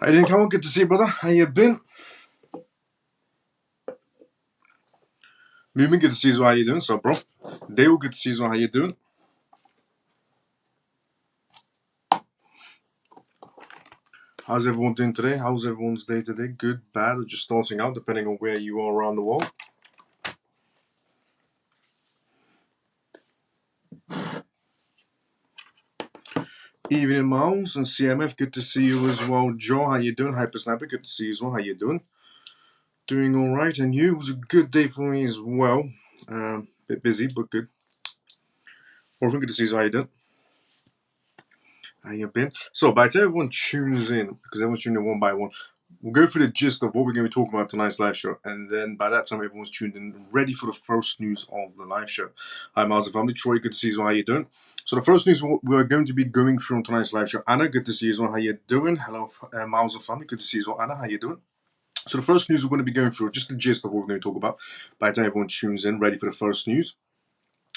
Hey, then come on, good to see you, brother. How you been? Moving, good to see you. How you doing, so, bro? Dale, good to see you. How you doing? How's everyone doing today? How's everyone's day today? Good, bad, or just starting out, depending on where you are around the world? Evening, Miles and CMF, good to see you as well. Joe, how you doing? Hyper Snapper, good to see you as well. How you doing? Doing all right, and you? It was a good day for me as well. Bit busy, but good. Orphan, good to see you. How you doing? How you been? So, by the time everyone tunes in, because everyone's tuning in one by one, we'll go through the gist of what we're going to be talking about tonight's live show, and then by that time, everyone's tuned in, ready for the first news of the live show. Hi, Miles and family. Troy, good to see you. How you doing? So, the first news we're going to be going through on tonight's live show. Anna, good to see you. How you doing? Hello, Miles and family. Good to see you. Anna, how you doing? So, the first news we're going to be going through, just the gist of what we're going to talk about. By the time everyone tunes in, ready for the first news.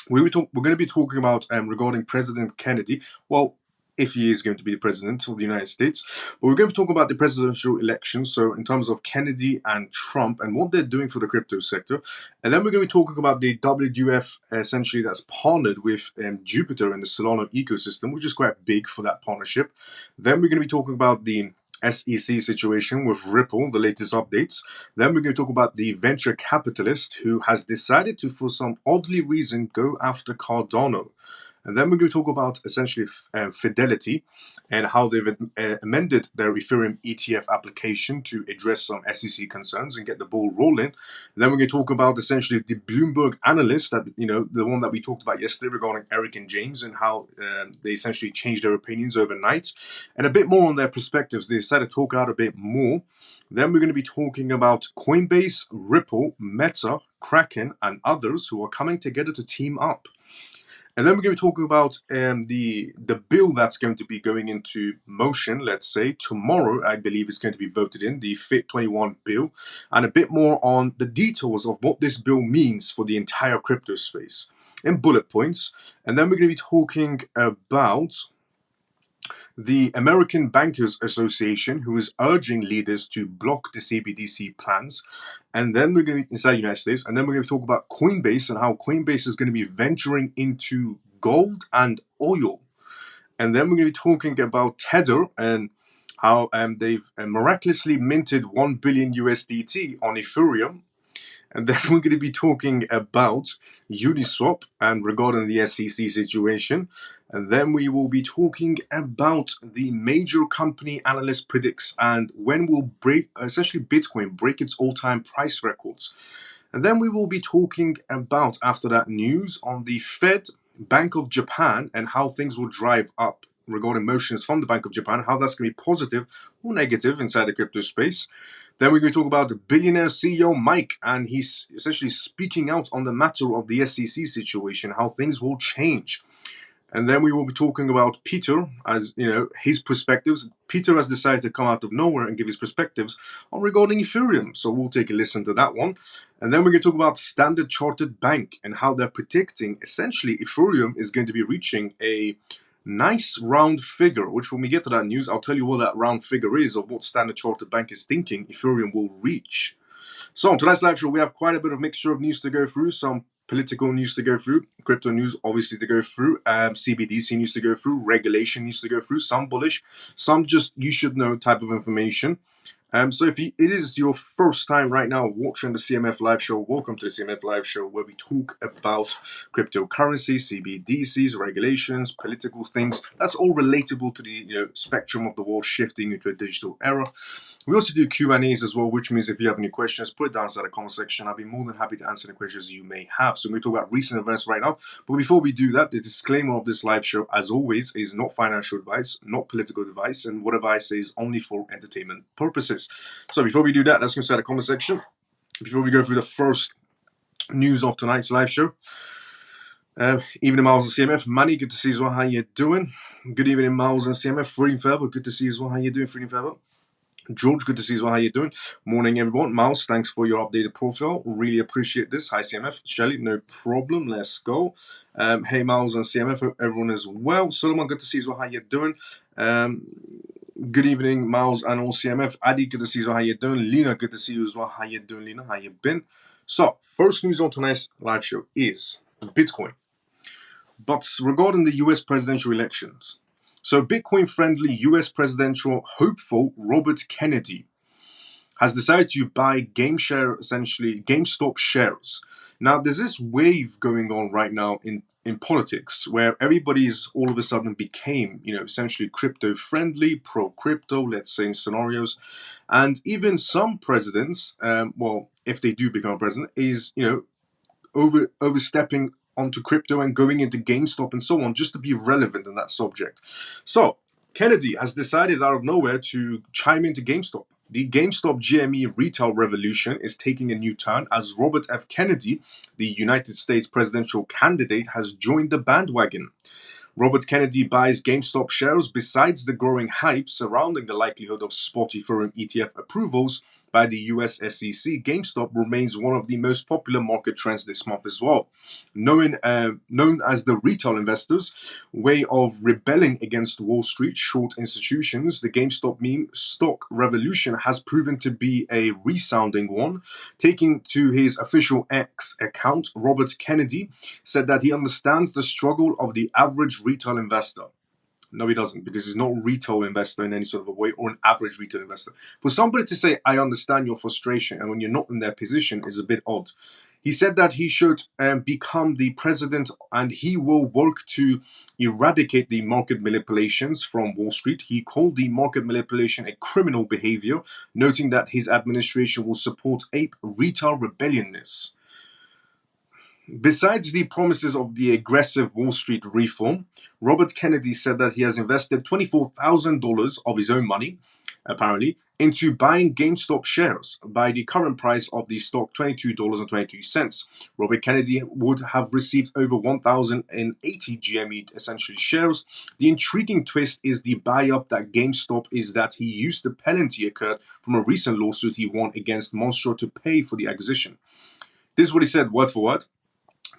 We're going to be talking about regarding President Kennedy. Well, if he is going to be the president of the United States. But we're going to talk about the presidential election, so in terms of Kennedy and Trump and what they're doing for the crypto sector. And then we're going to be talking about the WWF, essentially, that's partnered with Jupiter and the Solana ecosystem, which is quite big for that partnership. Then we're going to be talking about the SEC situation with Ripple, the latest updates. Then we're going to talk about the venture capitalist who has decided to, for some oddly reason, go after Cardano. And then we're going to talk about essentially Fidelity and how they've amended their Ethereum ETF application to address some SEC concerns and get the ball rolling. And then we're going to talk about essentially the Bloomberg analyst, that the one that we talked about yesterday regarding Eric and James and how they essentially changed their opinions overnight, and a bit more on their perspectives. They decided to talk out a bit more. Then we're going to be talking about Coinbase, Ripple, Meta, Kraken, and others who are coming together to team up. And then we're going to be talking about the bill that's going to be going into motion, let's say, tomorrow, I believe is going to be voted in, the FIT21 bill, and a bit more on the details of what this bill means for the entire crypto space in bullet points. And then we're going to be talking about the American Bankers Association, who is urging leaders to block the CBDC plans. And then we're going to be inside the United States, and then we're going to talk about Coinbase and how Coinbase is going to be venturing into gold and oil. And then we're going to be talking about Tether and how they've miraculously minted 1 billion USDT on Ethereum. And then we're going to be talking about Uniswap and regarding the SEC situation. And then we will be talking about the major company analyst predicts and when will essentially Bitcoin break its all-time price records. And then we will be talking about, after that, news on the Fed, Bank of Japan, and how things will drive up regarding motions from the Bank of Japan, how that's going to be positive or negative inside the crypto space. Then we're going to talk about the billionaire CEO Mike, and he's essentially speaking out on the matter of the SEC situation, how things will change. And then we will be talking about Peter, as his perspectives. Peter has decided to come out of nowhere and give his perspectives on regarding Ethereum. So we'll take a listen to that one. And then we're going to talk about Standard Chartered Bank and how they're predicting essentially Ethereum is going to be reaching a nice round figure, which when we get to that news, I'll tell you what that round figure is of what Standard Chartered Bank is thinking Ethereum will reach. So on tonight's live show, we have quite a bit of mixture of news to go through, some political news to go through, crypto news obviously to go through, CBDC news to go through, regulation news to go through, some bullish, some just you should know type of information. So if it is your first time right now watching the CMF Live Show, welcome to the CMF Live Show, where we talk about cryptocurrency, CBDCs, regulations, political things. That's all relatable to the spectrum of the world shifting into a digital era. We also do Q&As as well, which means if you have any questions, put it down inside the comment section. I'll be more than happy to answer the questions you may have. So we're going to talk about recent events right now. But before we do that, the disclaimer of this live show, as always, is not financial advice, not political advice, and whatever I say is only for entertainment purposes. So before we do that, let's go inside the comment section. Before we go through the first news of tonight's live show. Evening, Miles and CMF. Manny, good to see you as well. How you doing? Good evening, Miles and CMF. Freedom Forever, good to see you as well. How you doing, Freedom Forever? George, good to see you as well. How you doing? Morning, everyone. Miles, thanks for your updated profile. Really appreciate this. Hi, CMF. Shelly, no problem. Let's go. Hey, Miles and CMF. Hope everyone is well. Solomon, good to see you as well. How you doing? Good evening, Miles and all CMF. Adi, good to see you. How you doing? Lena, good to see you as well. How you doing, Lena? How you been? So, first news on tonight's live show is Bitcoin. But regarding the US presidential elections. So, Bitcoin-friendly US presidential hopeful Robert Kennedy has decided to buy GameStop shares. Now, there's this wave going on right now in politics where everybody's all of a sudden became, essentially crypto friendly, pro crypto, let's say in scenarios. And even some presidents, well, if they do become a president, is, overstepping onto crypto and going into GameStop and so on just to be relevant in that subject. So, Kennedy has decided out of nowhere to chime into GameStop. The GameStop GME retail revolution is taking a new turn as Robert F. Kennedy, the United States presidential candidate, has joined the bandwagon. Robert Kennedy buys GameStop shares. Besides the growing hype surrounding the likelihood of spot Ethereum ETF approvals by the US SEC, GameStop remains one of the most popular market trends this month as well. Known as the retail investors' way of rebelling against Wall Street short institutions, the GameStop meme stock revolution has proven to be a resounding one. Taking to his official X account, Robert Kennedy said that he understands the struggle of the average retail investor. No, he doesn't, because he's not a retail investor in any sort of a way or an average retail investor. For somebody to say, I understand your frustration, and when you're not in their position is a bit odd. He said that he should become the president and he will work to eradicate the market manipulations from Wall Street. He called the market manipulation a criminal behavior, noting that his administration will support ape retail rebelliousness. Besides the promises of the aggressive Wall Street reform, Robert Kennedy said that he has invested $24,000 of his own money, apparently, into buying GameStop shares. By the current price of the stock, $22.22. Robert Kennedy would have received over 1,080 GME essentially shares. The intriguing twist is the buy-up that GameStop is that he used the penalty occurred from a recent lawsuit he won against Monstro to pay for the acquisition. This is what he said, word for word.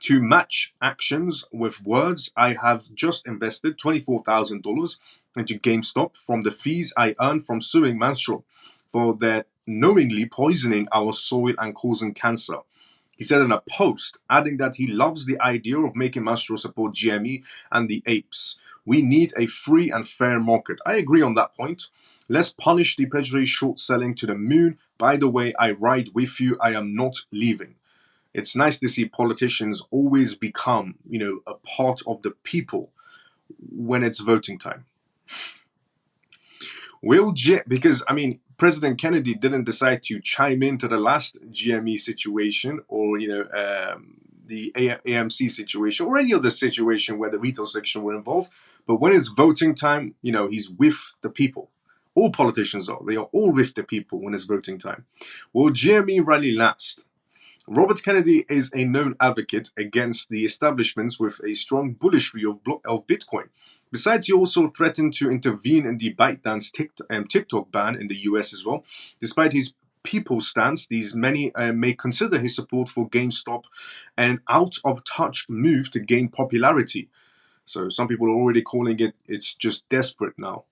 To match actions with words, I have just invested $24,000 into GameStop from the fees I earned from suing Monstro for their knowingly poisoning our soil and causing cancer. He said in a post, adding that he loves the idea of making Monstro support GME and the apes. We need a free and fair market. I agree on that point. Let's punish the predatory short selling to the moon. By the way, I ride with you. I am not leaving. It's nice to see politicians always become, a part of the people when it's voting time. Because, President Kennedy didn't decide to chime into the last GME situation or, the AMC situation or any other situation where the retail section were involved. But when it's voting time, he's with the people. All politicians are. They are all with the people when it's voting time. Will GME rally last? Robert Kennedy is a known advocate against the establishments with a strong bullish view of Bitcoin. Besides, he also threatened to intervene in the ByteDance TikTok ban in the US as well. Despite his people's stance, these many may consider his support for GameStop an out-of-touch move to gain popularity. So some people are already calling it's just desperate now.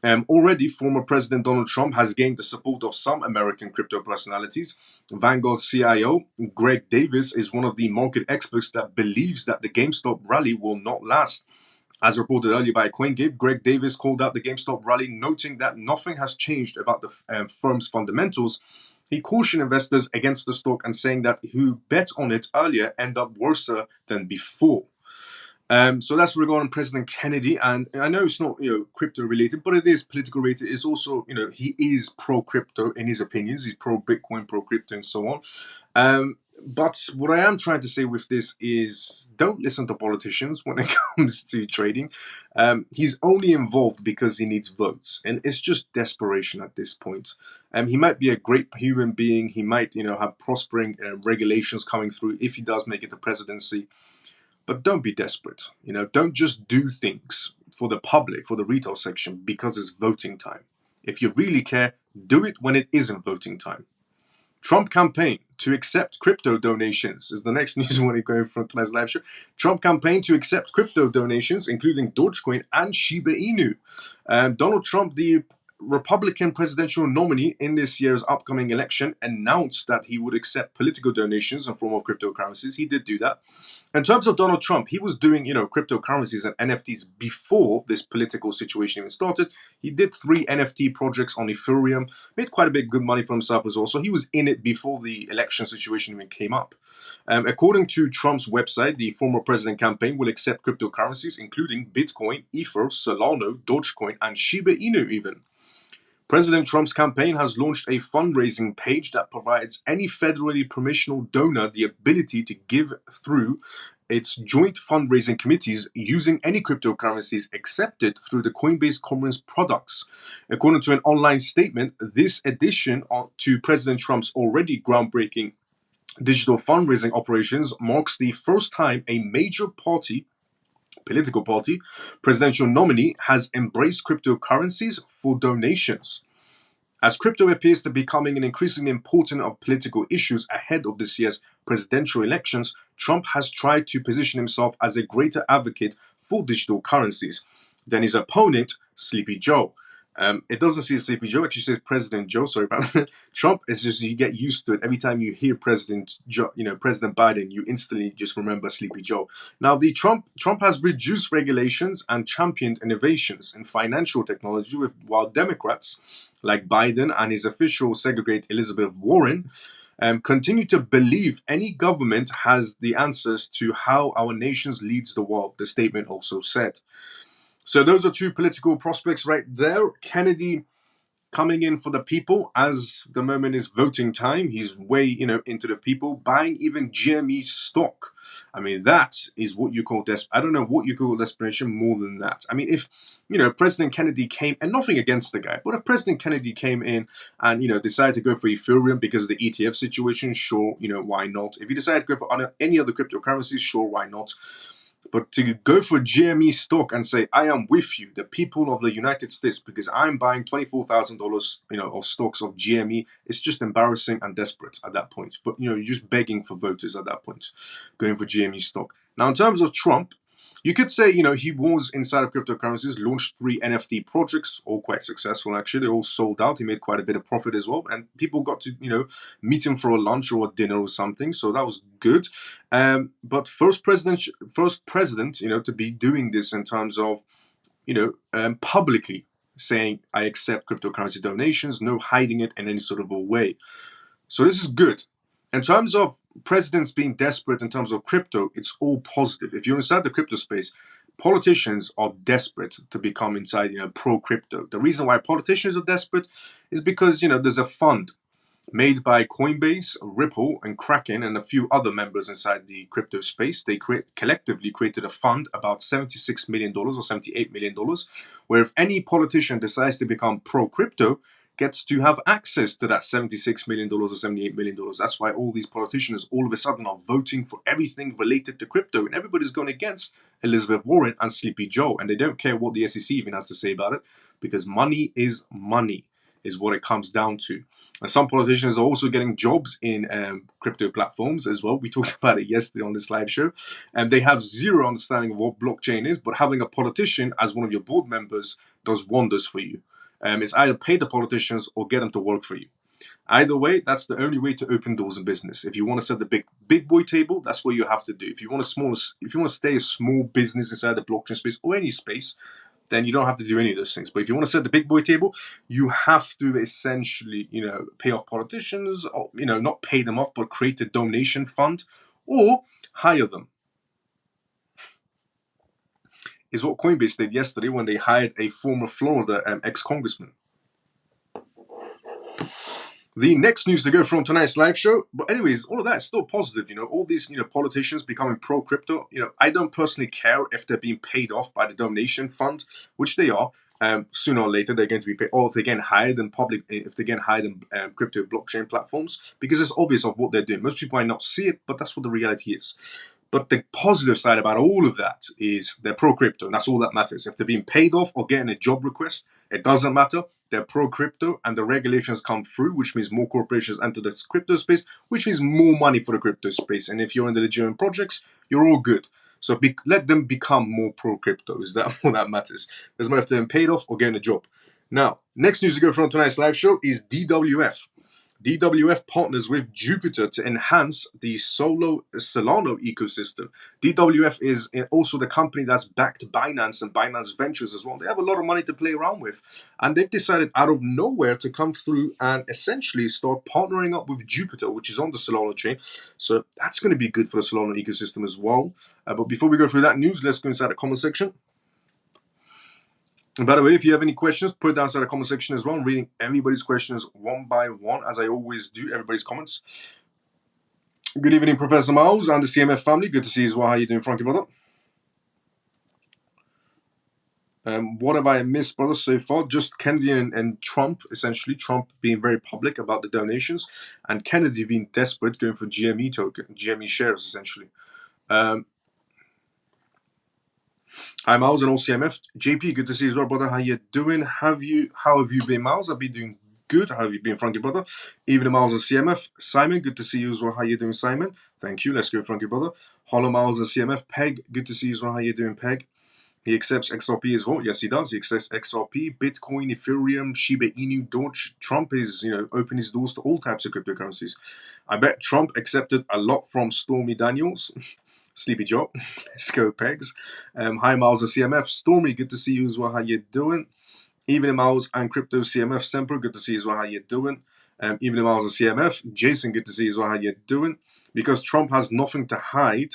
Already, former President Donald Trump has gained the support of some American crypto personalities. Vanguard CIO Greg Davis is one of the market experts that believes that the GameStop rally will not last. As reported earlier by CoinGate, Greg Davis called out the GameStop rally, noting that nothing has changed about the firm's fundamentals. He cautioned investors against the stock and saying that who bet on it earlier end up worse than before. So that's regarding President Kennedy, and I know it's not crypto related, but it is political related. It's also he is pro crypto in his opinions. He's pro Bitcoin, pro crypto, and so on. But what I am trying to say with this is don't listen to politicians when it comes to trading. He's only involved because he needs votes, and it's just desperation at this point. He might be a great human being. He might have prospering regulations coming through if he does make it to presidency. But don't be desperate. Don't just do things for the public, for the retail section, because it's voting time. If you really care, do it when it isn't voting time. Trump campaign to accept crypto donations is the next news we want to go from tonight's live show. Trump campaign to accept crypto donations, including Dogecoin and Shiba Inu. Donald Trump, the Republican presidential nominee in this year's upcoming election announced that he would accept political donations in form of cryptocurrencies. He did do that. In terms of Donald Trump, he was doing, cryptocurrencies and NFTs before this political situation even started. He did 3 NFT projects on Ethereum, made quite a bit of good money for himself as well. So he was in it before the election situation even came up. According to Trump's website, the former president campaign will accept cryptocurrencies, including Bitcoin, Ether, Solana, Dogecoin, and Shiba Inu even. President Trump's campaign has launched a fundraising page that provides any federally permissional donor the ability to give through its joint fundraising committees using any cryptocurrencies accepted through the Coinbase Commons products. According to an online statement, this addition to President Trump's already groundbreaking digital fundraising operations marks the first time a major political party, presidential nominee has embraced cryptocurrencies for donations. As crypto appears to be becoming an increasingly important of political issues ahead of this year's presidential elections, Trump has tried to position himself as a greater advocate for digital currencies than his opponent, Sleepy Joe. It doesn't say Sleepy Joe, it actually says President Joe. Sorry about that. Trump is just, you get used to it. Every time you hear President Biden, you instantly just remember Sleepy Joe. Now, Trump has reduced regulations and championed innovations in financial technology, while Democrats like Biden and his official segregate Elizabeth Warren continue to believe any government has the answers to how our nation leads the world, the statement also said. So those are 2 political prospects right there. Kennedy coming in for the people, as the moment is voting time. He's way, into the people, buying even GME stock. I mean, that is what you call I don't know what you call desperation more than that. I mean, if, President Kennedy came, and nothing against the guy, but if President Kennedy came in and, decided to go for Ethereum because of the ETF situation, sure, why not? If he decided to go for any other cryptocurrencies, sure, why not? But to go for GME stock and say, I am with you, the people of the United States, because I'm buying $24,000, of stocks of GME, it's just embarrassing and desperate at that point. But, you're just begging for voters at that point, going for GME stock. Now, in terms of Trump, you could say, he was inside of cryptocurrencies, launched 3 NFT projects, all quite successful actually. They all sold out. He made quite a bit of profit as well. And people got to, meet him for a lunch or a dinner or something. So that was good. But first president, to be doing this in terms of, publicly saying, I accept cryptocurrency donations, no hiding it in any sort of a way. So this is good. In terms of presidents being desperate in terms of crypto, it's all positive. If you're inside the crypto space, politicians are desperate to become inside, pro-crypto. The reason why politicians are desperate is because, there's a fund made by Coinbase, Ripple, and Kraken, and a few other members inside the crypto space. They collectively created a fund about $76 million or $78 million, where if any politician decides to become pro-crypto, gets to have access to that $76 million or $78 million. That's why all these politicians all of a sudden are voting for everything related to crypto, and everybody's going against Elizabeth Warren and Sleepy Joe, and they don't care what the SEC even has to say about it, because money is what it comes down to. And some politicians are also getting jobs in crypto platforms as well. We talked about it yesterday on this live show, and they have zero understanding of what blockchain is, but having a politician as one of your board members does wonders for you. It's either pay the politicians or get them to work for you. Either way, that's the only way to open doors in business. If you want to set the big boy table, that's what you have to do. If you want to stay a small business inside the blockchain space or any space, then you don't have to do any of those things. But if you want to set the big boy table, you have to essentially, pay off politicians, or, not pay them off, but create a donation fund or hire them. Is what Coinbase did yesterday when they hired a former Florida ex-congressman. The next news to go from tonight's live show, but anyways, all of that is still positive. All these politicians becoming pro-crypto. I don't personally care if they're being paid off by the donation fund, which they are. Sooner or later they're going to be paid, or if they get hired in crypto blockchain platforms, because it's obvious of what they're doing. Most people might not see it, but that's what the reality is. But the positive side about all of that is they're pro-crypto, and that's all that matters. If they're being paid off or getting a job request, it doesn't matter. They're pro-crypto, and the regulations come through, which means more corporations enter the crypto space, which means more money for the crypto space. And if you're in the legitimate projects, you're all good. So let them become more pro-crypto. Is that all that matters? Doesn't matter if they're paid off or getting a job. Now, Next news to go from tonight's live show is DWF. DWF partners with Jupiter to enhance the Solana ecosystem. DWF is also the company that's backed Binance and Binance Ventures as well. They have a lot of money to play around with, and they've decided out of nowhere to come through and essentially start partnering up with Jupiter, which is on the Solana chain. So that's going to be good for the Solana ecosystem as well. But before we go through that news, let's go inside the comment section. And by the way, if you have any questions, put it down inside the comment section as well. I'm reading everybody's questions one by one, as I always do, everybody's comments. Good evening, Professor Miles and the CMF family. Good to see you as well. How are you doing, Frankie, brother? What have I missed, brother, so far? Just Kennedy and Trump, essentially. Trump being very public about the donations, and Kennedy being desperate, going for GME token, GME shares, essentially. Hi, Miles and all CMF. JP, good to see you as well, brother. How you doing? How have you been, Miles? I've been doing good. How have you been, Frankie, brother? Even Miles and CMF. Simon, good to see you as well. How you doing, Simon? Thank you. Let's go, Frankie, brother. Hollow Miles and CMF. Peg, good to see you as well. How you doing, Peg? He accepts XRP as well. Yes, he does. He accepts XRP, Bitcoin, Ethereum, Shiba Inu, Doge. Trump is, opening his doors to all types of cryptocurrencies. I bet Trump accepted a lot from Stormy Daniels. Sleepy Joe. Let's go, Pegs. Hi, Miles and CMF. Stormy, good to see you as well. How you doing? Even Miles and Crypto CMF. Semper, good to see you as well. How you doing? Even Miles and CMF. Jason, good to see you as well. How you doing? Because Trump has nothing to hide.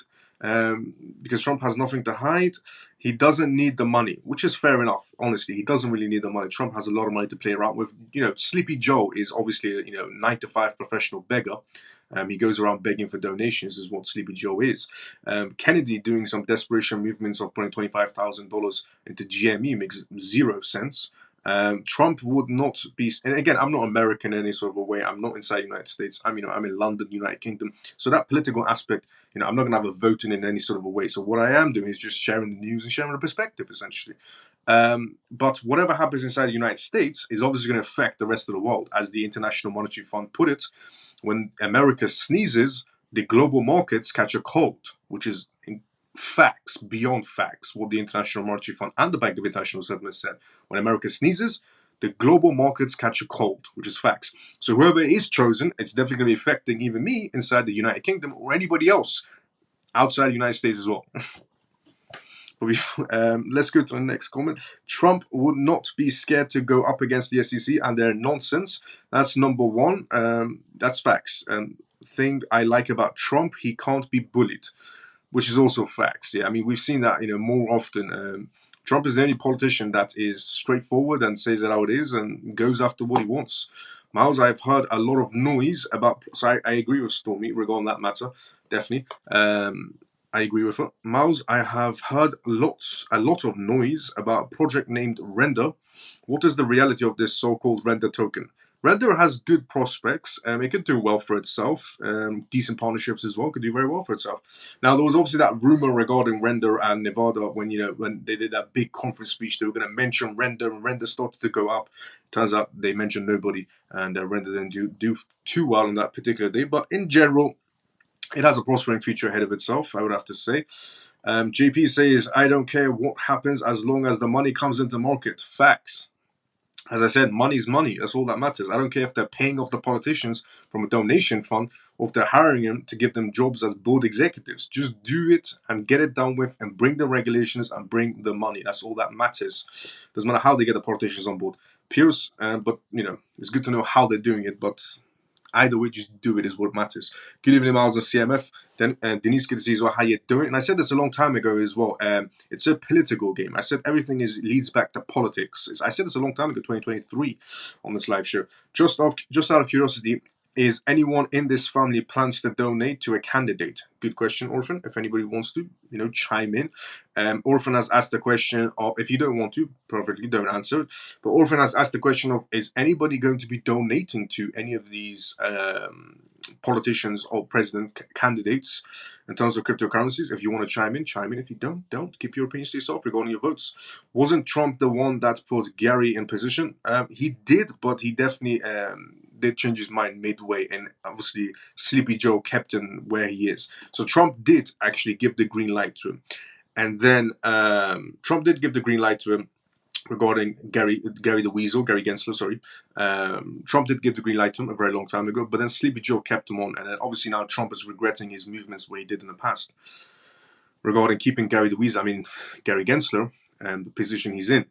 He doesn't need the money, which is fair enough. Honestly, he doesn't really need the money. Trump has a lot of money to play around with. Sleepy Joe is obviously a 9-to-5 professional beggar. He goes around begging for donations, is what Sleepy Joe is. Kennedy doing some desperation movements of putting $25,000 into GME makes zero sense. Trump would not be, and again, I'm not American in any sort of a way. I'm not inside the United States. I'm in London, United Kingdom. So that political aspect, I'm not going to have a vote in any sort of a way. So what I am doing is just sharing the news and sharing the perspective, essentially. But whatever happens inside the United States is obviously going to affect the rest of the world. As the International Monetary Fund put it, when America sneezes, the global markets catch a cold, which is in facts, beyond facts, what the International Monetary Fund and the Bank of International Settlements said. When America sneezes, the global markets catch a cold, which is facts. So whoever is chosen, it's definitely going to be affecting even me inside the United Kingdom or anybody else outside the United States as well. Let's go to the next comment. Trump would not be scared to go up against the SEC and their nonsense. That's number one. That's facts. Thing I like about Trump, he can't be bullied, which is also facts. Yeah, I mean, we've seen that more often. Trump is the only politician that is straightforward and says it how it is and goes after what he wants. Miles, I've heard a lot of noise about. So I agree with Stormy regarding that matter. Definitely. I agree with her. Miles, I have heard a lot of noise about a project named Render. What is the reality of this so-called Render token? Render has good prospects. It could do well for itself. Decent partnerships as well. Could do very well for itself. Now, there was obviously that rumor regarding Render and Nevada when they did that big conference speech. They were going to mention Render, and Render started to go up. Turns out they mentioned nobody, and Render didn't do too well on that particular day. But in general, it has a prospering future ahead of itself, I would have to say. JP says, I don't care what happens as long as the money comes into market. Facts. As I said, money's money. That's all that matters. I don't care if they're paying off the politicians from a donation fund or if they're hiring them to give them jobs as board executives. Just do it and get it done with and bring the regulations and bring the money. That's all that matters. Doesn't matter how they get the politicians on board. Pierce, but, it's good to know how they're doing it, but either way, just do it is what matters. Good evening, Miles of CMF. Then Denise, good to see you as well. How you doing? And I said this a long time ago as well. It's a political game. I said everything leads back to politics. I said this a long time ago, 2023, on this live show. Just out of curiosity, is anyone in this family plans to donate to a candidate? Good question, Orphan. If anybody wants to, chime in. Orphan has asked the question of, if you don't want to, perfectly, don't answer it. But Orphan has asked the question of, is anybody going to be donating to any of these politicians or president candidates in terms of cryptocurrencies? If you want to chime in, chime in. If you don't. Keep your opinions to yourself regarding your votes. Wasn't Trump the one that put Gary in position? He did, but he definitely did change his mind midway, and obviously Sleepy Joe kept him where he is. So Trump did actually give the green light to him. And then Trump did give the green light to him. regarding Gary Gensler, sorry. Trump did give the green light to him a very long time ago, but then Sleepy Joe kept him on, and then obviously now Trump is regretting his movements what he did in the past regarding keeping Gary Gensler, and the position he's in.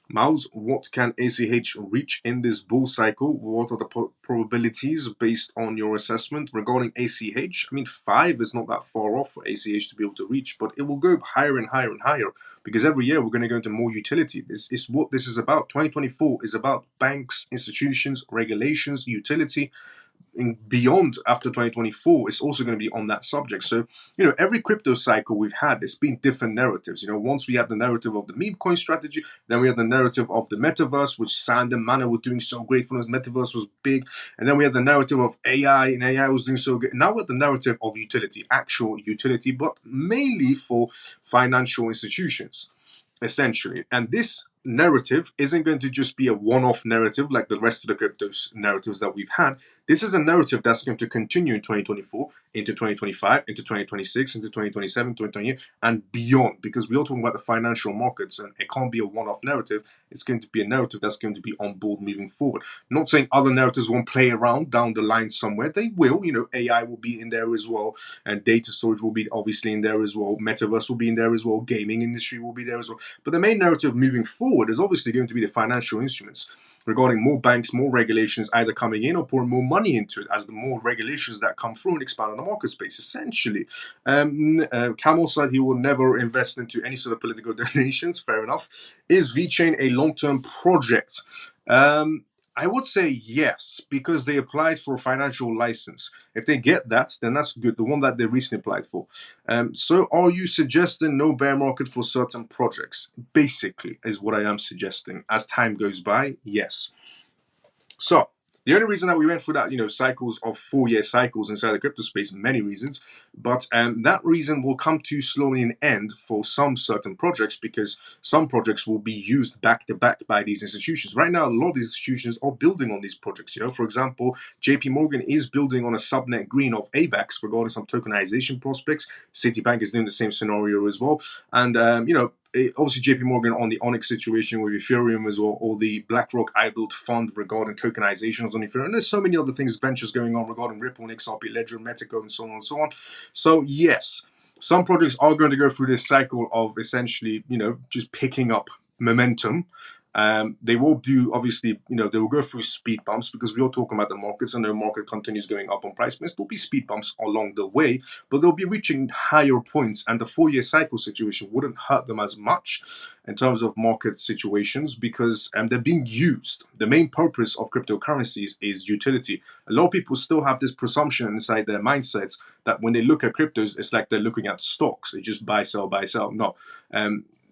Mouse, what can ACH reach in this bull cycle? What are the probabilities based on your assessment regarding ACH? I mean, 5 is not that far off for ACH to be able to reach, but it will go higher and higher and higher because every year we're going to go into more utility. This is what this is about. 2024 is about banks, institutions, regulations, utility. Beyond after 2024, it's also going to be on that subject. So, every crypto cycle we've had, it's been different narratives. Once we had the narrative of the meme coin strategy, then we had the narrative of the metaverse, which Sand and Mana were doing so great for us. Metaverse was big. And then we had the narrative of AI, and AI was doing so good. Now we're the narrative of utility, actual utility, but mainly for financial institutions, essentially. And this narrative isn't going to just be a one-off narrative like the rest of the crypto narratives that we've had. This is a narrative that's going to continue in 2024, into 2025, into 2026, into 2027, 2028, and beyond, because we are talking about the financial markets, and it can't be a one-off narrative. It's going to be a narrative that's going to be on board moving forward. Not saying other narratives won't play around down the line somewhere. They will. AI will be in there as well, and data storage will be obviously in there as well. Metaverse will be in there as well. Gaming industry will be there as well. But the main narrative moving forward is obviously going to be the financial instruments, regarding more banks, more regulations either coming in or pouring more money into it as the more regulations that come through and expand on the market space, essentially. Camel said he will never invest into any sort of political donations. Fair enough. Is VeChain a long-term project? I would say yes, because they applied for a financial license. If they get that, then that's good. The one that they recently applied for. So are you suggesting no bear market for certain projects? Basically, is what I am suggesting. As time goes by, yes. So the only reason that we went through that, cycles of 4-year cycles inside the crypto space, many reasons, but that reason will come to slowly an end for some certain projects, because some projects will be used back to back by these institutions. Right now, a lot of these institutions are building on these projects. For example, JP Morgan is building on a subnet green of AVAX regarding some tokenization prospects. Citibank is doing the same scenario as well. And, obviously JP Morgan on the Onyx situation with Ethereum as well, or the BlackRock I-Build fund regarding tokenizations on Ethereum. And there's so many other things, ventures going on regarding Ripple and XRP Ledger, Metaco, and so on and so on. So yes, some projects are going to go through this cycle of essentially, just picking up momentum. They will do, obviously, they will go through speed bumps, because we are talking about the markets, and the market continues going up on price. There'll be speed bumps along the way, but they'll be reaching higher points, and the 4-year cycle situation wouldn't hurt them as much in terms of market situations, because they're being used. The main purpose of cryptocurrencies is utility. A lot of people still have this presumption inside their mindsets that when they look at cryptos, it's like they're looking at stocks. They just buy, sell, buy, sell. No.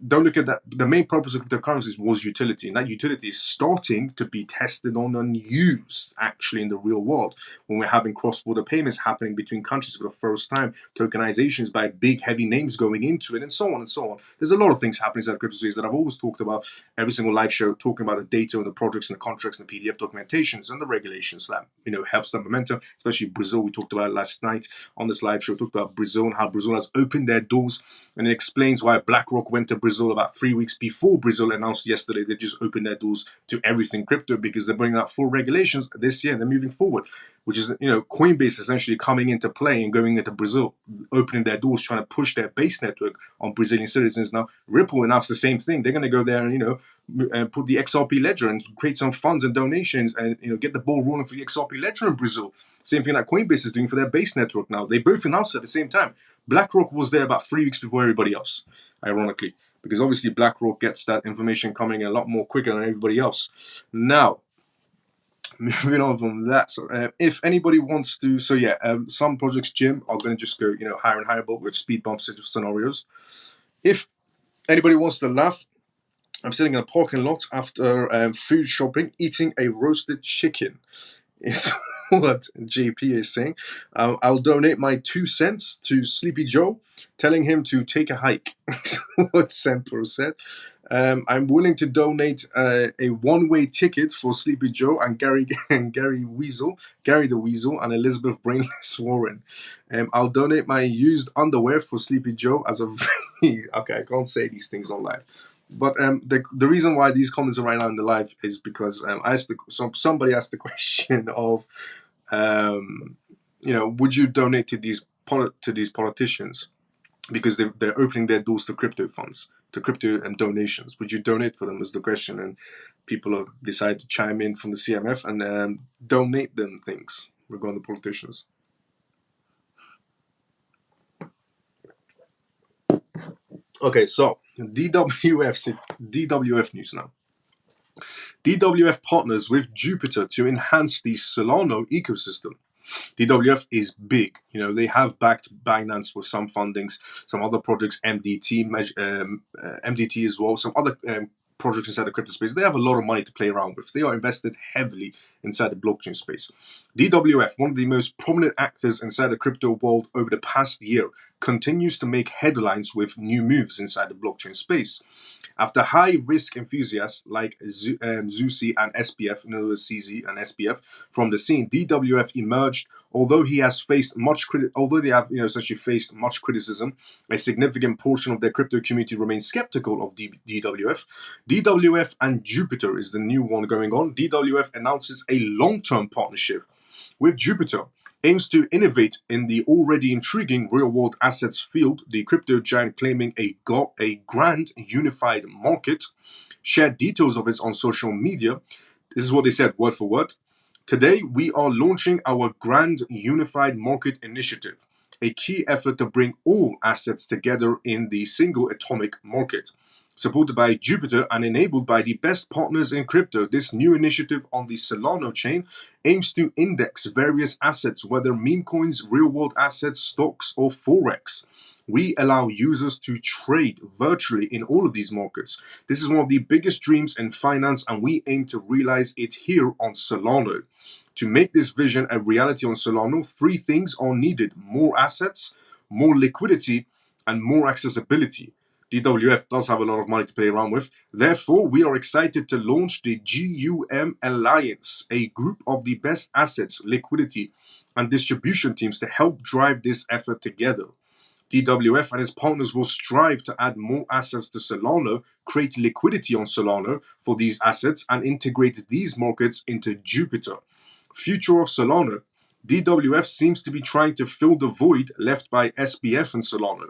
Don't look at that. The main purpose of cryptocurrencies was utility, and that utility is starting to be tested on and used actually in the real world, when we're having cross-border payments happening between countries for the first time, tokenizations by big heavy names going into it, and so on and so on. There's a lot of things happening inside crypto space that I've always talked about every single live show, talking about the data and the projects and the contracts and the PDF documentations and the regulations that helps that momentum, especially Brazil. We talked about it last night on this live show. Talked about Brazil and how Brazil has opened their doors, and it explains why BlackRock went to Brazil about 3 weeks before Brazil announced yesterday they just opened their doors to everything crypto, because they're bringing out full regulations this year and they're moving forward, which is Coinbase essentially coming into play and going into Brazil, opening their doors, trying to push their base network on Brazilian citizens. Now Ripple announced the same thing. They're going to go there and put the XRP ledger and create some funds and donations, and get the ball rolling for the XRP ledger in Brazil. Same thing that Coinbase is doing for their base network now. They both announced at the same time. BlackRock was there about 3 weeks before everybody else, ironically, because obviously BlackRock gets that information coming a lot more quicker than everybody else. Now, moving on from that, so if anybody wants to, some projects, Jim, are going to just go higher and higher, but with speed bump scenarios. If anybody wants to laugh, I'm sitting in a parking lot after food shopping, eating a roasted chicken. Is what JP is saying. I'll donate my 2 cents to Sleepy Joe, telling him to take a hike. What Semper said. I'm willing to donate a one-way ticket for Sleepy Joe and Gary the Weasel, and Elizabeth Brainless Warren. I'll donate my used underwear for Sleepy Joe as a okay, I can't say these things online. But the reason why these comments are right now in the live is because somebody asked the question of would you donate to these politicians because they're opening their doors to crypto funds, to crypto and donations. Would you donate for them is the question, and people have decided to chime in from the CMF and donate them things regarding the politicians. Okay, so DWF news now. DWF partners with Jupiter to enhance the Solana ecosystem. DWF is big. They have backed Binance with some fundings, some other projects, MDT as well, some other projects inside the crypto space. They have a lot of money to play around with. They are invested heavily inside the blockchain space. DWF, one of the most prominent actors inside the crypto world over the past year, continues to make headlines with new moves inside the blockchain space. After high-risk enthusiasts like Zusi and SPF, in other words, CZ and SPF, from the scene, DWF emerged. Although they have essentially faced much criticism, a significant portion of their crypto community remains skeptical of DWF. DWF and Jupiter is the new one going on. DWF announces a long-term partnership with Jupiter, aims to innovate in the already intriguing real-world assets field, the crypto giant claiming a grand unified market, shared details of it on social media. This is what they said, word for word. Today, we are launching our Grand Unified Market Initiative, a key effort to bring all assets together in the single atomic market. Supported by Jupiter and enabled by the best partners in crypto, this new initiative on the Solana chain aims to index various assets, whether meme coins, real-world assets, stocks, or Forex. We allow users to trade virtually in all of these markets. This is one of the biggest dreams in finance, and we aim to realize it here on Solana. To make this vision a reality on Solana, 3 things are needed: more assets, more liquidity, and more accessibility. DWF does have a lot of money to play around with. Therefore, we are excited to launch the GUM Alliance, a group of the best assets, liquidity, and distribution teams to help drive this effort together. DWF and its partners will strive to add more assets to Solana, create liquidity on Solana for these assets, and integrate these markets into Jupiter. Future of Solana. DWF seems to be trying to fill the void left by SPF and Solana.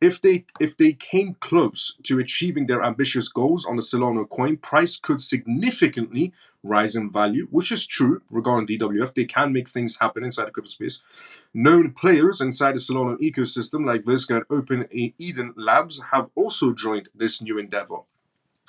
If they came close to achieving their ambitious goals on the Solana coin, price could significantly rise in value, which is true regarding DWF. They can make things happen inside the crypto space. Known players inside the Solana ecosystem like Visca and Open Eden Labs have also joined this new endeavor.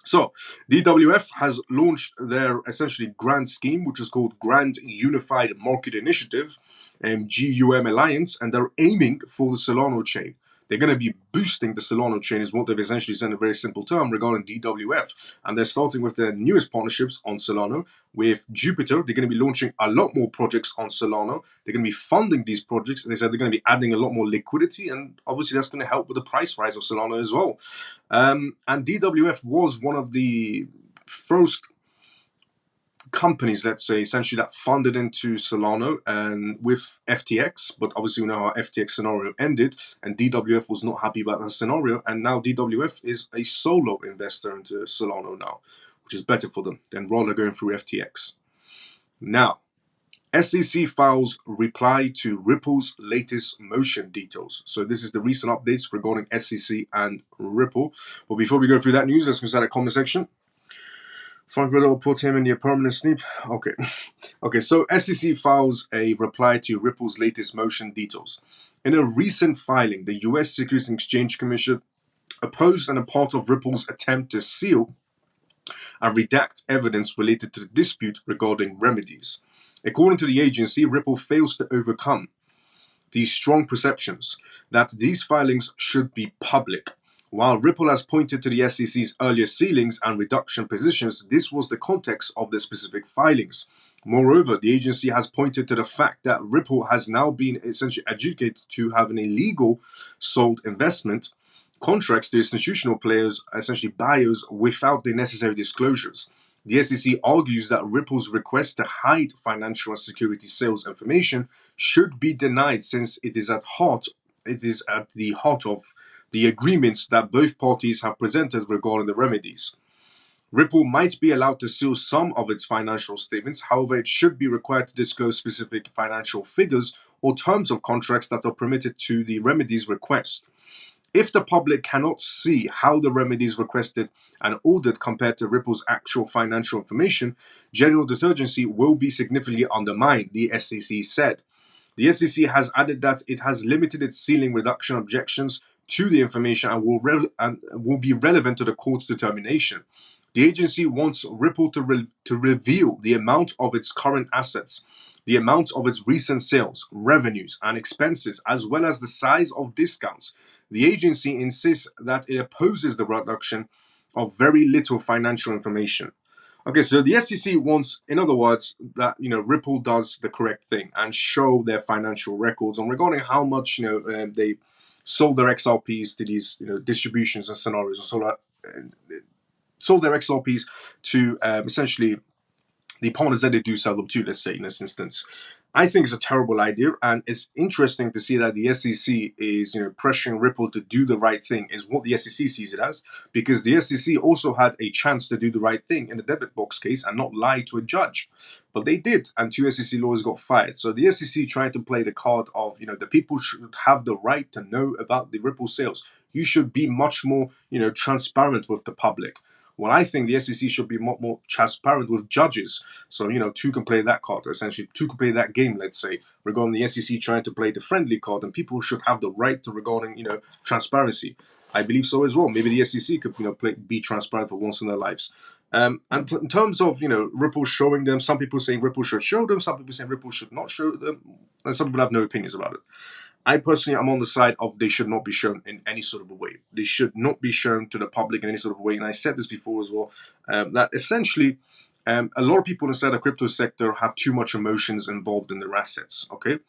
So, DWF has launched their essentially grand scheme, which is called Grand Unified Market Initiative, GUM Alliance, and they're aiming for the Solana chain. They're going to be boosting the Solana chain, is what they've essentially said in a very simple term regarding DWF. And they're starting with their newest partnerships on Solana. With Jupiter, they're going to be launching a lot more projects on Solana. They're going to be funding these projects, and they said they're going to be adding a lot more liquidity, and obviously that's going to help with the price rise of Solana as well. And DWF was one of the first companies, let's say, essentially that funded into Solana and with FTX, but obviously we know how FTX scenario ended, and DWF was not happy about that scenario, and now DWF is a solo investor into Solana now, which is better for them than rather going through FTX. Now, SEC files reply to Ripple's latest motion details. So this is the recent updates regarding SEC and Ripple. But before we go through that news, let's go to the comment section. Frank Riddle put him in your permanent sleep. Okay, so SEC files a reply to Ripple's latest motion details. In a recent filing, the US Securities and Exchange Commission opposed and a part of Ripple's attempt to seal and redact evidence related to the dispute regarding remedies. According to the agency, Ripple fails to overcome these strong perceptions that these filings should be public. While Ripple has pointed to the SEC's earlier sealings and reduction positions, this was the context of the specific filings. Moreover, the agency has pointed to the fact that Ripple has now been essentially adjudicated to have an illegal sold investment contracts to institutional players, essentially buyers, without the necessary disclosures. The SEC argues that Ripple's request to hide financial and security sales information should be denied since it is at the heart of the agreements that both parties have presented regarding the remedies. Ripple might be allowed to seal some of its financial statements, however, it should be required to disclose specific financial figures or terms of contracts that are permitted to the remedies request. If the public cannot see how the remedies requested and ordered compared to Ripple's actual financial information, general detergency will be significantly undermined, the SEC said. The SEC has added that it has limited its ceiling reduction objections to the information and will be relevant to the court's determination. The agency wants Ripple to reveal the amount of its current assets, the amount of its recent sales, revenues, and expenses, as well as the size of discounts. The agency insists that it opposes the reduction of very little financial information. Okay, so the SEC wants, in other words, that Ripple does the correct thing and show their financial records on regarding how much they sold their XRPs to these distributions and scenarios, and sold their XRPs to essentially the partners that they do sell them to, let's say, in this instance. I think it's a terrible idea, and it's interesting to see that the SEC is, pressuring Ripple to do the right thing, is what the SEC sees it as, because the SEC also had a chance to do the right thing in the debit box case and not lie to a judge. But they did, and 2 SEC lawyers got fired. So the SEC trying to play the card of, the people should have the right to know about the Ripple sales. You should be much more, transparent with the public. Well, I think the SEC should be more transparent with judges. So, two can play that card, essentially. Two can play that game, let's say, regarding the SEC trying to play the friendly card, and people should have the right to regarding, transparency. I believe so as well. Maybe the SEC could, be transparent for once in their lives. And in terms of, Ripple showing them, some people saying Ripple should show them, some people saying Ripple should not show them, and some people have no opinions about it. I personally am on the side of they should not be shown in any sort of a way. They should not be shown to the public in any sort of a way. And I said this before as well, that essentially a lot of people inside the crypto sector have too much emotions involved in their assets, okay?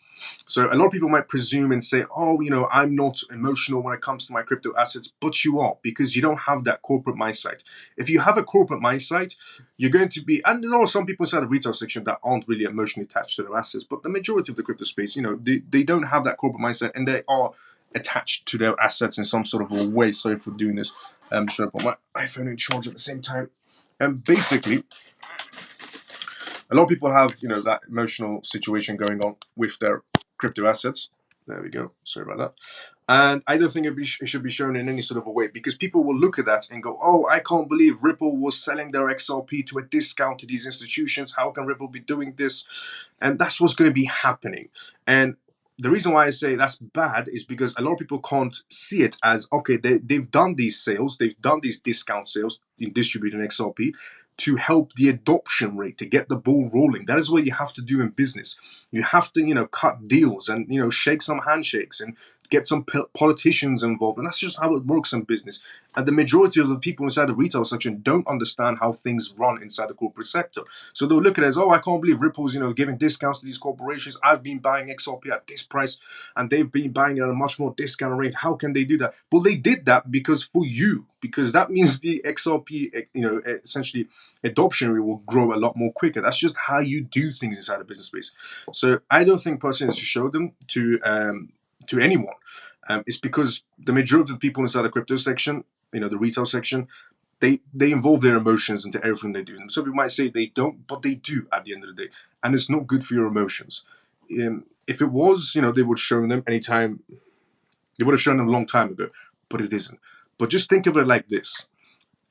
So a lot of people might presume and say, oh, I'm not emotional when it comes to my crypto assets, but you are, because you don't have that corporate mindset. If you have a corporate mindset, you're going to be, and there are some people inside the retail section that aren't really emotionally attached to their assets, but the majority of the crypto space, they don't have that corporate mindset, and they are attached to their assets in some sort of a way. Sorry for doing this. I'm just going to put my iPhone in charge at the same time. And basically, a lot of people have, that emotional situation going on with their crypto assets. There we go. Sorry about that. And I don't think it should be shown in any sort of a way, because people will look at that and go, oh, I can't believe Ripple was selling their XRP to a discount to these institutions. How can Ripple be doing this? And that's what's going to be happening. And the reason why I say that's bad is because a lot of people can't see it as, okay, they've done these sales, they've done these discount sales in distributing XRP to help the adoption rate, to get the ball rolling. That is what you have to do in business. You have to, cut deals and, shake some handshakes and get some politicians involved. And that's just how it works in business. And the majority of the people inside the retail section don't understand how things run inside the corporate sector. So they'll look at it as, oh, I can't believe Ripple's, giving discounts to these corporations. I've been buying XRP at this price and they've been buying it at a much more discount rate. How can they do that? Well, they did that because for you, because that means the XRP, essentially adoption rate will grow a lot more quicker. That's just how you do things inside the business space. So I don't think personally to show them to anyone. It's because the majority of the people inside the crypto section, the retail section, they involve their emotions into everything they do. And some people might say they don't, but they do at the end of the day. And it's not good for your emotions. If it was, they would show them anytime. They would have shown them a long time ago, but it isn't. But just think of it like this.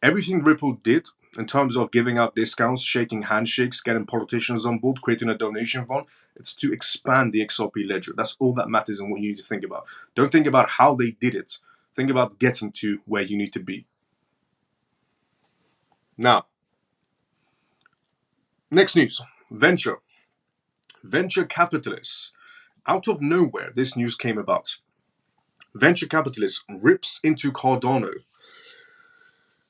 Everything Ripple did in terms of giving out discounts, shaking handshakes, getting politicians on board, creating a donation fund, it's to expand the XRP ledger. That's all that matters and what you need to think about. Don't think about how they did it. Think about getting to where you need to be. Now, next news, venture. Venture capitalists. Out of nowhere, this news came about. Venture capitalist rips into Cardano,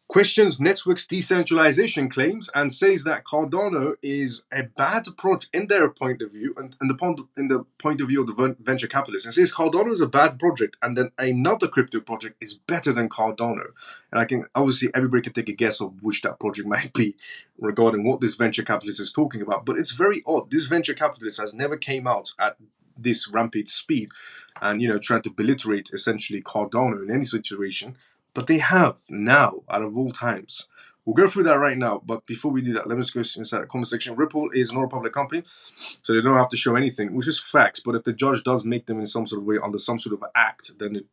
questions network's decentralization claims, and says that Cardano is a bad project in their point of view, and in the point of view of the venture capitalists, and says Cardano is a bad project, and then another crypto project is better than Cardano. And I can obviously everybody can take a guess of which that project might be regarding what this venture capitalist is talking about. But it's very odd. This venture capitalist has never came out at this rampage speed and, you know, trying to obliterate essentially Cardano in any situation. But they have now, out of all times. We'll go through that right now, but before we do that, let me just go inside the comment section. Ripple is not a public company, so they don't have to show anything, which is facts. But if the judge does make them in some sort of way under some sort of act, then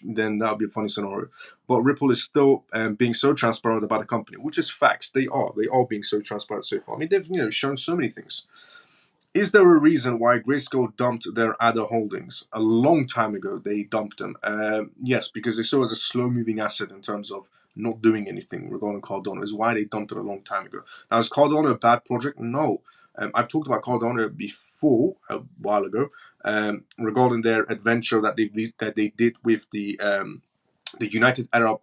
that would be a funny scenario. But Ripple is still being so transparent about the company, which is facts. They are being so transparent so far. I mean, they've, you know, shown so many things. Is there a reason why Grayscale dumped their other holdings? A long time ago, they dumped them. Yes, because they saw it as a slow-moving asset in terms of not doing anything regarding Cardano. Is why they dumped it a long time ago. Now, is Cardano a bad project? No. I've talked about Cardano before, a while ago, regarding their adventure that they did with the United Arab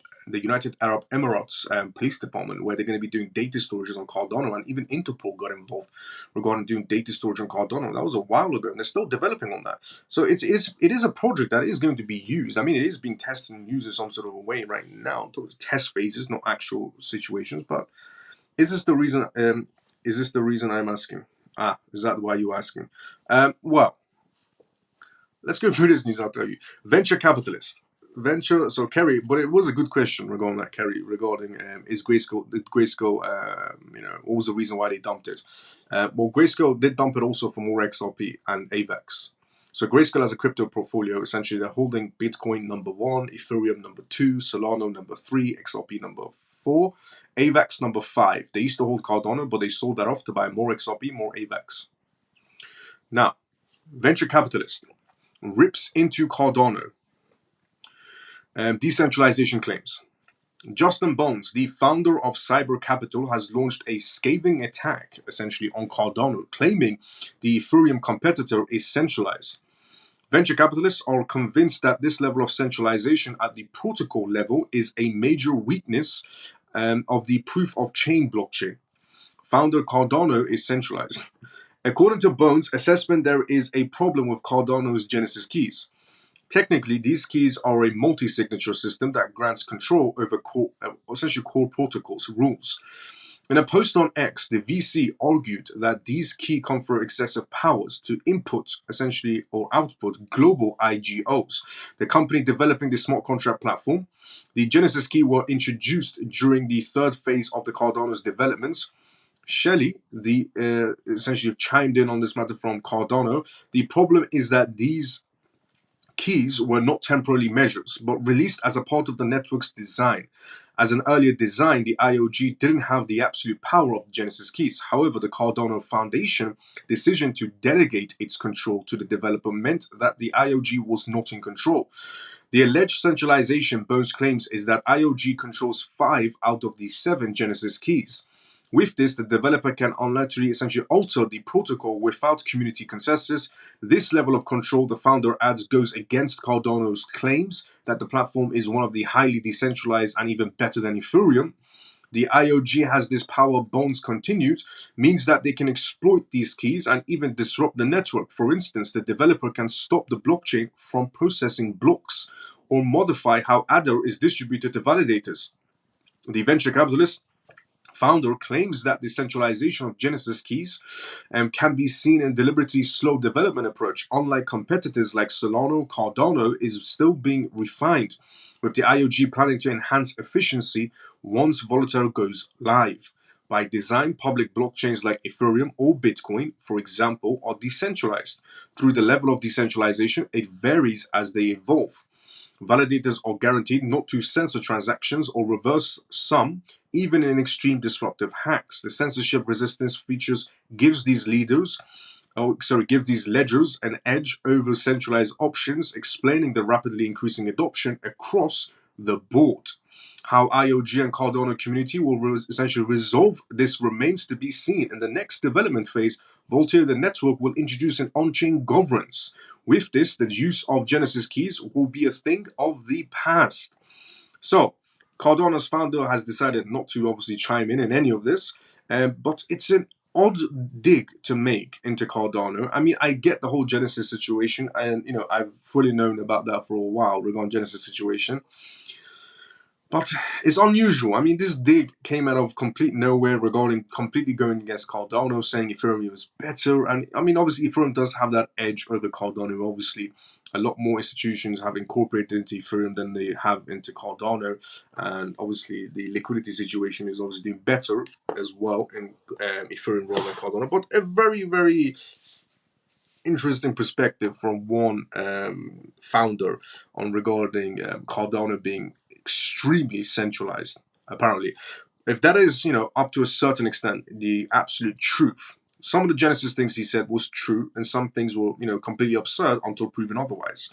Emirates police department, where they're going to be doing data storages on Cardano, and even Interpol got involved regarding doing data storage on Cardano. That was a while ago, and they're still developing on that. So it is a project that is going to be used. I mean, it is being tested and used in some sort of a way right now. Those test phases, not actual situations. But is this the reason? Is this the reason I'm asking? Is that why you're asking? Well, let's go through this news. I'll tell you. Venture capitalist. So Kerry, but it was a good question regarding that, Kerry, regarding is Grayscale, you know, what was the reason why they dumped it? Well, Grayscale did dump it also for more XRP and AVAX. So Grayscale has a crypto portfolio. Essentially, they're holding Bitcoin number 1, Ethereum number 2, Solana number 3, XRP number 4, AVAX number 5. They used to hold Cardano, but they sold that off to buy more XRP, more AVAX. Now, venture capitalist rips into Cardano. Decentralization claims. Justin Bones, the founder of Cyber Capital, has launched a scathing attack, essentially, on Cardano, claiming the Ethereum competitor is centralized. Venture capitalists are convinced that this level of centralization at the protocol level is a major weakness of the proof-of-chain blockchain. Founder Cardano is centralized. According to Bones' assessment, there is a problem with Cardano's Genesis keys. Technically, these keys are a multi-signature system that grants control over essentially core protocols rules. In a post on X, the VC argued that these keys confer excessive powers to input, essentially, or output global IGOs. The company developing the smart contract platform, the Genesis key were introduced during the third phase of the Cardano's developments. Shelley, essentially chimed in on this matter from Cardano. The problem is that these keys were not temporally measures, but released as a part of the network's design. As an earlier design, the IOG didn't have the absolute power of the Genesis keys. However, the Cardano Foundation decision to delegate its control to the developer meant that the IOG was not in control. The alleged centralization Bones claims is that IOG controls 5 out of the 7 Genesis keys. With this, the developer can unilaterally essentially alter the protocol without community consensus. This level of control, the founder adds, goes against Cardano's claims that the platform is one of the highly decentralized and even better than Ethereum. The IOG has this power, Bones continued, means that they can exploit these keys and even disrupt the network. For instance, the developer can stop the blockchain from processing blocks or modify how Adder is distributed to validators. The venture capitalist founder claims that the centralization of Genesis keys can be seen in deliberately slow development approach. Unlike competitors like Solana, Cardano is still being refined, with the IOG planning to enhance efficiency once Volatile goes live. By design, public blockchains like Ethereum or Bitcoin, for example, are decentralized. Through the level of decentralization, it varies as they evolve. Validators are guaranteed not to censor transactions or reverse some, even in extreme disruptive hacks. The censorship resistance features gives these ledgers an edge over centralized options, explaining the rapidly increasing adoption across the board. How IOG and Cardano community will essentially resolve this remains to be seen. In the next development phase, Voltaire, the network, will introduce an on-chain governance. With this, the use of Genesis keys will be a thing of the past. So, Cardano's founder has decided not to obviously chime in any of this, but it's an odd dig to make into Cardano. I mean, I get the whole Genesis situation, and I've fully known about that for a while regarding Genesis situation. But it's unusual. I mean, this dig came out of complete nowhere regarding completely going against Cardano, saying Ethereum is better. And I mean, obviously, Ethereum does have that edge over Cardano. Obviously, a lot more institutions have incorporated into Ethereum than they have into Cardano. And obviously, the liquidity situation is obviously doing better as well in Ethereum rather than Cardano. But a very, very interesting perspective from one founder on regarding Cardano being extremely centralized. Apparently, if that is, up to a certain extent, the absolute truth. Some of the Genesis things he said was true, and some things were, completely absurd until proven otherwise.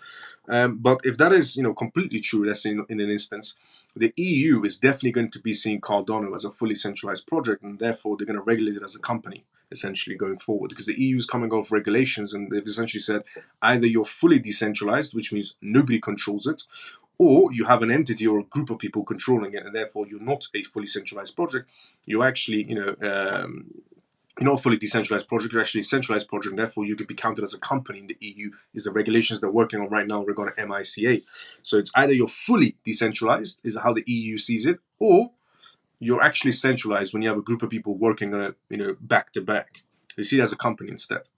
But if that is, completely true, let's say in an instance, the EU is definitely going to be seeing Cardano as a fully centralized project, and therefore they're going to regulate it as a company, essentially going forward, because the EU is coming off regulations, and they've essentially said either you're fully decentralized, which means nobody controls it, or you have an entity or a group of people controlling it, and therefore you're not a fully centralized project. You're actually, you're not a fully decentralized project. You're actually a centralized project, and therefore you could be counted as a company in the EU. Is the regulations they're working on right now regarding MiCA. So it's either you're fully decentralized, is how the EU sees it, or you're actually centralized when you have a group of people working on it, back to back. They see it as a company instead.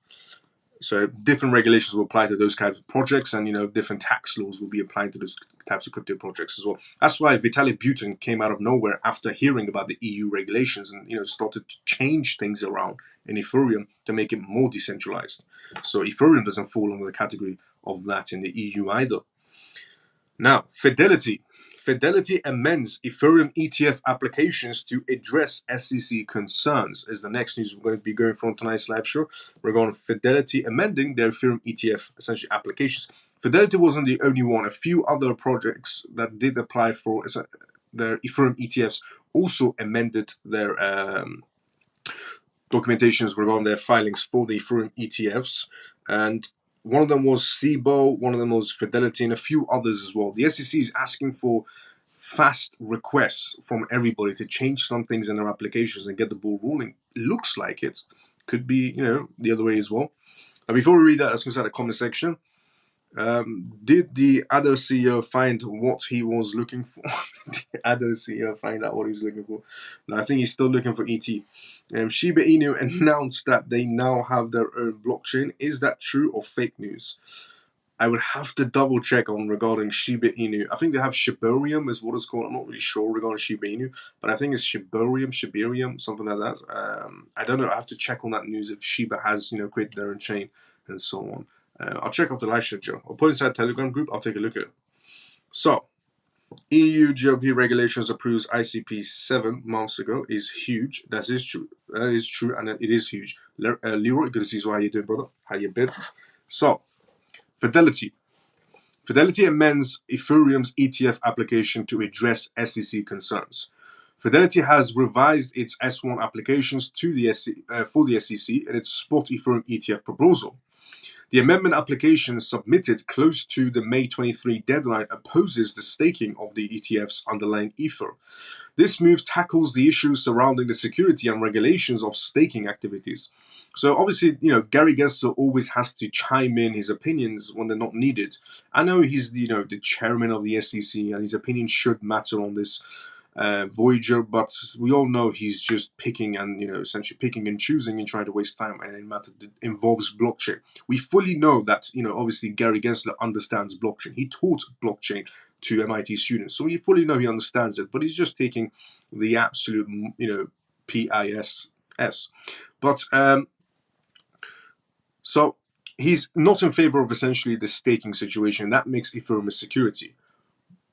So different regulations will apply to those kinds of projects, and different tax laws will be applied to those types of crypto projects as well. That's why Vitalik Buterin came out of nowhere after hearing about the EU regulations, and started to change things around in Ethereum to make it more decentralized. So Ethereum doesn't fall under the category of that in the EU either. Now, Fidelity. Fidelity amends Ethereum ETF applications to address SEC concerns is the next news we're going to be going from tonight's live show. We're going to Fidelity amending their Ethereum ETF essentially applications. Fidelity wasn't the only one. A few other projects that did apply for their Ethereum ETFs also amended their documentations regarding their filings for the Ethereum ETFs. And one of them was SIBO, one of them was Fidelity, and a few others as well. The SEC is asking for fast requests from everybody to change some things in their applications and get the ball rolling. Looks like it. Could be, the other way as well. Now, before we read that, let's go to the comment section. Did the other CEO find what he was looking for? Did the other CEO find out what he's looking for? No, I think he's still looking for ET. Shiba Inu announced that they now have their own blockchain. Is that true or fake news? I would have to double check on regarding Shiba Inu. I think they have Shibarium is what it's called. I'm not really sure regarding Shiba Inu, but I think it's Shibarium, something like that. I don't know. I have to check on that news if Shiba has, created their own chain and so on. I'll check out the live show, Joe. I'll put inside Telegram group. I'll take a look at it. So, EU GLP regulations approves ICP 7 months ago is huge. That is true. That is true, and it is huge. Leroy, good to see you. How you doing, brother? How you been? So, Fidelity. Fidelity amends Ethereum's ETF application to address SEC concerns. Fidelity has revised its S1 applications to the for the SEC in its spot Ethereum ETF proposal. The amendment application submitted close to the May 23 deadline opposes the staking of the ETF's underlying Ether. This move tackles the issues surrounding the security and regulations of staking activities. So obviously, Gary Gensler always has to chime in his opinions when they're not needed. I know he's the chairman of the SEC, and his opinion should matter on this Voyager, but we all know he's just picking and essentially picking and choosing and trying to waste time, and in matter that involves blockchain. We fully know that obviously Gary Gensler understands blockchain. He taught blockchain to MIT students, so we fully know he understands it. But he's just taking the absolute PISS. But so he's not in favor of essentially the staking situation. That makes Ethereum a security.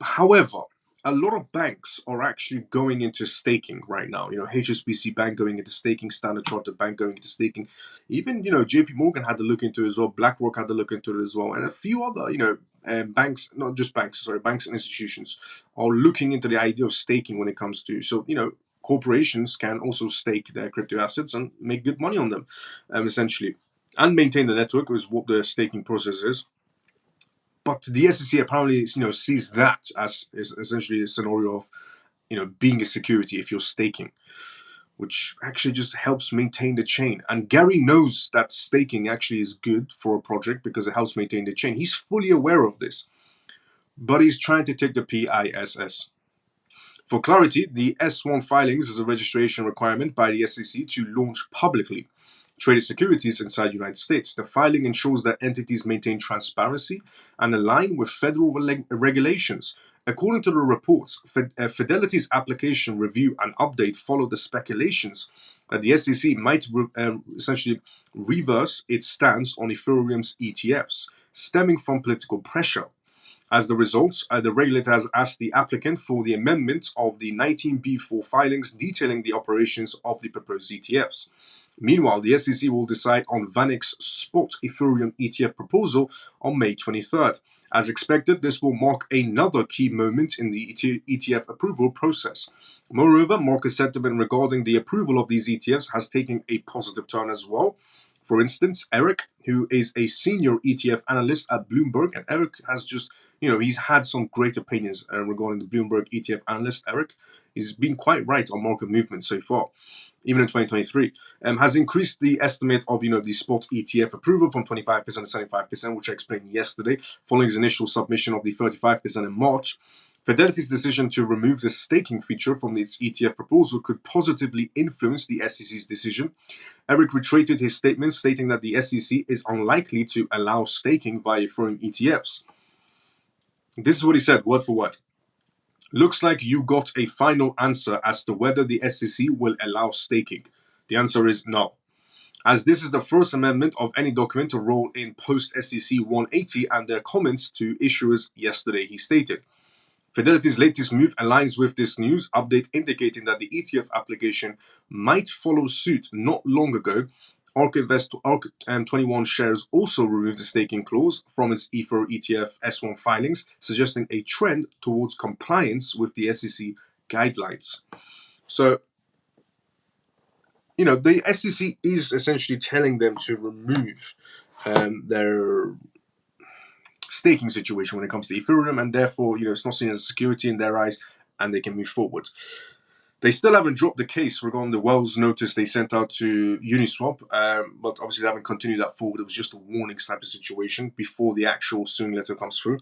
However, a lot of banks are actually going into staking right now. HSBC Bank going into staking, Standard Chartered Bank going into staking. Even, JP Morgan had to look into it as well. BlackRock had to look into it as well. And a few other, banks, not just banks, sorry, banks and institutions are looking into the idea of staking when it comes to, so, corporations can also stake their crypto assets and make good money on them, essentially. And maintain the network is what the staking process is. But the SEC apparently, sees that as essentially a scenario of, being a security if you're staking, which actually just helps maintain the chain. And Gary knows that staking actually is good for a project because it helps maintain the chain. He's fully aware of this, but he's trying to take the PISS. For clarity, the S1 filings is a registration requirement by the SEC to launch publicly traded securities inside the United States. The filing ensures that entities maintain transparency and align with federal regulations. According to the reports, Fidelity's application review and update followed the speculations that the SEC might essentially reverse its stance on Ethereum's ETFs, stemming from political pressure. As the result, the regulator has asked the applicant for the amendment of the 19B4 filings detailing the operations of the proposed ETFs. Meanwhile, the SEC will decide on VanEck's spot Ethereum ETF proposal on May 23rd. As expected, this will mark another key moment in the ETF approval process. Moreover, market sentiment regarding the approval of these ETFs has taken a positive turn as well. For instance, Eric, who is a senior ETF analyst at Bloomberg, and Eric has just, he's had some great opinions regarding the Bloomberg ETF analyst, Eric. He's been quite right on market movement so far, even in 2023, has increased the estimate of, the spot ETF approval from 25% to 75%, which I explained yesterday, following his initial submission of the 35% in March. Fidelity's decision to remove the staking feature from its ETF proposal could positively influence the SEC's decision. Eric reiterated his statement, stating that the SEC is unlikely to allow staking via Ethereum ETFs. This is what he said, word for word. Looks like you got a final answer as to whether the SEC will allow staking. The answer is no. As this is the first amendment of any document to roll in post-SEC 180 and their comments to issuers yesterday, he stated. Fidelity's latest move aligns with this news update indicating that the ETF application might follow suit. Not long ago, ARK 21 shares also removed the staking clause from its Ether ETF S1 filings, suggesting a trend towards compliance with the SEC guidelines. So, the SEC is essentially telling them to remove their staking situation when it comes to Ethereum, and therefore, it's not seen as a security in their eyes, and they can move forward. They still haven't dropped the case regarding the Wells notice they sent out to Uniswap, but obviously they haven't continued that forward. It was just a warning type of situation before the actual suing letter comes through.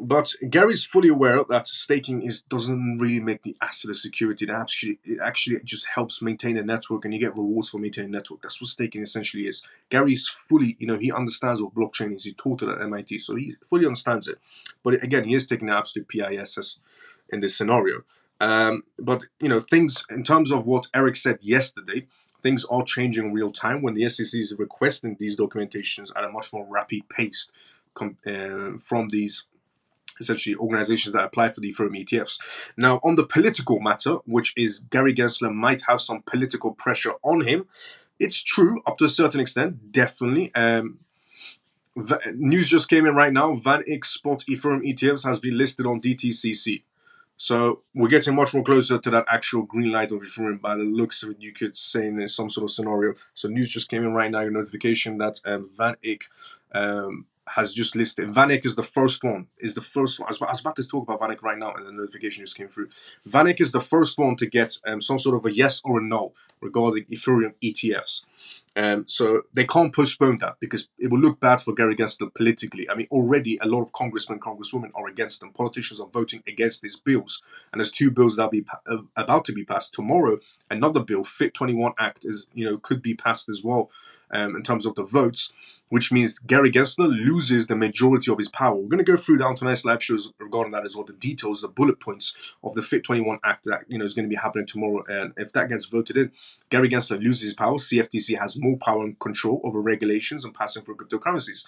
But Gary's fully aware that staking doesn't really make the asset a security. It actually just helps maintain a network, and you get rewards for maintaining a network. That's what staking essentially is. Gary's fully, he understands what blockchain is. He taught it at MIT, so he fully understands it. But again, he is taking the absolute PISS in this scenario. But things in terms of what Eric said yesterday, things are changing in real time when the SEC is requesting these documentations at a much more rapid pace from these essentially organizations that apply for the Ethereum ETFs. Now, on the political matter, which is Gary Gensler might have some political pressure on him, it's true up to a certain extent, definitely. News just came in right now. VanEck spot Ethereum ETFs has been listed on DTCC. So we're getting much more closer to that actual green light of Ethereum. By the looks of it, you could say in some sort of scenario. So news just came in right now, your notification that VanEck has just listed. VanEck is the first one. I was about to talk about VanEck right now, and the notification just came through. VanEck is the first one to get some sort of a yes or a no regarding Ethereum ETFs. So they can't postpone that because it will look bad for Gary Gensler politically. I mean, already a lot of congressmen, congresswomen are against them. Politicians are voting against these bills, and there's two bills that are about to be passed tomorrow. Another bill, FIT21 Act, could be passed as well. In terms of the votes, which means Gary Gensler loses the majority of his power. We're going to go through down tonight's live shows regarding that as well, the details, the bullet points of the FIT21 Act that is going to be happening tomorrow. And if that gets voted in, Gary Gensler loses his power. CFTC has more power and control over regulations and passing through cryptocurrencies.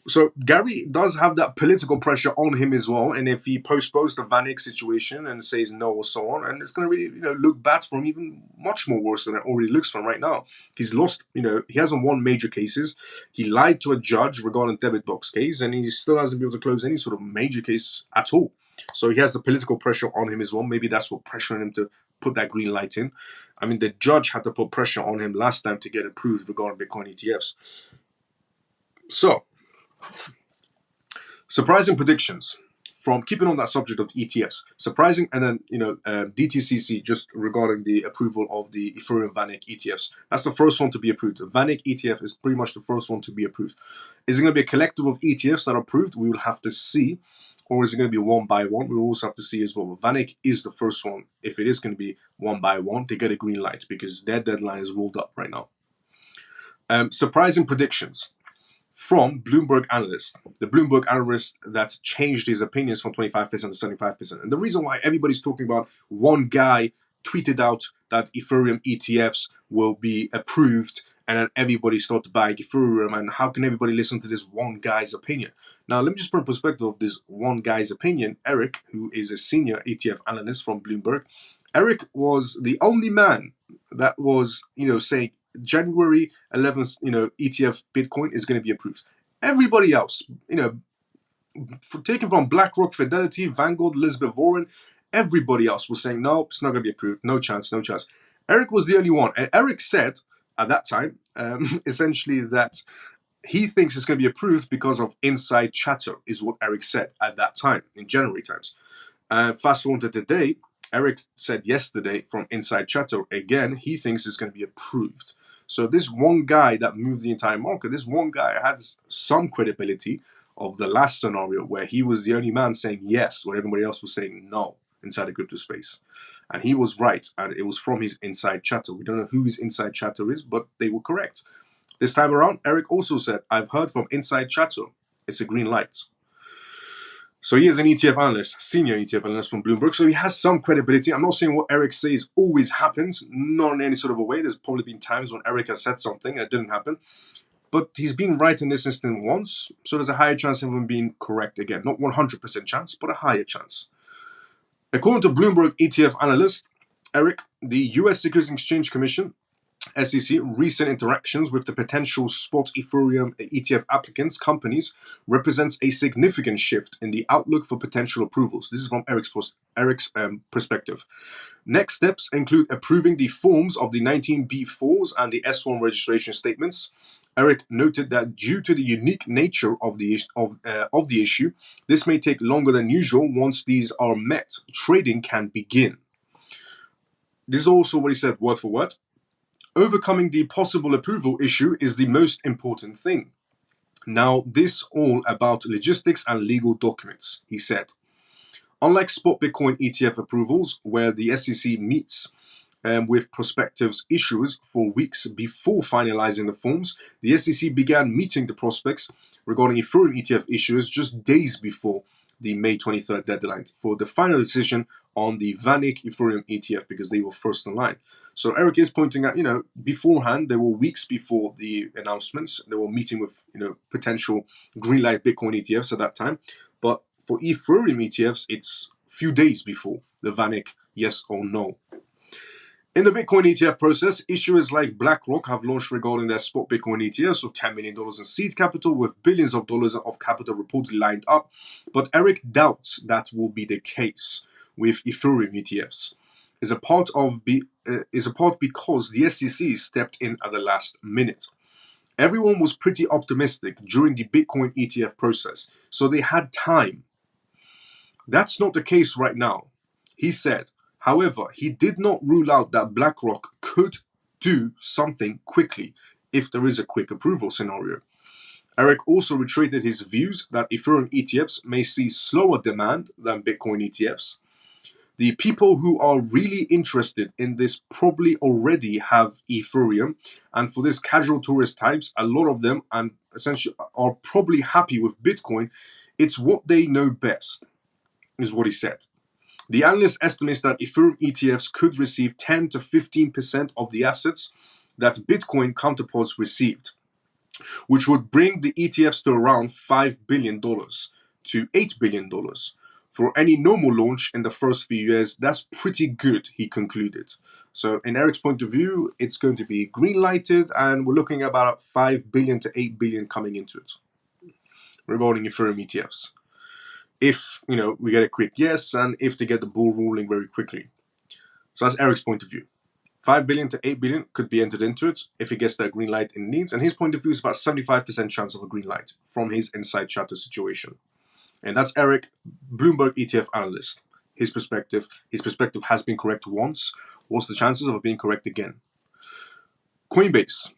So Gary does have that political pressure on him as well, and if he postpones the VanEck situation and says no or so on, and it's going to really look bad for him, even much more worse than it already looks for him right now. He's lost, he hasn't won major cases. He lied to a judge regarding debit box case, and he still hasn't been able to close any sort of major case at all. So he has the political pressure on him as well. Maybe that's what pressuring him to put that green light in. I mean, the judge had to put pressure on him last time to get approved regarding Bitcoin ETFs. So, surprising predictions from keeping on that subject of ETFs. Surprising, and then DTCC just regarding the approval of the Ethereum VanEck ETFs. That's the first one to be approved. The VanEck ETF is pretty much the first one to be approved. Is it going to be a collective of ETFs that are approved? We will have to see. or is it going to be one by one? We'll also have to see as well. VanEck is the first one, if it is going to be one by one, to get a green light because their deadline is rolled up right now. Surprising predictions from Bloomberg analyst, the Bloomberg analyst that changed his opinions from 25% to 75%. And the reason why everybody's talking about, one guy tweeted out that Ethereum ETFs will be approved, and then everybody started buying Ethereum, and how can everybody listen to this one guy's opinion? Now, let me just put in perspective of this one guy's opinion. Eric, who is a senior ETF analyst from Bloomberg, Eric was the only man that was, saying January 11th, ETF Bitcoin is going to be approved. Everybody else, taken from BlackRock, Fidelity, Vanguard, Elizabeth Warren, everybody else was saying, no, it's not going to be approved. No chance, no chance. Eric was the only one. And Eric said at that time, essentially, that he thinks it's going to be approved because of inside chatter, is what Eric said at that time, in January times. Fast forward to today, Eric said yesterday from inside chatter, again, he thinks it's going to be approved. So this one guy that moved the entire market, this one guy has some credibility of the last scenario where he was the only man saying yes, where everybody else was saying no inside the crypto space. And he was right, and it was from his inside chatter. We don't know who his inside chatter is, but they were correct. This time around, Eric also said, I've heard from inside chatter, it's a green light. So he is an ETF analyst, senior ETF analyst from Bloomberg. So he has some credibility. I'm not saying what Eric says always happens, not in any sort of a way. There's probably been times when Eric has said something and it didn't happen. But he's been right in this instance once, so there's a higher chance of him being correct again. Not 100% chance, but a higher chance. According to Bloomberg ETF analyst Eric, the US Securities and Exchange Commission, SEC, recent interactions with the potential spot Ethereum ETF applicants companies represents a significant shift in the outlook for potential approvals. This is from Eric's perspective. Next steps include approving the forms of the 19B4s and the S1 registration statements. Eric noted that due to the unique nature of the issue, this may take longer than usual. Once these are met, trading can begin. This is also what he said word for word. Overcoming the possible approval issue is the most important thing. Now, this all about logistics and legal documents, he said. Unlike spot Bitcoin ETF approvals, where the SEC meets with prospective issuers for weeks before finalizing the forms, the SEC began meeting the prospects regarding Ethereum ETF issuers just days before the May 23rd deadline for the final decision on the VanEck Ethereum ETF, because they were first in line. So Eric is pointing out, beforehand, there were weeks before the announcements, they were meeting with, potential green light Bitcoin ETFs at that time. But for Ethereum ETFs, it's a few days before the VanEck yes or no. In the Bitcoin ETF process, issuers like BlackRock have launched regarding their spot Bitcoin ETFs with $10 million in seed capital, with billions of dollars of capital reportedly lined up. But Eric doubts that will be the case with Ethereum ETFs. Is a part because the SEC stepped in at the last minute. Everyone was pretty optimistic during the Bitcoin ETF process, so they had time. That's not the case right now, he said. However, he did not rule out that BlackRock could do something quickly if there is a quick approval scenario. Eric also reiterated his views that Ethereum ETFs may see slower demand than Bitcoin ETFs. The people who are really interested in this probably already have Ethereum, and for this casual tourist types, a lot of them and essentially are probably happy with Bitcoin. It's what they know best, is what he said. The analyst estimates that Ethereum ETFs could receive 10 to 15% of the assets that Bitcoin counterparts received, which would bring the ETFs to around $5 billion to $8 billion. For any normal launch in the first few years, that's pretty good, he concluded. So in Eric's point of view, it's going to be green lighted, and we're looking at about 5 billion to 8 billion coming into it regarding Ethereum ETFs. If, we get a quick yes, and if they get the ball rolling very quickly. So that's Eric's point of view. 5 billion to 8 billion could be entered into it if he gets that green light it needs. And his point of view is about 75% chance of a green light from his inside chatter situation. And that's Eric, Bloomberg ETF analyst. His perspective has been correct once. What's the chances of it being correct again? Coinbase,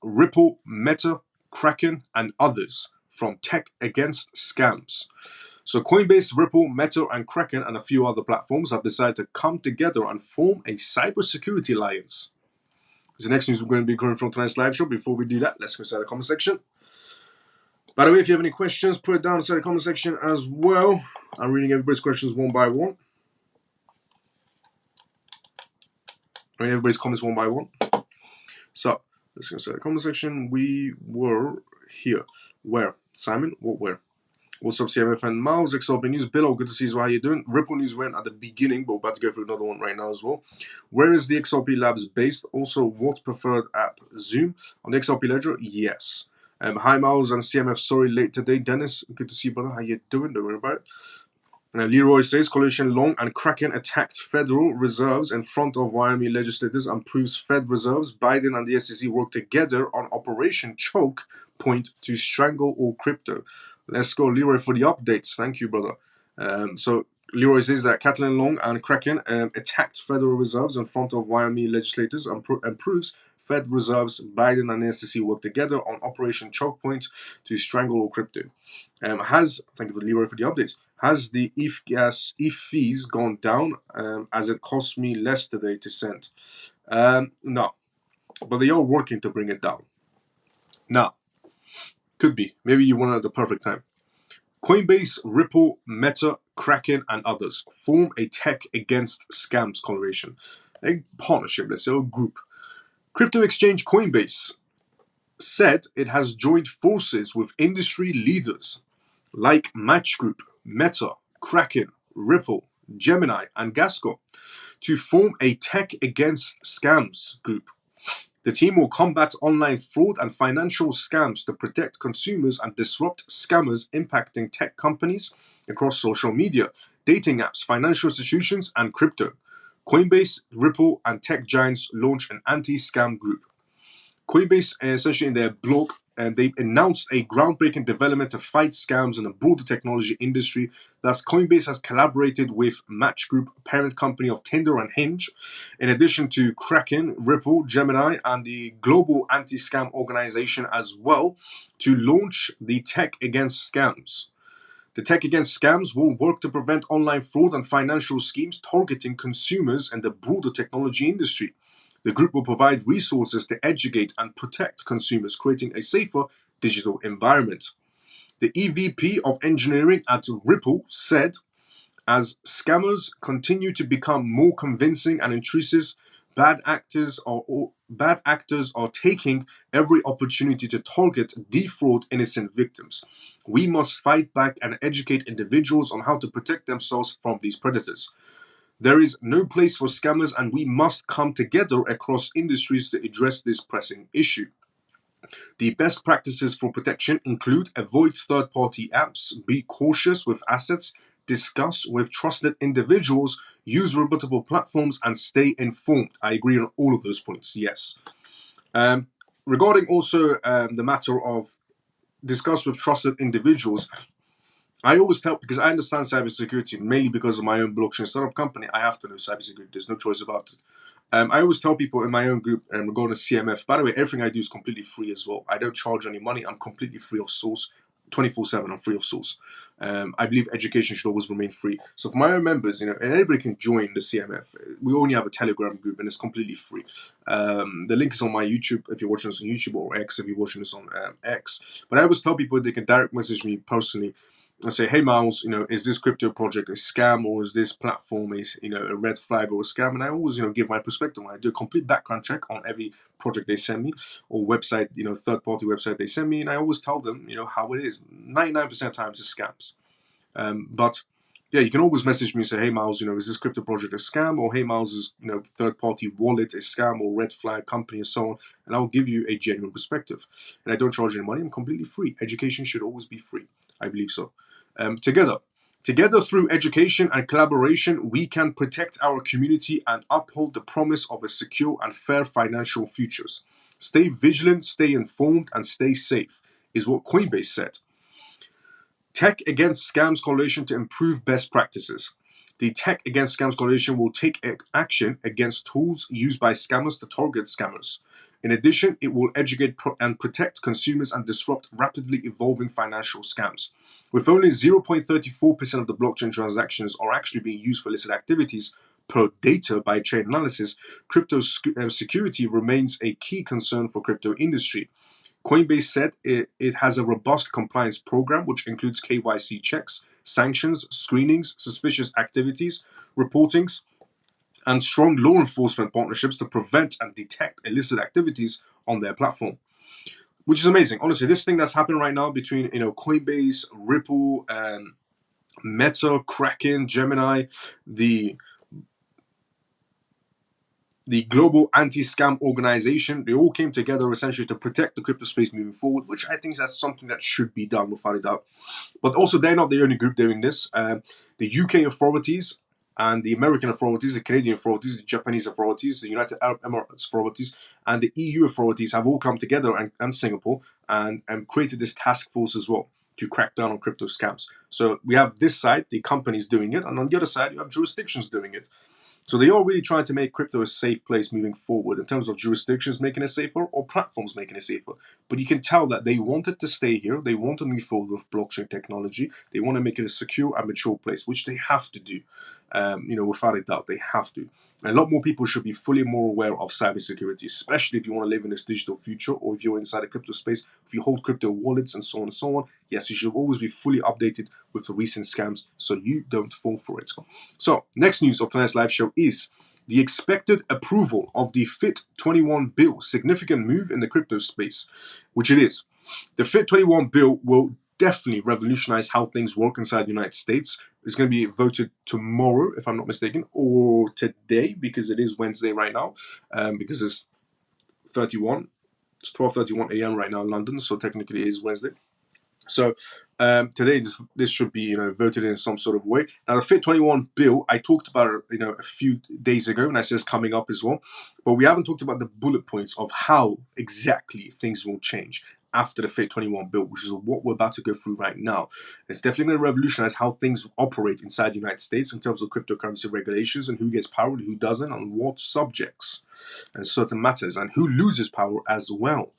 Ripple, Meta, Kraken, and others from tech against scams. So Coinbase, Ripple, Meta, and Kraken, and a few other platforms have decided to come together and form a cybersecurity alliance. This is the next news we're going to be covering from tonight's live show. Before we do that, let's go inside the comment section. By the way, if you have any questions, put it down inside the comment section as well. I'm reading everybody's questions one by one. Reading everybody's comments one by one. So, let's go inside the comment section. We were here. Where? Simon? What where? What's up, CMF and Miles? XRP News. Bill, good to see you. How you doing? Ripple News went at the beginning, but we're about to go through another one right now as well. Where is the XRP Labs based? Also, what preferred app? Zoom? On the XRP Ledger? Yes. Hi, Miles and CMF. Sorry, late today. Dennis, good to see you, brother. How you doing? Don't worry about it. Leroy says Coalition Long and Kraken attacked Federal Reserves in front of Wyoming legislators and proves Fed Reserves. Biden and the SEC work together on Operation Choke Point to strangle all crypto. Let's go, Leroy, for the updates. Thank you, brother. So Leroy says that Catalan Long and Kraken attacked Federal Reserves in front of Wyoming legislators and proves Fed Reserves, Biden and the SEC work together on Operation Choke Point to strangle all crypto. Thank you for Leroy for the updates. Has the ETH fees gone down as it cost me less today to send? No, but they are working to bring it down. Now, could be. Maybe you want it at the perfect time. Coinbase, Ripple, Meta, Kraken, and others form a tech against scams coalition. A partnership, let's say, a group. Crypto exchange Coinbase said it has joined forces with industry leaders like Match Group, Meta, Kraken, Ripple, Gemini, and Gasco to form a tech against scams group. The team will combat online fraud and financial scams to protect consumers and disrupt scammers impacting tech companies across social media, dating apps, financial institutions, and crypto. Coinbase, Ripple, and tech giants launch an anti-scam group. Coinbase, essentially in their blog, they announced a groundbreaking development to fight scams in the broader technology industry. Thus, Coinbase has collaborated with Match Group, parent company of Tinder and Hinge, in addition to Kraken, Ripple, Gemini, and the global anti-scam organization as well, to launch the Tech Against Scams. The Tech Against Scams will work to prevent online fraud and financial schemes targeting consumers and the broader technology industry. The group will provide resources to educate and protect consumers, creating a safer digital environment. The EVP of engineering at Ripple said, as scammers continue to become more convincing and intrusive, bad actors are taking every opportunity to target, defraud innocent victims. We must fight back and educate individuals on how to protect themselves from these predators. There is no place for scammers, and we must come together across industries to address this pressing issue. The best practices for protection include avoid third-party apps, be cautious with assets, discuss with trusted individuals, use reputable platforms, and stay informed. I agree on all of those points, yes. Regarding also the matter of discuss with trusted individuals, I always tell, because I understand cybersecurity, mainly because of my own blockchain startup company, I have to know cybersecurity. There's no choice about it. I always tell people in my own group, regarding CMF, by the way, everything I do is completely free as well. I don't charge any money. I'm completely free of source. 24/7, I'm free of source. I believe education should always remain free. So for my own members, and anybody can join the CMF. We only have a Telegram group, and it's completely free. The link is on my YouTube if you're watching this on YouTube, or X if you're watching this on X. But I always tell people they can direct message me personally and say, hey Miles, is this crypto project a scam, or is this platform a red flag or a scam? And I always give my perspective. I do a complete background check on every project they send me, or website, third-party website they send me, and I always tell them how it is. 99% of times it's scams. But yeah, you can always message me and say, hey Miles, is this crypto project a scam, or hey Miles, is third-party wallet a scam or red flag company and so on, and I'll give you a genuine perspective. And I don't charge any money. I'm completely free. Education should always be free. I believe so. Together through education and collaboration, we can protect our community and uphold the promise of a secure and fair financial futures. Stay vigilant, stay informed, and stay safe, is what Coinbase said. Tech Against Scams Coalition to improve best practices. The Tech Against Scams Coalition will take action against tools used by scammers to target scammers. In addition, it will educate and protect consumers and disrupt rapidly evolving financial scams. With only 0.34% of the blockchain transactions are actually being used for illicit activities per data by trade analysis, crypto security remains a key concern for crypto industry. Coinbase said it has a robust compliance program which includes KYC checks, sanctions, screenings, suspicious activities, reportings, and strong law enforcement partnerships to prevent and detect illicit activities on their platform, which is amazing. Honestly, this thing that's happening right now between Coinbase, Ripple, and Meta, Kraken, Gemini, the global anti-scam organization, they all came together essentially to protect the crypto space moving forward, which I think that's something that should be done without a doubt. But also, they're not the only group doing this. The UK authorities and the American authorities, the Canadian authorities, the Japanese authorities, the United Arab Emirates authorities, and the EU authorities have all come together, and Singapore, and created this task force as well to crack down on crypto scams. So we have this side, the companies doing it, and on the other side, you have jurisdictions doing it. So they are really trying to make crypto a safe place moving forward in terms of jurisdictions making it safer or platforms making it safer. But you can tell that they wanted to stay here. They want to move forward with blockchain technology. They want to make it a secure and mature place, which they have to do. Without a doubt, they have to. And a lot more people should be fully more aware of cybersecurity, especially if you want to live in this digital future or if you're inside a crypto space, if you hold crypto wallets and so on and so on. Yes, you should always be fully updated with the recent scams so you don't fall for it. So, next news of tonight's live show is the expected approval of the FIT21 bill, significant move in the crypto space, which it is. The FIT21 bill will definitely revolutionize how things work inside the United States. It's going to be voted tomorrow, if I'm not mistaken, or today, because it is Wednesday right now, because it's 31. It's 12:31 a.m. right now in London, so technically it is Wednesday. So today, this should be voted in some sort of way. Now, the FIT21 bill, I talked about it a few days ago, and I said it's coming up as well. But we haven't talked about the bullet points of how exactly things will change after the FIT21 bill, which is what we're about to go through right now. It's definitely going to revolutionize how things operate inside the United States in terms of cryptocurrency regulations and who gets power and who doesn't, on what subjects and certain matters, and who loses power as well.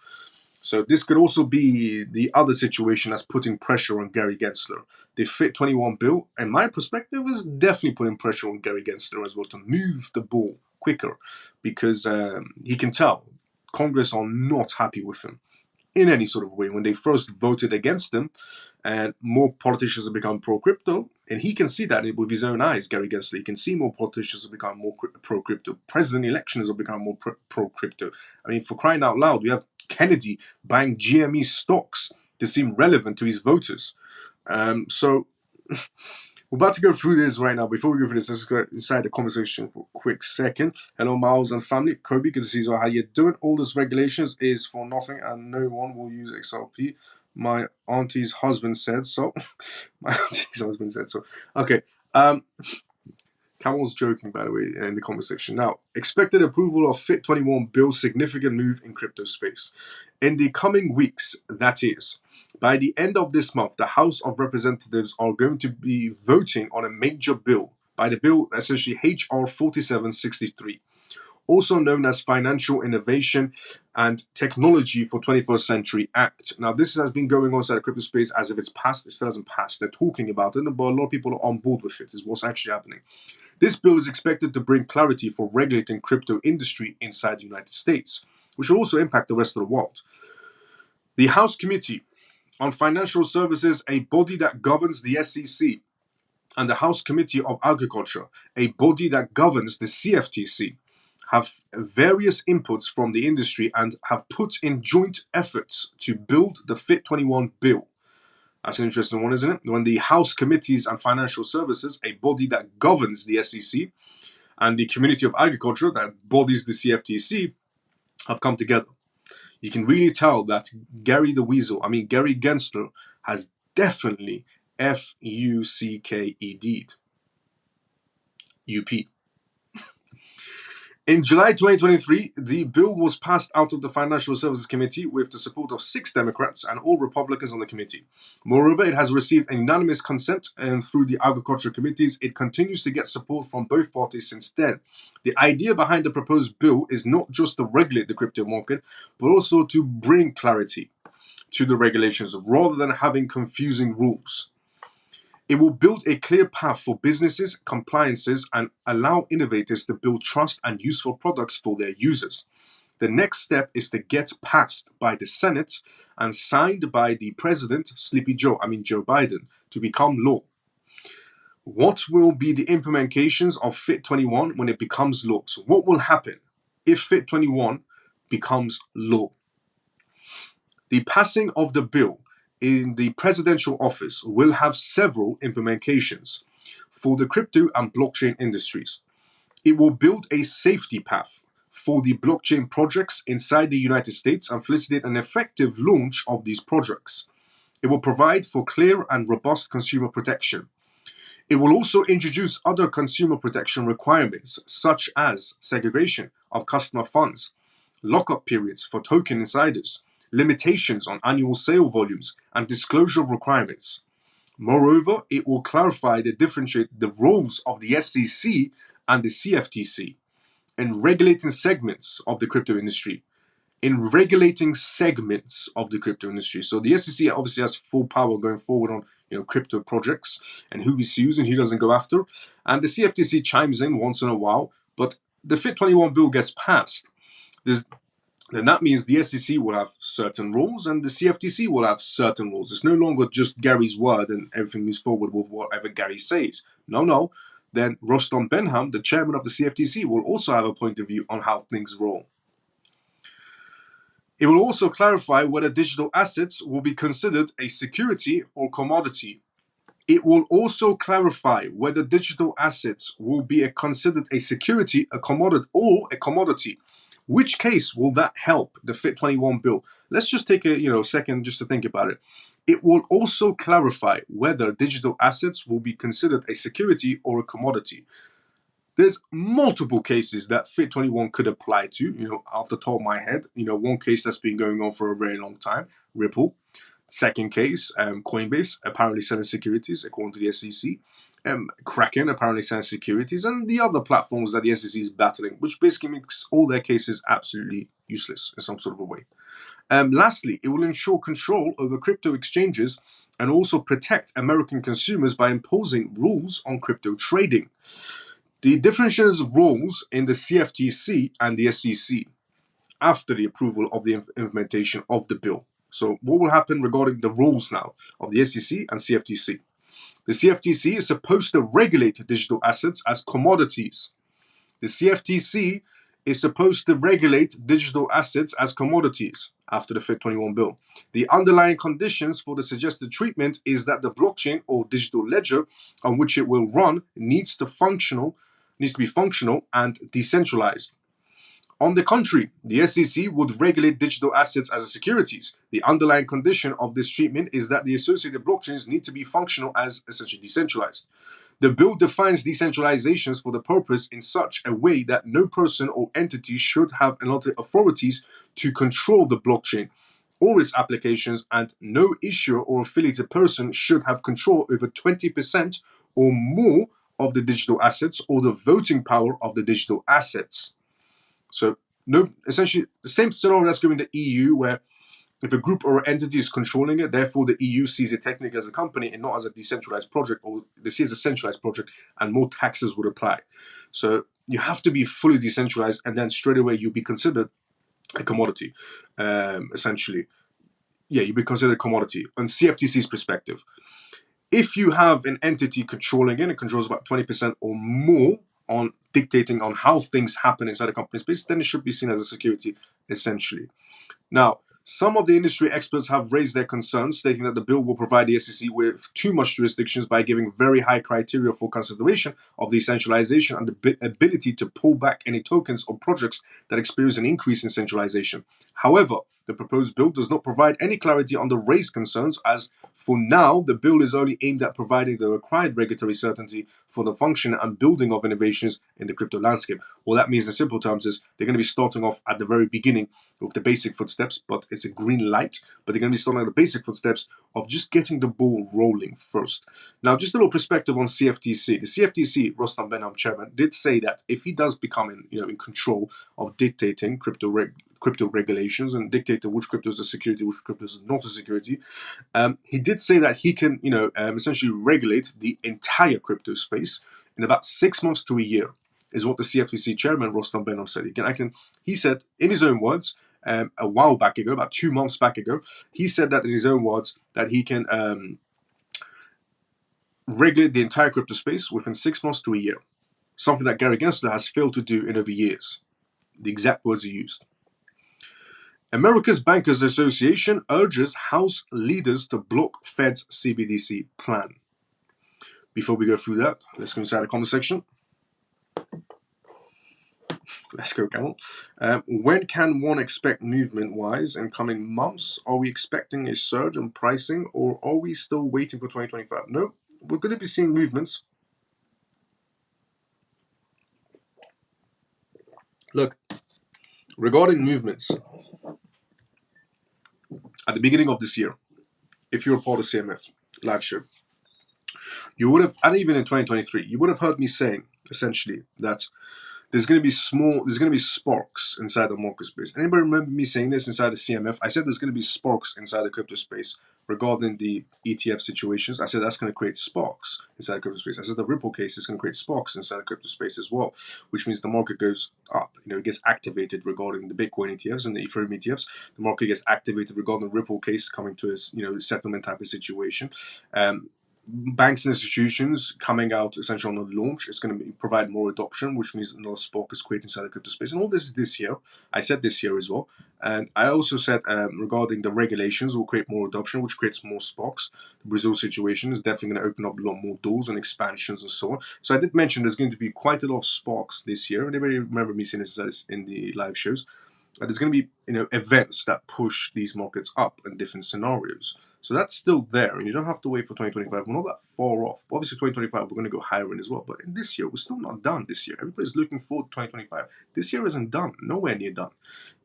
So this could also be the other situation that's putting pressure on Gary Gensler. The FIT21 bill, in my perspective, is definitely putting pressure on Gary Gensler as well to move the ball quicker, because he can tell Congress are not happy with him in any sort of way. When they first voted against him, and more politicians have become pro-crypto, and he can see that with his own eyes, Gary Gensler. He can see more politicians have become more pro-crypto. President elections have become more pro-crypto. I mean, for crying out loud, we have Kennedy buying GME stocks to seem relevant to his voters. So we're about to go through this right now. Before we go through this, let's go inside the conversation for a quick second. Hello, Miles and family. Kobe, good to see you. How you doing? All those regulations is for nothing, and no one will use XRP. My auntie's husband said so. My auntie's husband said so. Okay. Camel's joking, by the way, in the conversation. Now, expected approval of FIT21 bill, significant move in crypto space. In the coming weeks, that is, by the end of this month, the House of Representatives are going to be voting on a major bill, by the bill essentially HR 4763, also known as Financial Innovation and Technology for 21st Century Act. Now, this has been going on inside the crypto space as if it's passed. It still hasn't passed. They're talking about it, but a lot of people are on board with it, is what's actually happening. This bill is expected to bring clarity for regulating crypto industry inside the United States, which will also impact the rest of the world. The House Committee on Financial Services, a body that governs the SEC, and the House Committee of Agriculture, a body that governs the CFTC, have various inputs from the industry and have put in joint efforts to build the FIT21 bill. That's an interesting one, isn't it? When the House Committees on Financial Services, a body that governs the SEC, and the Committee of Agriculture, that bodies the CFTC, have come together. You can really tell that Gary Gensler has definitely FUCKED'd UP. In July 2023, the bill was passed out of the Financial Services Committee with the support of 6 Democrats and all Republicans on the committee. Moreover, it has received an unanimous consent, and through the Agriculture Committees, it continues to get support from both parties since then. The idea behind the proposed bill is not just to regulate the crypto market, but also to bring clarity to the regulations rather than having confusing rules. It will build a clear path for businesses, compliances, and allow innovators to build trust and useful products for their users. The next step is to get passed by the Senate and signed by the President, Joe Biden, to become law. What will be the implementations of FIT21 when it becomes law? So what will happen if FIT21 becomes law? The passing of the bill in the presidential office will have several implementations for the crypto and blockchain industries. It will build a safety path for the blockchain projects inside the United States and facilitate an effective launch of these projects. It will provide for clear and robust consumer protection. It will also introduce other consumer protection requirements, such as segregation of customer funds, lockup periods for token insiders, limitations on annual sale volumes, and disclosure requirements. Moreover, it will clarify and differentiate the roles of the SEC and the CFTC in regulating segments of the crypto industry. So the SEC obviously has full power going forward on crypto projects and who he sues and who doesn't go after. And the CFTC chimes in once in a while, but the FIT21 bill gets passed. Then that means the SEC will have certain rules and the CFTC will have certain rules. It's no longer just Gary's word and everything moves forward with whatever Gary says. No. Then Rostam Benham, the chairman of the CFTC, will also have a point of view on how things roll. It will also clarify whether digital assets will be considered a security or commodity. It will also clarify whether digital assets will be considered a security, a commodity, or a commodity. Which case will that help the FIT21 bill? Let's just take a second just to think about it. It will also clarify whether digital assets will be considered a security or a commodity. There's multiple cases that FIT21 could apply to, off the top of my head. One case that's been going on for a very long time, Ripple. Second case, Coinbase, apparently selling securities according to the SEC. Kraken, apparently selling securities, and the other platforms that the SEC is battling, which basically makes all their cases absolutely useless in some sort of a way. Lastly, it will ensure control over crypto exchanges and also protect American consumers by imposing rules on crypto trading. The differentiation of roles in the CFTC and the SEC after the approval of the implementation of the bill. So what will happen regarding the rules now of the SEC and CFTC? The CFTC is supposed to regulate digital assets as commodities. The CFTC is supposed to regulate digital assets as commodities after the FIT21 bill. The underlying conditions for the suggested treatment is that the blockchain or digital ledger on which it will run needs to be functional and decentralized. On the contrary, the SEC would regulate digital assets as securities. The underlying condition of this treatment is that the associated blockchains need to be functional as essentially decentralized. The bill defines decentralizations for the purpose in such a way that no person or entity should have authorities to control the blockchain or its applications, and no issuer or affiliated person should have control over 20% or more of the digital assets or the voting power of the digital assets. So, essentially, the same scenario that's going to the EU, where if a group or entity is controlling it, therefore the EU sees it technically as a company and not as a decentralized project, or they see it as a centralized project, and more taxes would apply. So you have to be fully decentralized, and then straight away you'll be considered a commodity, essentially. Yeah, you'll be considered a commodity on CFTC's perspective. If you have an entity controlling it controls about 20% or more on dictating on how things happen inside a company space, then it should be seen as a security, essentially. Now, some of the industry experts have raised their concerns, stating that the bill will provide the SEC with too much jurisdictions by giving very high criteria for consideration of decentralization and the ability to pull back any tokens or projects that experience an increase in centralization. However, the proposed bill does not provide any clarity on the raised concerns, as for now, the bill is only aimed at providing the required regulatory certainty for the function and building of innovations in the crypto landscape. All that means in simple terms is they're going to be starting off at the very beginning with the basic footsteps, but it's a green light, but they're going to be starting at the basic footsteps of just getting the ball rolling first. Now, just a little perspective on CFTC. The CFTC, Rostam Benham, chairman, did say that if he does become in control of dictating crypto regulations and dictating which crypto is a security, which crypto is not a security, he did say that he can, essentially regulate the entire crypto space in about 6 months to a year, is what the CFTC chairman Rostam Benham said. He said, in his own words, a while back ago, about 2 months back ago, he said that in his own words that he can regulate the entire crypto space within 6 months to a year, something that Gary Gensler has failed to do in over years. The exact words he used. America's Bankers Association urges House leaders to block Fed's CBDC plan. Before we go through that, let's go inside the comment section. Let's go, Camel. When can one expect movement-wise in coming months? Are we expecting a surge in pricing, or are we still waiting for 2025? No, we're going to be seeing movements. Look, regarding movements, at the beginning of this year, if you're a part of CMF live show, you would have, and even in 2023, you would have heard me saying, essentially, that there's going to be sparks inside the market space. Anybody remember me saying this inside the CMF? I said there's going to be sparks inside the crypto space regarding the ETF situations. I said that's going to create sparks inside the crypto space. I said the Ripple case is going to create sparks inside the crypto space as well, which means the market goes up. It gets activated regarding the Bitcoin ETFs and the Ethereum ETFs. The market gets activated regarding the Ripple case coming to a settlement type of situation. Banks and institutions coming out essentially on the launch is going to provide more adoption, which means another spark is created inside the crypto space. And all this is this year. I said this year as well. And I also said regarding the regulations will create more adoption, which creates more sparks. The Brazil situation is definitely going to open up a lot more doors and expansions and so on. So I did mention there's going to be quite a lot of sparks this year. Anybody remember me saying this in the live shows? There's going to be events that push these markets up in different scenarios. So that's still there, and you don't have to wait for 2025. We're not that far off. But obviously, 2025 we're going to go higher in as well. But in this year, we're still not done. This year, everybody's looking forward to 2025. This year isn't done. Nowhere near done.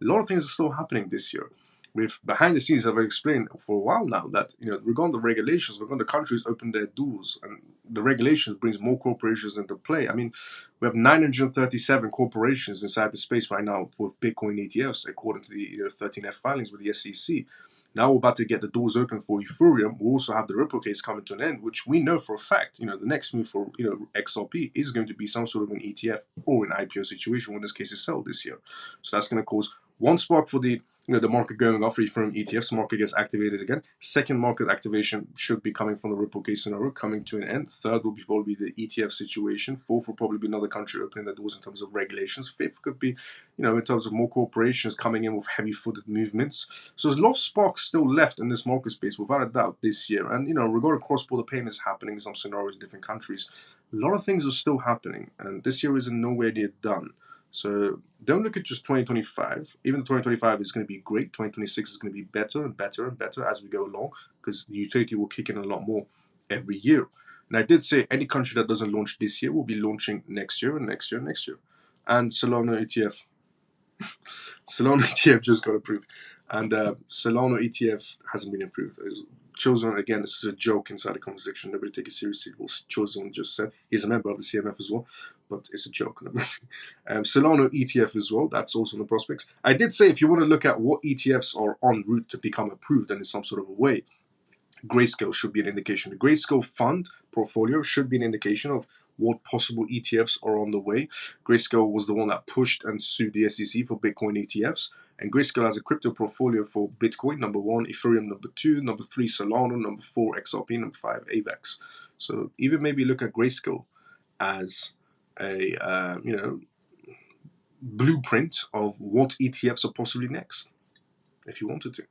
A lot of things are still happening this year. With behind the scenes, I've explained for a while now that regarding the regulations, regarding the countries open their doors, and the regulations brings more corporations into play. I mean, we have 937 corporations inside the space right now with Bitcoin ETFs, according to the 13F filings with the SEC. Now we're about to get the doors open for Ethereum. We also have the Ripple case coming to an end, which we know for a fact, the next move for XRP is going to be some sort of an ETF or an IPO situation when this case is sold this year. So that's going to cause one spark for the the market going off from ETFs, market gets activated again. Second market activation should be coming from the Ripple case scenario, coming to an end. Third will be probably the ETF situation. Fourth will probably be another country opening the doors in terms of regulations. Fifth could be, in terms of more corporations coming in with heavy-footed movements. So there's a lot of sparks still left in this market space, without a doubt, this year. And, regarding cross-border payments happening in some scenarios in different countries, a lot of things are still happening. And this year isn't nowhere near done. So don't look at just 2025. Even 2025 is going to be great. 2026 is going to be better and better and better as we go along, because the utility will kick in a lot more every year. And I did say any country that doesn't launch this year will be launching next year and next year and next year. And Solana ETF. Solana ETF just got approved. And Solana ETF hasn't been approved. It's chosen, again, this is a joke inside the conversation. Nobody take it seriously. What chosen just said. He's a member of the CMF as well, but it's a joke. Solana ETF as well, that's also in the prospects. I did say if you want to look at what ETFs are en route to become approved and in some sort of a way, Grayscale should be an indication. The Grayscale fund portfolio should be an indication of what possible ETFs are on the way. Grayscale was the one that pushed and sued the SEC for Bitcoin ETFs. And Grayscale has a crypto portfolio for Bitcoin, number 1, Ethereum, number 2, number 3, Solana, number 4, XRP, number 5, AVAX. So even maybe look at Grayscale as a, blueprint of what ETFs are possibly next, if you wanted to.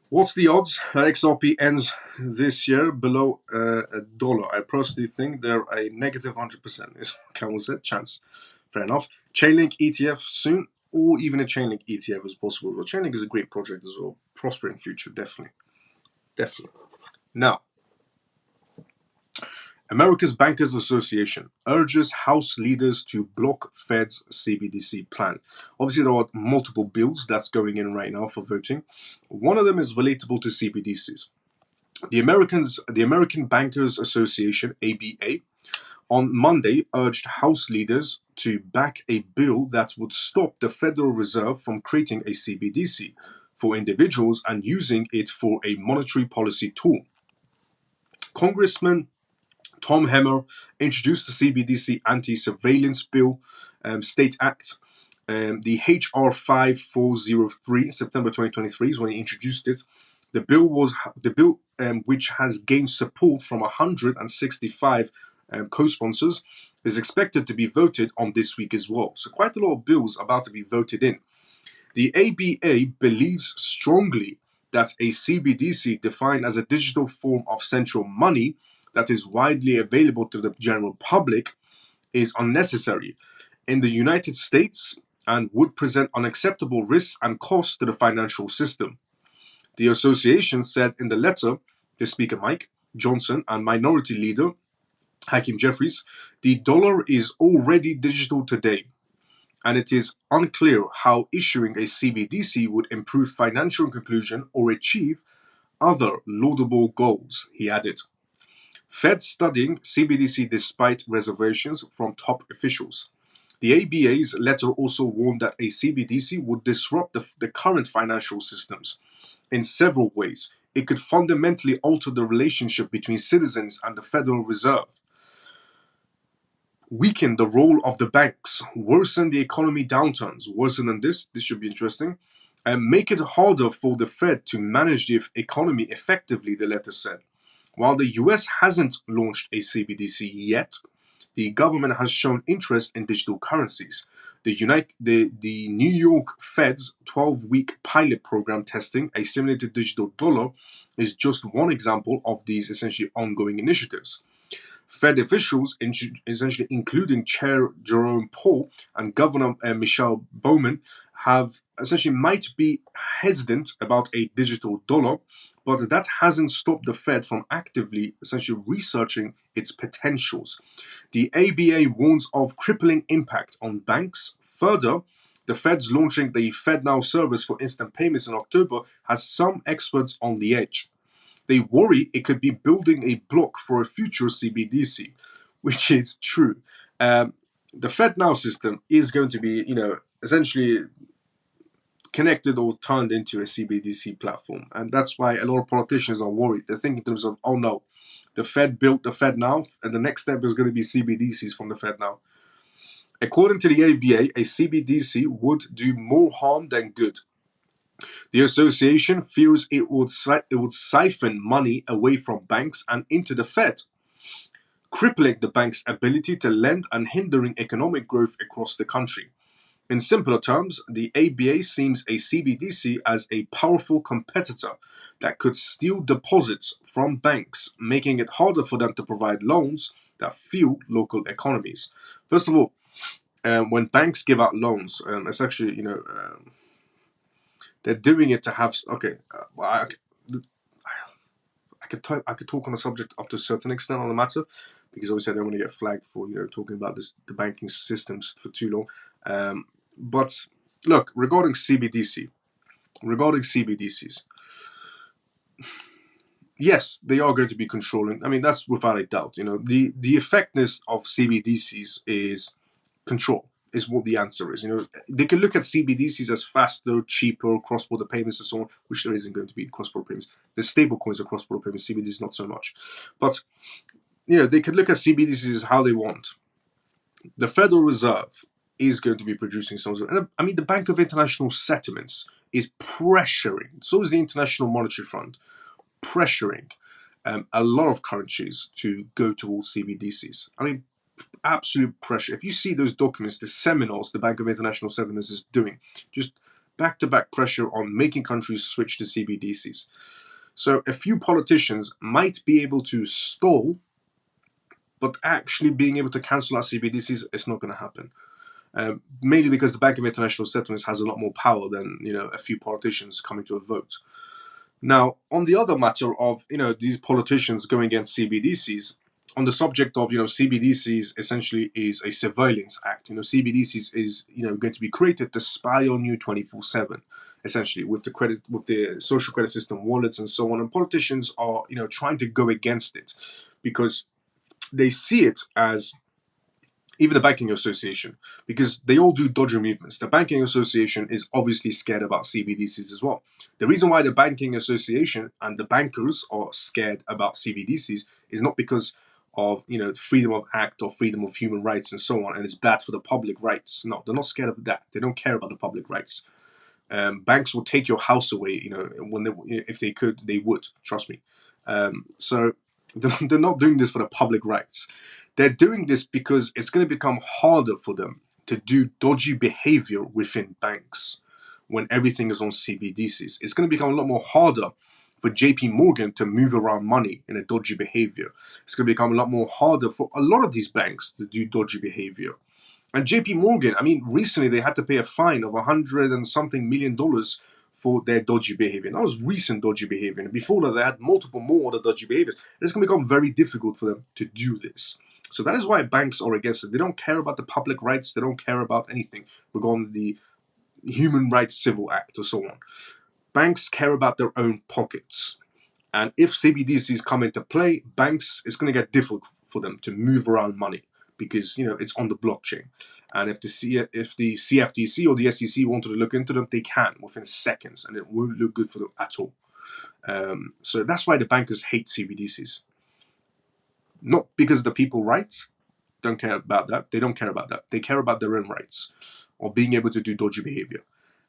What's the odds that XRP ends this year below $1. I personally think they're a negative 100%, is what Cameron said. Chance. Fair enough. Chainlink ETF soon, or even a Chainlink ETF is possible. But Chainlink is a great project as well. Prospering future, definitely. Definitely. Now, America's Bankers Association urges House leaders to block Fed's CBDC plan. Obviously, there are multiple bills that's going in right now for voting. One of them is relatable to CBDCs. The American Bankers Association, ABA, on Monday urged House leaders to back a bill that would stop the Federal Reserve from creating a CBDC for individuals and using it for a monetary policy tool. Congressman Tom Hemmer introduced the CBDC Anti-Surveillance Bill, State Act. The HR 5403, September 2023 is when he introduced it. The bill which has gained support from 165 co-sponsors, is expected to be voted on this week as well. So quite a lot of bills about to be voted in. The ABA believes strongly that a CBDC defined as a digital form of central money that is widely available to the general public is unnecessary in the United States and would present unacceptable risks and costs to the financial system. The association said in the letter to Speaker Mike Johnson and Minority Leader Hakeem Jeffries, the dollar is already digital today, and it is unclear how issuing a CBDC would improve financial inclusion or achieve other laudable goals, he added. Fed studying CBDC despite reservations from top officials. The ABA's letter also warned that a CBDC would disrupt the current financial systems in several ways. It could fundamentally alter the relationship between citizens and the Federal Reserve, weaken the role of the banks, worsen the economy downturns, worsen than this should be interesting, and make it harder for the Fed to manage the economy effectively, the letter said. While the US hasn't launched a CBDC yet, the government has shown interest in digital currencies. The New York Fed's 12-week pilot program testing a simulated digital dollar is just one example of these essentially ongoing initiatives. Fed officials, essentially including Chair Jerome Powell and Governor Michelle Bowman, have essentially might be hesitant about a digital dollar, but that hasn't stopped the Fed from actively essentially researching its potentials. The ABA warns of crippling impact on banks. Further, the Fed's launching the FedNow service for instant payments in October has some experts on the edge. They worry it could be building a block for a future CBDC, which is true. The FedNow system is going to be, essentially connected or turned into a CBDC platform. And that's why a lot of politicians are worried. They think in terms of, oh no, the Fed built the FedNow, and the next step is going to be CBDCs from the FedNow. According to the ABA, a CBDC would do more harm than good. The association fears it would siphon money away from banks and into the Fed, crippling the bank's ability to lend and hindering economic growth across the country. In simpler terms, the ABA sees a CBDC as a powerful competitor that could steal deposits from banks, making it harder for them to provide loans that fuel local economies. First of all, when banks give out loans, it's actually, they're doing it to have. Okay, I could talk on the subject up to a certain extent on the matter, because obviously I don't want to get flagged for talking about the banking systems for too long. But look, regarding CBDCs, yes, they are going to be controlling. I mean, that's without a doubt. The effectiveness of CBDCs is control. Is what the answer is. They can look at CBDCs as faster, cheaper, cross-border payments and so on, which there isn't going to be cross-border payments. The stable coins are cross-border payments, CBDCs not so much. But they could look at CBDCs as how they want. The Federal Reserve is going to be producing some sort of, I mean, the Bank of International Settlements is pressuring, so is the International Monetary Fund, pressuring a lot of currencies to go towards CBDCs. I mean, absolute pressure. If you see those documents, the seminars the Bank of International Settlements is doing, just back-to-back pressure on making countries switch to CBDCs. So a few politicians might be able to stall, but actually being able to cancel out CBDCs, it's not going to happen. Mainly because the Bank of International Settlements has a lot more power than a few politicians coming to a vote. Now, on the other matter of these politicians going against CBDCs, on the subject of CBDCs essentially is a surveillance act. CBDCs is going to be created to spy on you 24/7, essentially with the social credit system wallets and so on. And politicians are trying to go against it because they see it as, even the banking association, because they all do dodgy movements. The banking association is obviously scared about CBDCs as well. The reason why the banking association and the bankers are scared about CBDCs is not because of freedom of act or freedom of human rights and so on, and it's bad for the public rights. No, they're not scared of that. They don't care about the public rights. Banks will take your house away. If they could, they would. Trust me. So they're not doing this for the public rights. They're doing this because it's going to become harder for them to do dodgy behavior within banks when everything is on CBDCs. It's going to become a lot more harder for JP Morgan to move around money in a dodgy behavior. It's going to become a lot more harder for a lot of these banks to do dodgy behavior. And JP Morgan, recently they had to pay a fine of $100 and something million for their dodgy behavior. And that was recent dodgy behavior. And before that, they had multiple more other dodgy behaviors. It's going to become very difficult for them to do this. So that is why banks are against it. They don't care about the public rights. They don't care about anything regarding the Human Rights Civil Act or so on. Banks care about their own pockets. And if CBDCs come into play, banks, it's going to get difficult for them to move around money because it's on the blockchain. And if the CFTC or the SEC wanted to look into them, they can within seconds, and it won't look good for them at all. So that's why the bankers hate CBDCs. Not because the people's rights, don't care about that. They don't care about that. They care about their own rights or being able to do dodgy behavior.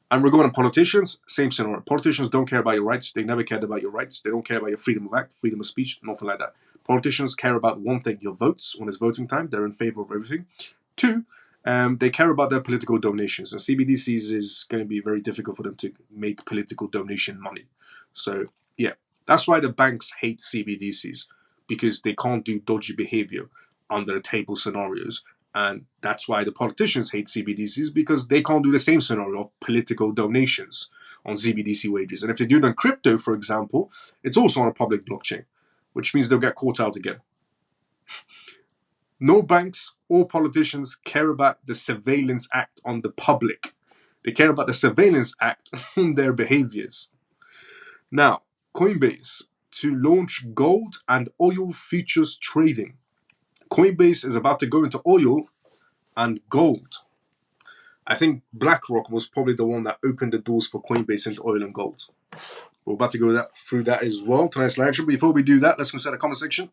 And regarding politicians, same scenario. Politicians don't care about your rights. They never cared about your rights. They don't care about your freedom of act, freedom of speech, nothing like that. Politicians care about one thing, your votes when it's voting time. They're in favor of everything. Two, they care about their political donations. And CBDCs is going to be very difficult for them to make political donation money. So, yeah, that's why the banks hate CBDCs, because they can't do dodgy behavior under the table scenarios. And that's why the politicians hate CBDCs, because they can't do the same scenario of political donations on CBDC wages. And if they do it on crypto, for example, it's also on a public blockchain, which means they'll get caught out again. No banks or politicians care about the Surveillance Act on the public. They care about the Surveillance Act on their behaviors. Now, Coinbase to launch gold and oil futures trading. Coinbase is about to go into oil and gold. I think BlackRock was probably the one that opened the doors for Coinbase into oil and gold. We're about to go through that as well tonight's lecture. Before we do that, let's consider the comment section.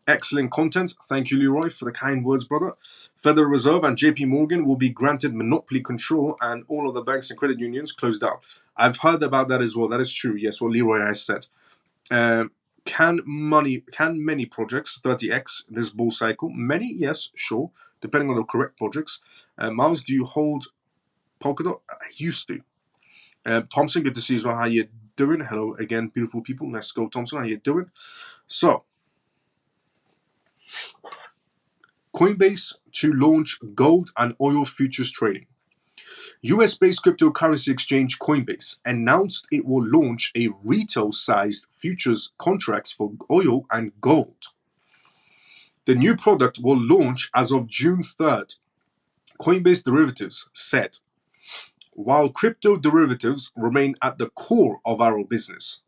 Excellent content. Thank you, Leroy, for the kind words, brother. Federal Reserve and JP Morgan will be granted monopoly control and all of the banks and credit unions closed down. I've heard about that as well. That is true. Yes, what Leroy has said. Can many projects 30x this bull cycle? Many, yes, sure, depending on the correct projects. Miles, do you hold Polkadot? I used to. Thompson, good to see you as well. How you doing? Hello again, beautiful people. Let's go, Thompson. How you doing? So, Coinbase to launch gold and oil futures trading. US-based cryptocurrency exchange Coinbase announced it will launch a retail-sized futures contracts for oil and gold. The new product will launch as of June 3rd. Coinbase Derivatives said, while crypto derivatives remain at the core of our business,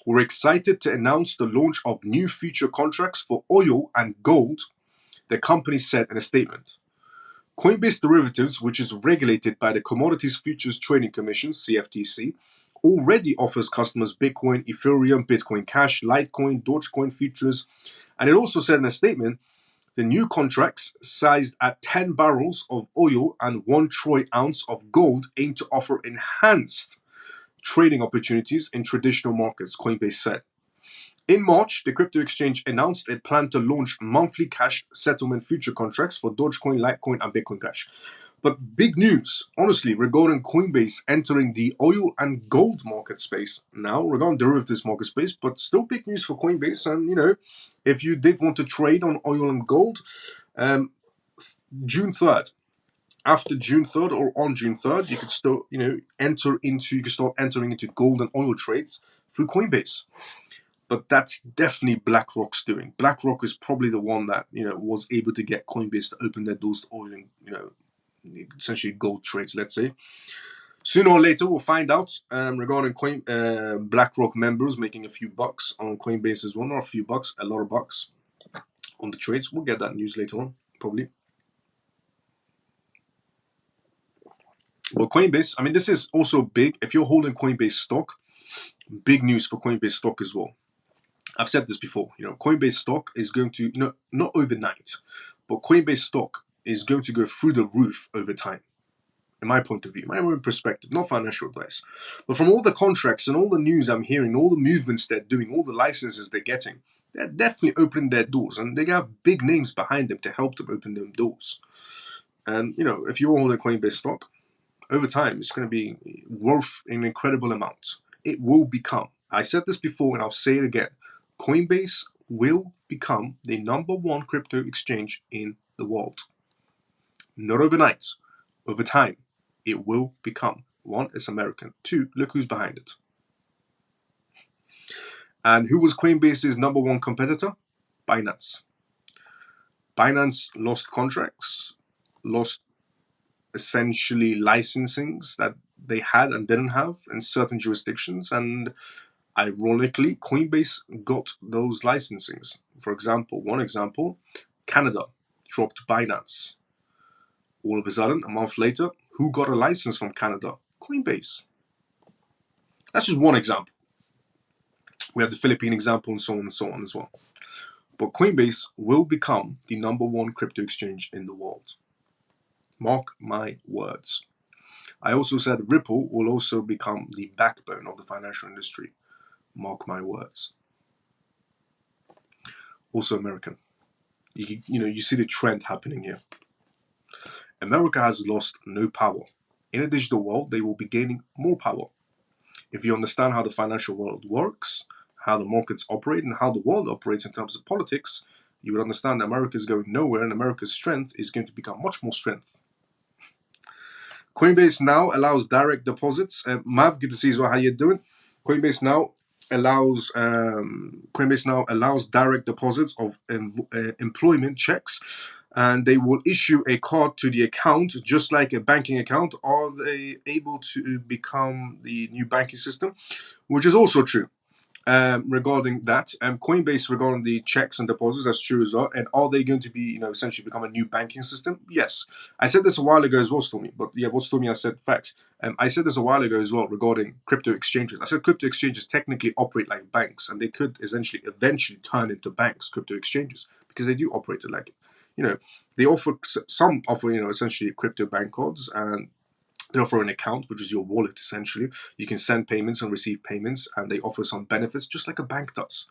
we're excited to announce the launch of new future contracts for oil and gold, the company said in a statement. Coinbase Derivatives, which is regulated by the Commodities Futures Trading Commission, CFTC, already offers customers Bitcoin, Ethereum, Bitcoin Cash, Litecoin, Dogecoin futures, and it also said in a statement, the new contracts, sized at 10 barrels of oil and 1 troy ounce of gold, aim to offer enhanced trading opportunities in traditional markets, Coinbase said. In March, the crypto exchange announced it planned to launch monthly cash settlement future contracts for Dogecoin, Litecoin, and Bitcoin Cash. But big news, honestly, regarding Coinbase entering the oil and gold market space now, regarding derivatives market space, but still big news for Coinbase. And, if you did want to trade on oil and gold, June 3rd, after June 3rd or on June 3rd, you could still, you can start entering into gold and oil trades through Coinbase. But that's definitely BlackRock's doing. BlackRock is probably the one that, was able to get Coinbase to open their doors to oil and, essentially gold trades, let's say. Sooner or later, we'll find out regarding BlackRock members making a few bucks on Coinbase as well, not a few bucks, a lot of bucks on the trades. We'll get that news later on, probably. But Coinbase, I mean, this is also big. If you're holding Coinbase stock, big news for Coinbase stock as well. I've said this before, Coinbase stock is going to, not overnight, but Coinbase stock is going to go through the roof over time. In my point of view, my own perspective, not financial advice. But from all the contracts and all the news I'm hearing, all the movements they're doing, all the licenses they're getting, they're definitely opening their doors, and they have big names behind them to help them open them doors. And, if you hold a Coinbase stock, over time, it's going to be worth an incredible amount. It will become, I said this before and I'll say it again, Coinbase will become the #1 crypto exchange in the world. Not overnight, over time, it will become. 1, it's American. 2, look who's behind it. And who was Coinbase's #1 competitor? Binance. Binance lost contracts, lost essentially licensings that they had and didn't have in certain jurisdictions, and ironically, Coinbase got those licensings. For example, one example, Canada dropped Binance. All of a sudden, a month later, who got a license from Canada? Coinbase. That's just one example. We have the Philippine example and so on as well. But Coinbase will become the #1 crypto exchange in the world. Mark my words. I also said Ripple will also become the backbone of the financial industry. Mark my words. Also American. You see the trend happening here. America has lost no power. In a digital world, they will be gaining more power. If you understand how the financial world works, how the markets operate, and how the world operates in terms of politics, you would understand that America is going nowhere, and America's strength is going to become much more strength. Coinbase now allows direct deposits. Mav, good to see you. How you doing? Coinbase now allows direct deposits of employment checks, and they will issue a card to the account just like a banking account. Are they able to become the new banking system? Which is also true. Regarding that, Coinbase regarding the checks and deposits, that's true as well. And are they going to be, essentially become a new banking system? Yes. I said this a while ago as well, Stormy. But yeah, what Stormy, I said facts. I said this a while ago as well regarding crypto exchanges. I said crypto exchanges technically operate like banks, and they could eventually turn into banks, crypto exchanges, because they do operate it like, they offer essentially crypto bank cards, and they offer an account, which is your wallet essentially. You can send payments and receive payments, and they offer some benefits just like a bank does.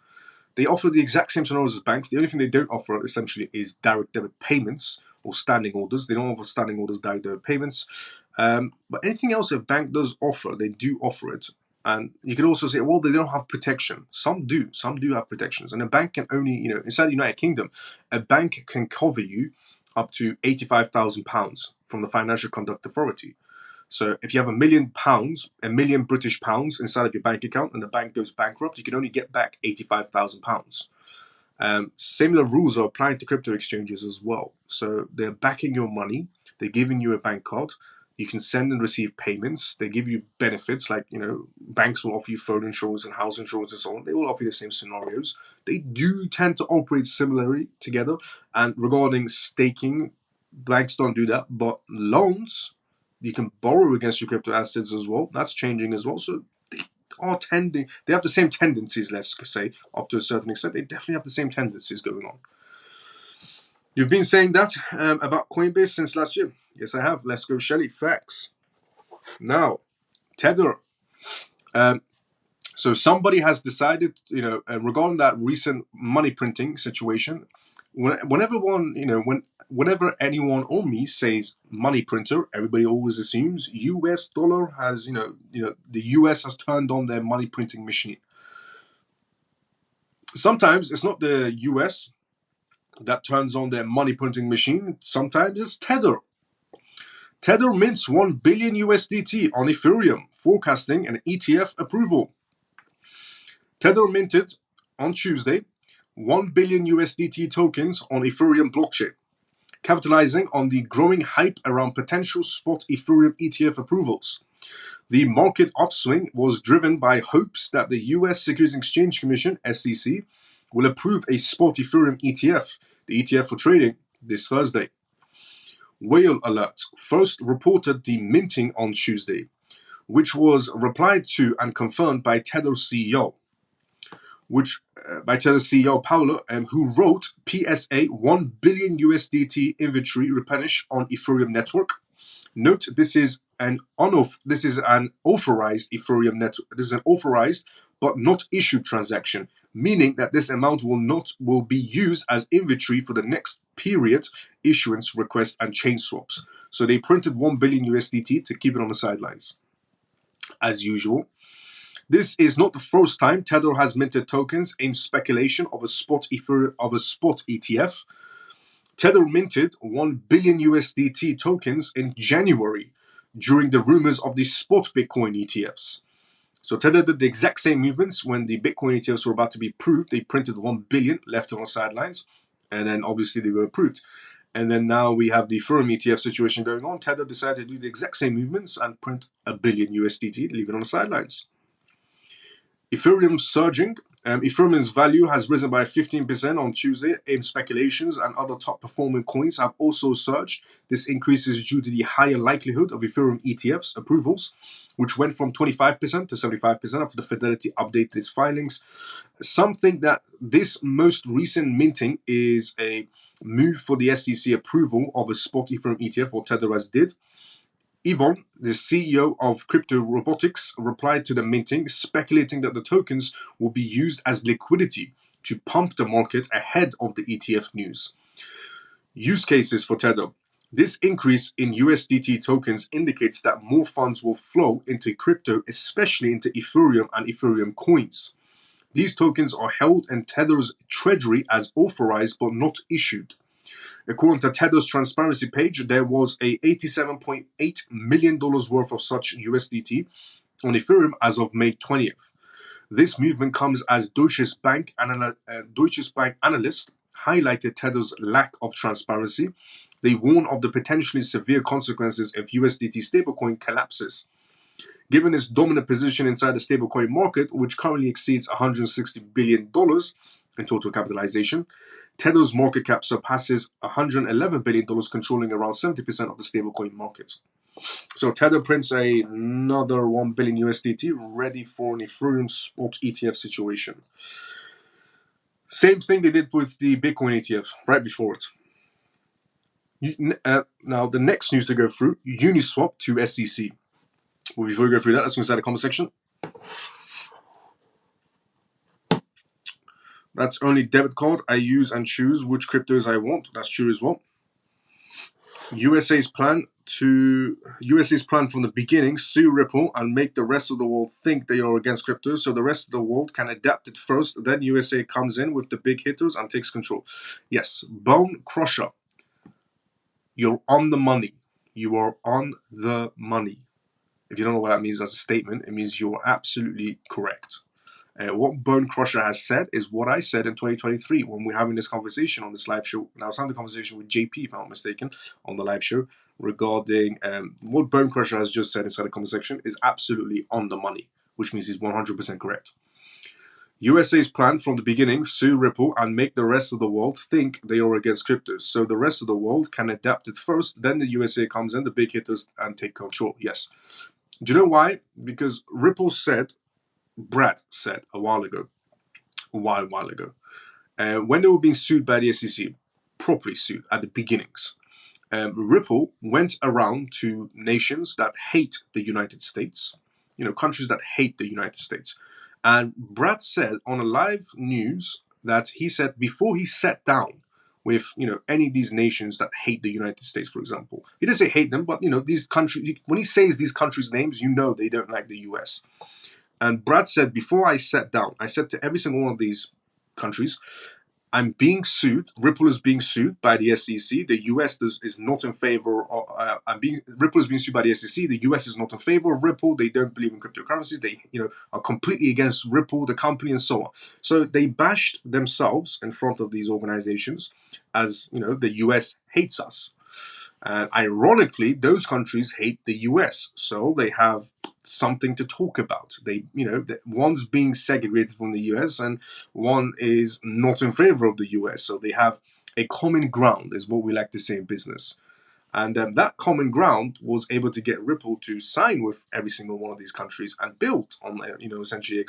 They offer the exact same scenarios as banks. The only thing they don't offer essentially is direct debit payments or standing orders. They don't offer standing orders, direct debit payments. But anything else a bank does offer, they do offer it. And you could also say, well, they don't have protection. Some do. Some do have protections. And a bank can only, inside the United Kingdom, a bank can cover you up to £85,000 from the Financial Conduct Authority. So if you have £1 million, £1 million British pounds inside of your bank account, and the bank goes bankrupt, you can only get back £85,000. Similar rules are applying to crypto exchanges as well. So they're backing your money. They're giving you a bank card. You can send and receive payments. They give you benefits like, banks will offer you phone insurance and house insurance and so on. They will offer you the same scenarios. They do tend to operate similarly together. And regarding staking, banks don't do that. But loans, you can borrow against your crypto assets as well. That's changing as well. So they have the same tendencies, let's say, up to a certain extent. They definitely have the same tendencies going on. You've been saying that about Coinbase since last year. Yes, I have. Let's go, Shelly. Facts. Now, Tether. So somebody has decided, regarding that recent money printing situation, whenever anyone or me says money printer, everybody always assumes US dollar has, the US has turned on their money printing machine. Sometimes it's not the US that turns on their money printing machine. Sometimes it's Tether. Tether mints 1 billion USDT on Ethereum, forecasting an ETF approval. Tether minted on Tuesday 1 billion USDT tokens on Ethereum blockchain, capitalizing on the growing hype around potential spot Ethereum ETF approvals. The market upswing was driven by hopes that the US Securities and Exchange Commission, SEC, will approve a spot Ethereum ETF, the ETF for trading, this Thursday. Whale Alert first reported the minting on Tuesday, which was replied to and confirmed by Tether CEO. By Tether CEO Paolo, who wrote PSA 1 billion USDT inventory replenish on Ethereum network. Note, this is an authorized Ethereum network. This is an authorized but not issued transaction, meaning that this amount will be used as inventory for the next period issuance request and chain swaps. So they printed 1 billion USDT to keep it on the sidelines, as usual. This is not the first time Tether has minted tokens in speculation of a spot ETF. Tether minted 1 billion USDT tokens in January during the rumors of the spot Bitcoin ETFs. So Tether did the exact same movements when the Bitcoin ETFs were about to be approved. They printed 1 billion, left it on the sidelines, and then obviously they were approved. And then now we have the Ethereum ETF situation going on. Tether decided to do the exact same movements and print 1 billion USDT, leave it on the sidelines. Ethereum surging. Ethereum's value has risen by 15% on Tuesday. AIM speculations and other top-performing coins have also surged. This increase is due to the higher likelihood of Ethereum ETFs approvals, which went from 25% to 75% after the Fidelity updated its filings. Some think that this most recent minting is a move for the SEC approval of a spot Ethereum ETF, what Tether has did. Yvonne, the CEO of Crypto Robotics, replied to the minting, speculating that the tokens will be used as liquidity to pump the market ahead of the ETF news. Use cases for Tether. This increase in USDT tokens indicates that more funds will flow into crypto, especially into Ethereum and Ethereum coins. These tokens are held in Tether's treasury as authorized but not issued. According to Tether's transparency page, there was a $87.8 million worth of such USDT on Ethereum as of May 20th. This movement comes as Deutsche Bank analyst highlighted Tether's lack of transparency. They warn of the potentially severe consequences if USDT stablecoin collapses. Given its dominant position inside the stablecoin market, which currently exceeds $160 billion in total capitalization, Tether's market cap surpasses $111 billion, controlling around 70% of the stablecoin market. So Tether prints another 1 billion USDT ready for an Ethereum spot ETF situation. Same thing they did with the Bitcoin ETF right before it. Now, the next news to go through, Uniswap to SEC. Well, before we go through that, let's go inside the comment section. That's only debit card. I use and choose which cryptos I want. That's true as well. USA's plan from the beginning, sue Ripple and make the rest of the world think they are against crypto, so the rest of the world can adapt it first. Then USA comes in with the big hitters and takes control. Yes, Bone Crusher. You're on the money. You are on the money. If you don't know what that means as a statement, it means you're absolutely correct. What Bone Crusher has said is what I said in 2023 when we're having this conversation on this live show. And I was having a conversation with JP, if I'm not mistaken, on the live show regarding what Bone Crusher has just said inside the comment section is absolutely on the money, which means he's 100% correct. USA's plan from the beginning, sue Ripple and make the rest of the world think they are against cryptos. So the rest of the world can adapt it first, then the USA comes in, the big hitters, and take control. Yes. Do you know why? Because Brad said a while ago, when they were being sued by the SEC, properly sued at the beginnings, Ripple went around to nations that hate the United States, countries that hate the United States, And Brad said on a live news that he said before he sat down with any of these nations that hate the United States, for example, he didn't say hate them, but these countries. When he says these countries' names, they don't like the U.S. And Brad said before I sat down, I said to every single one of these countries, I'm being sued. Ripple is being sued by the SEC. The US is not in favor of. Ripple is being sued by the SEC. The US is not in favor of Ripple. They don't believe in cryptocurrencies. They are completely against Ripple, the company, and so on. So they bashed themselves in front of these organizations as the US hates us. And ironically, those countries hate the US, so they have something to talk about. One's being segregated from the US and one is not in favor of the US. So they have a common ground, is what we like to say in business. And that common ground was able to get Ripple to sign with every single one of these countries and build on, essentially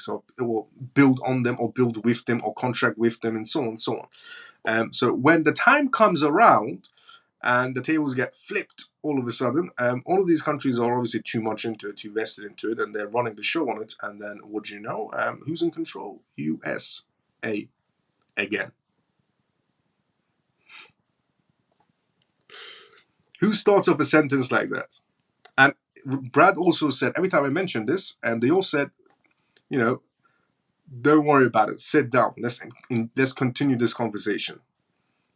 build on them or build with them or contract with them and so on and so on. So when the time comes around, and the tables get flipped all of a sudden. All of these countries are obviously too much into it, too vested into it, and they're running the show on it. And then, what do you know? Who's in control? USA again. Who starts off a sentence like that? And Brad also said, every time I mentioned this, and they all said, don't worry about it. Sit down. Let's continue this conversation.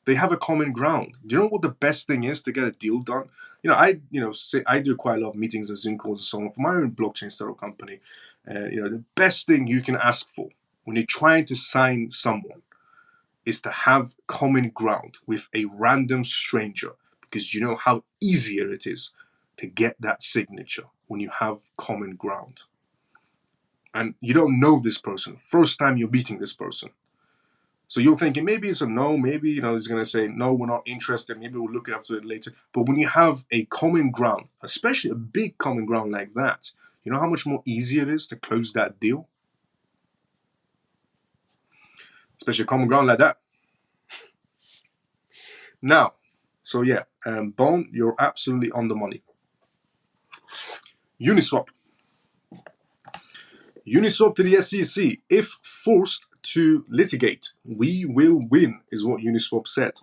They have a common ground. Do you know what the best thing is to get a deal done? I do quite a lot of meetings and Zoom calls and so on for my own blockchain startup company. The best thing you can ask for when you're trying to sign someone is to have common ground with a random stranger, because you know how easier it is to get that signature when you have common ground. And you don't know this person. First time you're meeting this person. So you're thinking maybe it's a no, maybe he's going to say no, we're not interested, maybe we'll look after it later. But when you have a common ground, especially a big common ground like that, you know how much more easier it is to close that deal? Especially a common ground like that. Now, so yeah, Bone, you're absolutely on the money. Uniswap. Uniswap to the SEC. If forced to litigate, we will win, is what Uniswap said.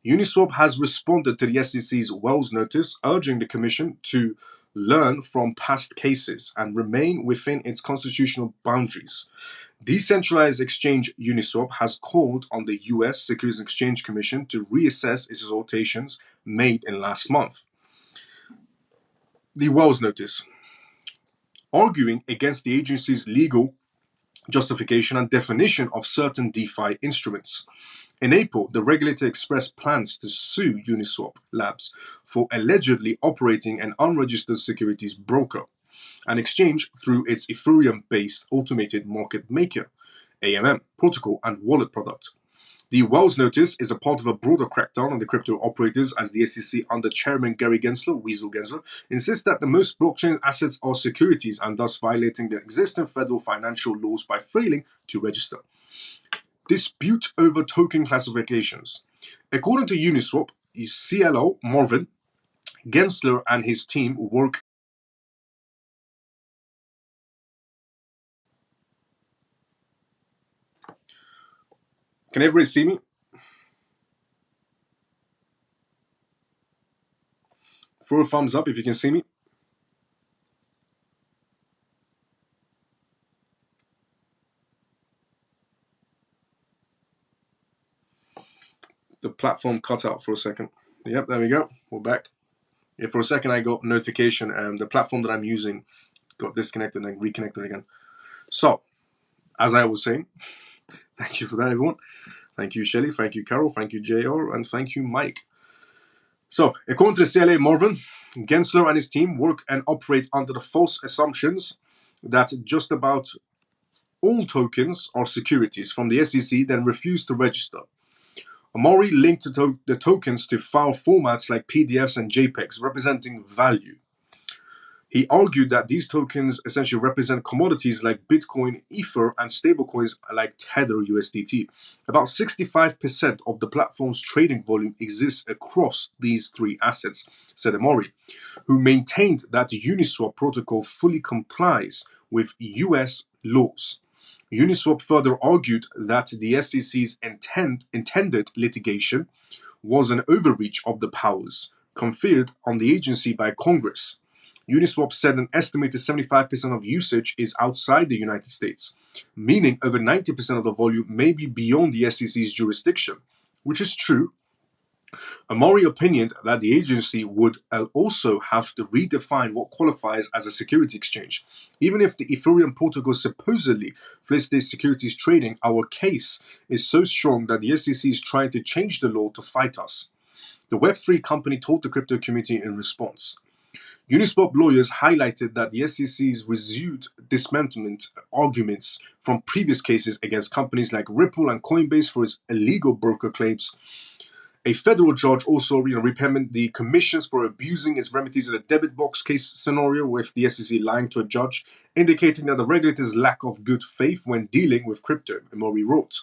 Uniswap has responded to the SEC's Wells notice, urging the Commission to learn from past cases and remain within its constitutional boundaries. Decentralized exchange Uniswap has called on the US Securities and Exchange Commission to reassess its exhortations made in last month. The Wells notice, arguing against the agency's legal justification and definition of certain DeFi instruments. In April, the regulator expressed plans to sue Uniswap Labs for allegedly operating an unregistered securities broker, an exchange through its Ethereum-based automated market maker, AMM, protocol and wallet product. The Wells notice is a part of a broader crackdown on the crypto operators as the SEC under Chairman Gary Gensler, Weasel Gensler, insists that the most blockchain assets are securities and thus violating the existing federal financial laws by failing to register. Dispute over token classifications. According to Uniswap, CLO Marvin Gensler and his team work. Can everybody see me? Throw a thumbs up if you can see me. The platform cut out for a second. Yep, there we go. We're back. Yeah, for a second I got notification and the platform that I'm using got disconnected and reconnected again. So, as I was saying, thank you for that, everyone. Thank you, Shelly. Thank you, Carol. Thank you, JR. And thank you, Mike. So, according to the CLA Marvin, Gensler and his team work and operate under the false assumptions that just about all tokens are securities from the SEC, then refuse to register. Amaury linked the tokens to file formats like PDFs and JPEGs representing value. He argued that these tokens essentially represent commodities like Bitcoin, Ether, and stablecoins like Tether USDT. About 65% of the platform's trading volume exists across these three assets, said Amaury, who maintained that the Uniswap protocol fully complies with US laws. Uniswap further argued that the SEC's intended litigation was an overreach of the powers conferred on the agency by Congress. Uniswap said an estimated 75% of usage is outside the United States, meaning over 90% of the volume may be beyond the SEC's jurisdiction, which is true. Amori opinioned that the agency would also have to redefine what qualifies as a security exchange. Even if the Ethereum protocol supposedly facilitates securities trading, our case is so strong that the SEC is trying to change the law to fight us, the Web3 company told the crypto community in response. Uniswap lawyers highlighted that the SEC's resumed dismantlement arguments from previous cases against companies like Ripple and Coinbase for its illegal broker claims. A federal judge also reprimanded the commissions for abusing its remedies in a debit box case scenario with the SEC lying to a judge, indicating that the regulator's lack of good faith when dealing with crypto, Amori wrote.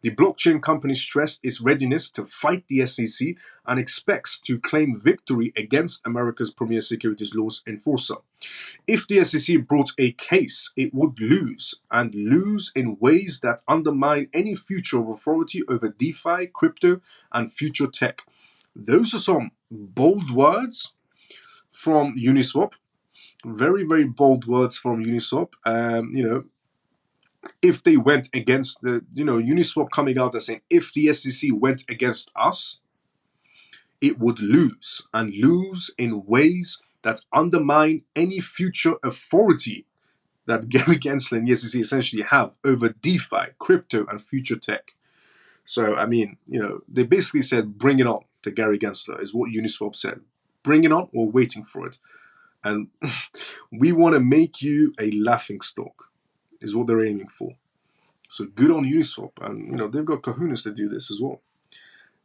The blockchain company stressed its readiness to fight the SEC and expects to claim victory against America's premier securities laws enforcer. If the SEC brought a case, it would lose, and lose in ways that undermine any future of authority over DeFi, crypto, and future tech. Those are some bold words from Uniswap. Very, very bold words from Uniswap. If they went against Uniswap coming out and saying, if the SEC went against us, it would lose, and lose in ways that undermine any future authority that Gary Gensler and the SEC essentially have over DeFi, crypto, and future tech. So, they basically said, bring it on to Gary Gensler, is what Uniswap said. Bring it on, we're waiting for it. And we want to make you a laughingstock, is what they're aiming for. So good on Uniswap, and they've got kahunas to do this as well.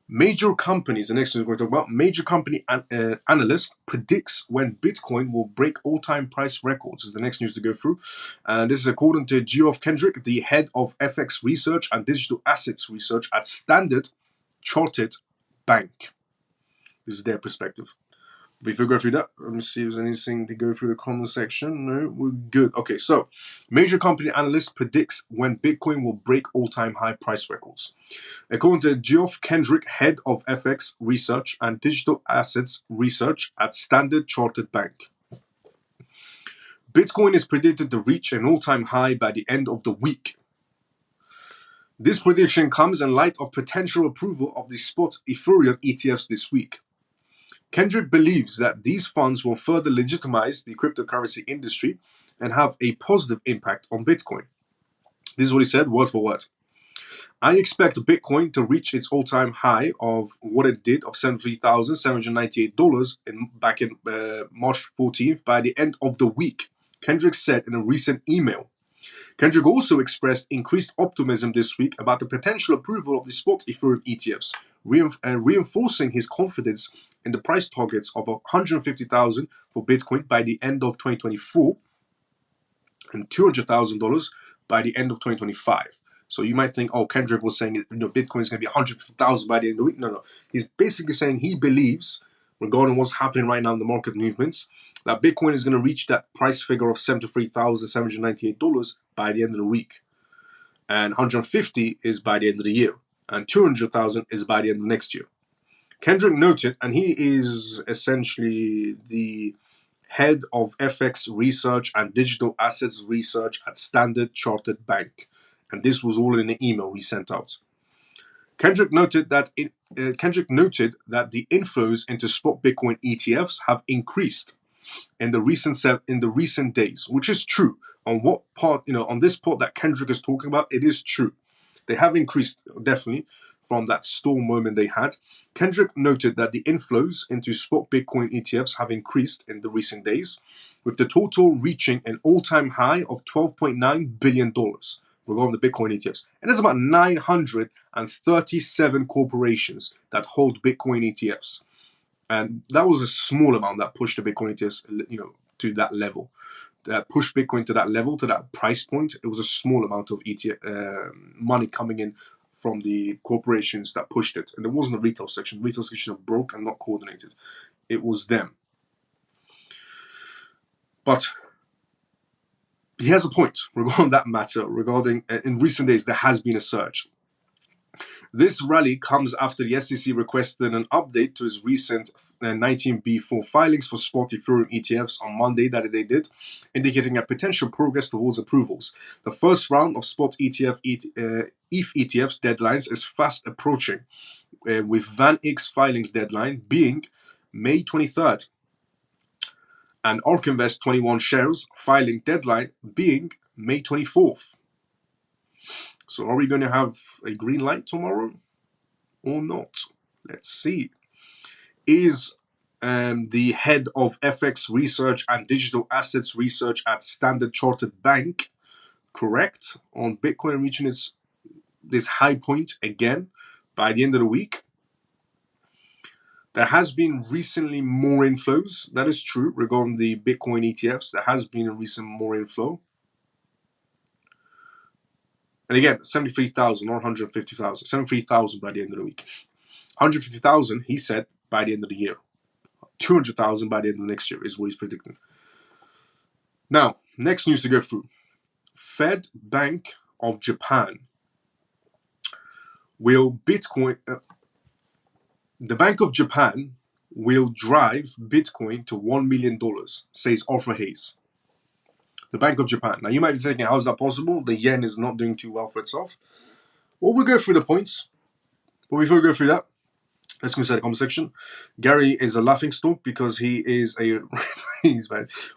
Major companies, the next thing we're going to talk about, major company analyst predicts when Bitcoin will break all-time price records is the next news to go through. And this is according to Geoff Kendrick, the head of FX research and digital assets research at Standard Chartered Bank. This is their perspective. Before we go through that, let me see if there's anything to go through the comment section. No, we're good. Okay, so major company analyst predicts when Bitcoin will break all-time high price records. According to Geoff Kendrick, head of FX research and digital assets research at Standard Chartered Bank, Bitcoin is predicted to reach an all-time high by the end of the week. This prediction comes in light of potential approval of the spot Ethereum ETFs this week. Kendrick believes that these funds will further legitimize the cryptocurrency industry and have a positive impact on Bitcoin. This is what he said, word for word. I expect Bitcoin to reach its all-time high of what it did of $73,798 back in March 14th by the end of the week, Kendrick said in a recent email. Kendrick also expressed increased optimism this week about the potential approval of the spot Ethereum ETFs, reinforcing his confidence in the price targets of $150,000 for Bitcoin by the end of 2024 and $200,000 by the end of 2025. So you might think, Kendrick was saying, Bitcoin is going to be 150,000 by the end of the week. No. He's basically saying he believes, regarding what's happening right now in the market movements, that Bitcoin is going to reach that price figure of $73,798 by the end of the week. And 150 is by the end of the year. And 200,000 is by the end of next year. Kendrick noted, and he is essentially the head of FX research and digital assets research at Standard Chartered Bank. And this was all in the email he sent out. Kendrick noted that the inflows into spot Bitcoin ETFs have increased in the recent days, which is true. On what part, on this part that Kendrick is talking about, it is true. They have increased, definitely, from that storm moment they had. Kendrick noted that the inflows into spot Bitcoin ETFs have increased in the recent days, with the total reaching an all-time high of $12.9 billion regarding the Bitcoin ETFs. And there's about 937 corporations that hold Bitcoin ETFs. And that was a small amount that pushed the Bitcoin ETFs, to that level. That pushed Bitcoin to that level, to that price point. It was a small amount of ETF money coming in from the corporations that pushed it. And it wasn't the retail section. The retail section are broke and not coordinated. It was them. But he has a point regarding that matter. Regarding in recent days, there has been a surge. This rally comes after the SEC requested an update to its recent 19B4 filings for spot Ethereum ETFs on Monday that they did, indicating a potential progress towards approvals. The first round of spot ETH ETFs deadlines is fast approaching, with Van Eck's filings deadline being May 23rd, and ARK Invest 21 shares filing deadline being May 24th. So are we going to have a green light tomorrow or not? Let's see. Is the head of FX research and digital assets research at Standard Chartered Bank correct on Bitcoin reaching this high point again by the end of the week? There has been recently more inflows. That is true regarding the Bitcoin ETFs. There has been a recent more inflow. And again, 73,000 or 150,000. 73,000 by the end of the week. 150,000, he said, by the end of the year. 200,000 by the end of next year is what he's predicting. Now, next news to go through. Fed Bank of Japan will Bitcoin... the Bank of Japan will drive Bitcoin to $1 million, says Arthur Hayes. The Bank of Japan. Now, you might be thinking, how is that possible? The yen is not doing too well for itself. Well, we'll go through the points. But before we go through that, let's go inside the comment section. Gary is a laughingstock because he is a...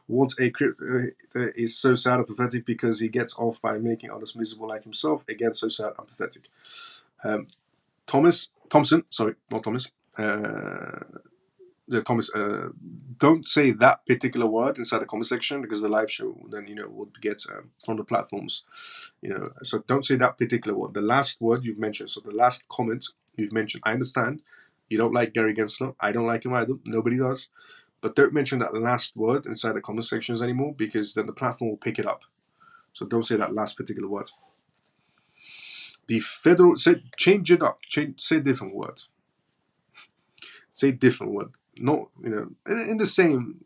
what a crypto is so sad and pathetic because he gets off by making others miserable like himself. Again, so sad and pathetic. Thompson, sorry, not Thomas. Thomas, don't say that particular word inside the comment section because the live show then would get from the platforms, So don't say that particular word. The last word you've mentioned. So the last comment you've mentioned. I understand you don't like Gary Gensler. I don't like him either. Nobody does. But don't mention that last word inside the comment sections anymore because then the platform will pick it up. So don't say that last particular word. The federal change it up. Say different words. Say different word. Not, in the same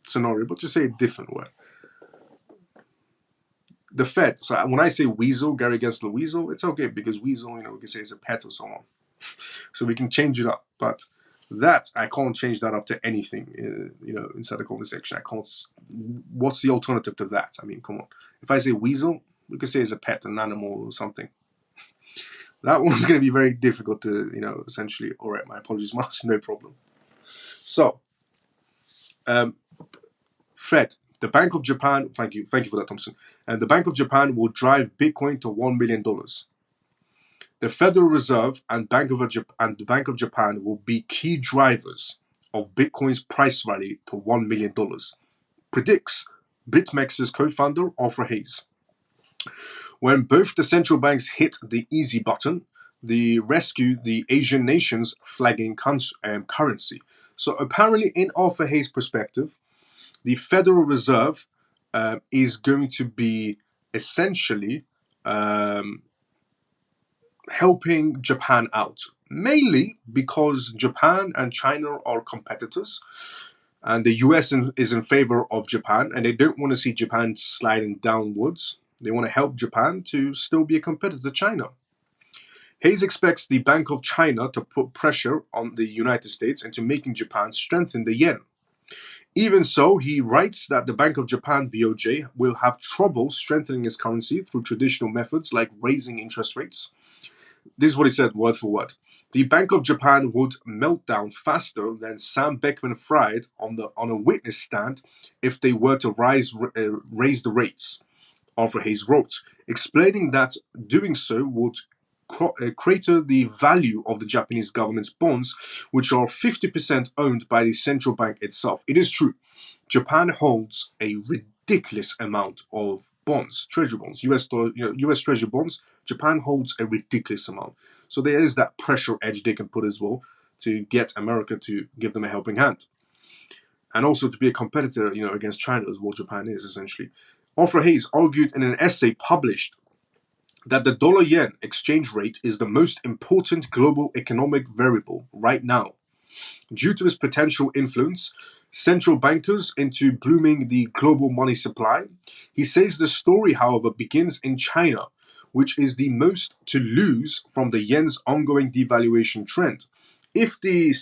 scenario, but just say a different word. The Fed. So when I say weasel, Gary Gensler weasel, it's okay because weasel, we can say it's a pet or someone. So we can change it up. But that, I can't change that up to anything, inside the comment section. I can't. What's the alternative to that? I mean, come on. If I say weasel, we could say it's a pet, an animal or something. That one's going to be very difficult to, essentially. All right, my apologies, Mars, no problem. So, Fed, the Bank of Japan, thank you for that, Thompson. And the Bank of Japan will drive Bitcoin to $1 million. The Federal Reserve and the Bank of Japan will be key drivers of Bitcoin's price rally to $1 million, predicts BitMEX's co-founder Arthur Hayes. When both the central banks hit the easy button, they rescued the Asian nations' flagging currency. So apparently, in Arthur Hayes' perspective, the Federal Reserve is going to be essentially helping Japan out, mainly because Japan and China are competitors, and the US is in favor of Japan, and they don't want to see Japan sliding downwards. They want to help Japan to still be a competitor to China. Hayes expects the Bank of China to put pressure on the United States into making Japan strengthen the yen. Even so, he writes that the Bank of Japan, BOJ, will have trouble strengthening its currency through traditional methods like raising interest rates. This is what he said, word for word. The Bank of Japan would melt down faster than Sam Beckman-Fried on a witness stand if they were to raise the rates, Arthur Hayes wrote, explaining that doing so would crater the value of the Japanese government's bonds, which are 50% owned by the central bank itself. It is true. Japan holds a ridiculous amount of bonds, treasury bonds, US treasury bonds. Japan holds a ridiculous amount. So there is that pressure edge they can put as well to get America to give them a helping hand. And also to be a competitor, against China as well, Japan is essentially. Arthur Hayes argued in an essay published that the dollar-yen exchange rate is the most important global economic variable right now. Due to its potential influence, central bankers into blooming the global money supply. He says the story, however, begins in China, which is the most to lose from the yen's ongoing devaluation trend. If the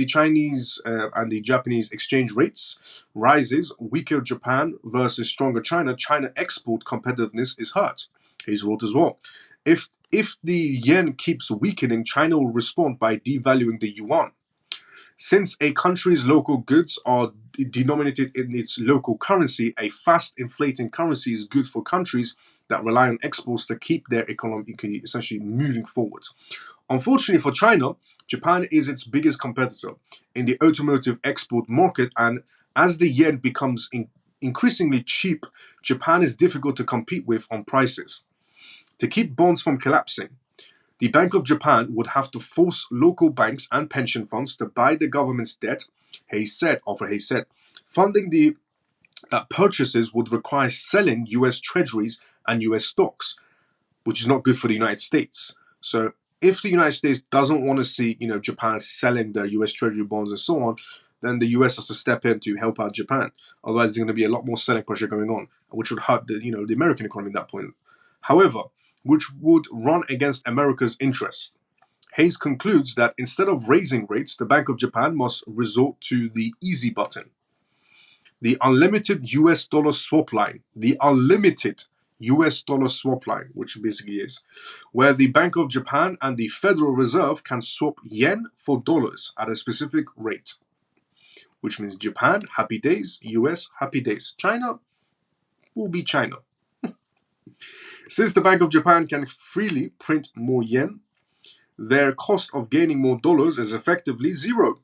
Chinese and the Japanese exchange rates rises, weaker Japan versus stronger China, China export competitiveness is hurt. He's wrote as well. If the yen keeps weakening, China will respond by devaluing the yuan. Since a country's local goods are denominated in its local currency, a fast inflating currency is good for countries that rely on exports to keep their economy essentially moving forward. Unfortunately for China, Japan is its biggest competitor in the automotive export market, and as the yen becomes increasingly cheap, Japan is difficult to compete with on prices. To keep bonds from collapsing, the Bank of Japan would have to force local banks and pension funds to buy the government's debt, Hayes said. Funding that purchases would require selling US treasuries and US stocks, which is not good for the United States. So if the United States doesn't want to see, Japan selling their US treasury bonds and so on, then the US has to step in to help out Japan. Otherwise, there's going to be a lot more selling pressure going on, which would hurt the American economy at that point. However, which would run against America's interests. Hayes concludes that instead of raising rates, the Bank of Japan must resort to the easy button. The unlimited US dollar swap line. The unlimited US dollar swap line, which basically is where the Bank of Japan and the Federal Reserve can swap yen for dollars at a specific rate. Which means Japan, happy days, US, happy days. China will be China. Since the Bank of Japan can freely print more yen, their cost of gaining more dollars is effectively zero.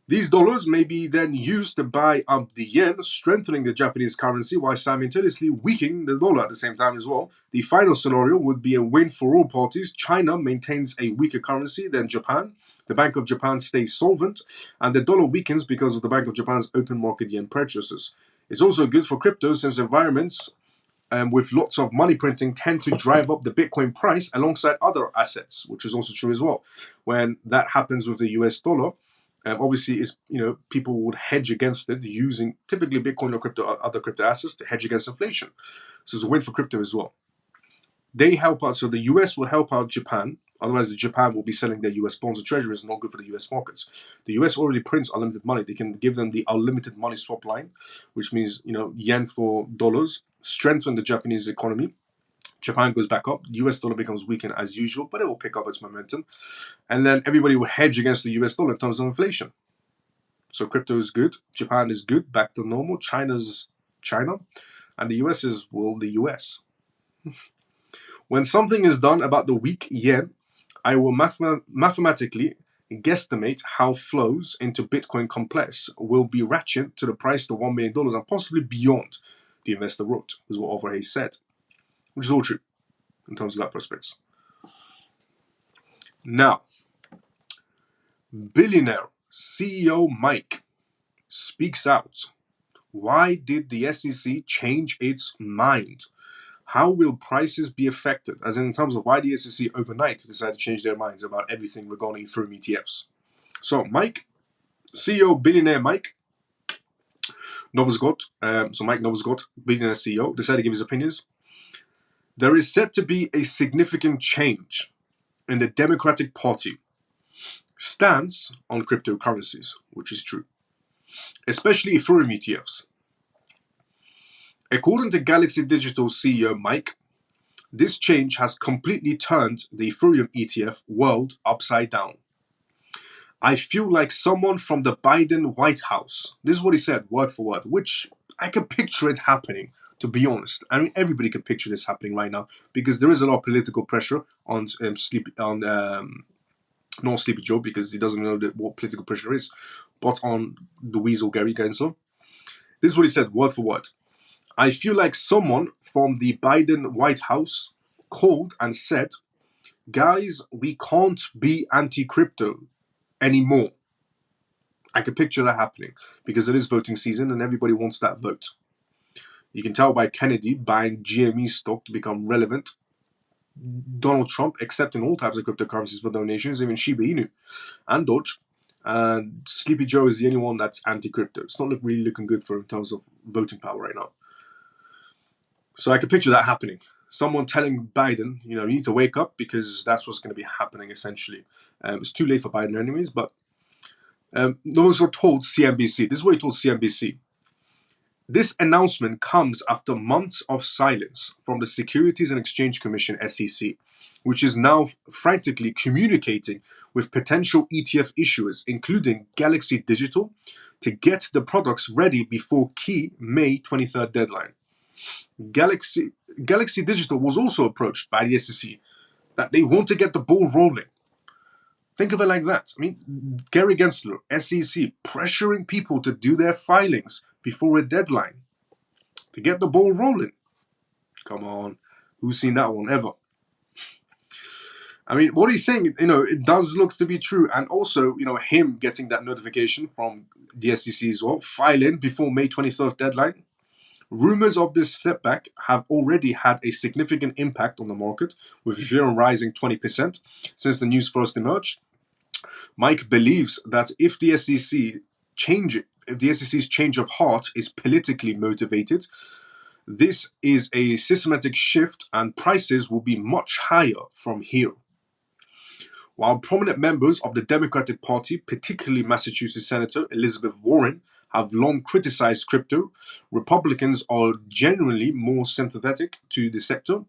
These dollars may be then used to buy up the yen, strengthening the Japanese currency while simultaneously weakening the dollar at the same time as well. The final scenario would be a win for all parties. China maintains a weaker currency than Japan. The Bank of Japan stays solvent, and the dollar weakens because of the Bank of Japan's open market yen purchases. It's also good for crypto since environments with lots of money printing tend to drive up the Bitcoin price alongside other assets, which is also true as well. When that happens with the US dollar, obviously, people would hedge against it using typically Bitcoin or other crypto assets to hedge against inflation. So it's a win for crypto as well. They help out, so the US will help out Japan. Otherwise, the Japan will be selling their US bonds and treasuries, not good for the US markets. The US already prints unlimited money. They can give them the unlimited money swap line, which means yen for dollars, strengthen the Japanese economy. Japan goes back up. The US dollar becomes weakened as usual, but it will pick up its momentum. And then everybody will hedge against the US dollar in terms of inflation. So crypto is good. Japan is good. Back to normal. China's China. And the US is, well, the US. When something is done about the weak yen, I will mathematically guesstimate how flows into Bitcoin complex will be ratchet to the price of $1 million and possibly beyond, the investor wrote, is what Arthur Hayes said. Which is all true in terms of that prospects. Now, billionaire CEO Mike speaks out. Why did the SEC change its mind? How will prices be affected? As in terms of why the SEC overnight decided to change their minds about everything regarding Ethereum ETFs. So Mike, CEO, billionaire Mike Novosgott, Mike Novosgott, billionaire CEO, decided to give his opinions. There is said to be a significant change in the Democratic Party stance on cryptocurrencies, which is true, especially Ethereum ETFs. According to Galaxy Digital CEO Mike, this change has completely turned the Ethereum ETF world upside down. I feel like someone from the Biden White House. This is what he said, word for word, which I can picture it happening, to be honest. I mean, everybody can picture this happening right now because there is a lot of political pressure on not Sleepy Joe because he doesn't know what political pressure is, but on the Weasel Gary Gensler. This is what he said, word for word. I feel like someone from the Biden White House called and said, guys, we can't be anti-crypto anymore. I can picture that happening because it is voting season and everybody wants that vote. You can tell by Kennedy buying GME stock to become relevant. Donald Trump accepting all types of cryptocurrencies for donations, even Shiba Inu and Doge. And Sleepy Joe is the only one that's anti-crypto. It's not really looking good for in terms of voting power right now. So I can picture that happening. Someone telling Biden, you need to wake up, because that's what's going to be happening essentially. It's too late for Biden anyways, but those were told CNBC. This is what he told CNBC. This announcement comes after months of silence from the Securities and Exchange Commission, SEC, which is now frantically communicating with potential ETF issuers, including Galaxy Digital, to get the products ready before key May 23rd deadline. Galaxy Digital was also approached by the SEC that they want to get the ball rolling. Think of it like that. I mean, Gary Gensler, SEC, pressuring people to do their filings before a deadline to get the ball rolling. Come on, who's seen that one ever? I mean, what he's saying, it does look to be true. And also, him getting that notification from the SEC as well, filing before May 23rd deadline. Rumors of this step back have already had a significant impact on the market, with Ethereum rising 20% since the news first emerged. Mike believes that if the SEC's change of heart is politically motivated, this is a systematic shift and prices will be much higher from here. While prominent members of the Democratic Party, particularly Massachusetts Senator Elizabeth Warren, have long criticized crypto, Republicans are generally more sympathetic to the sector.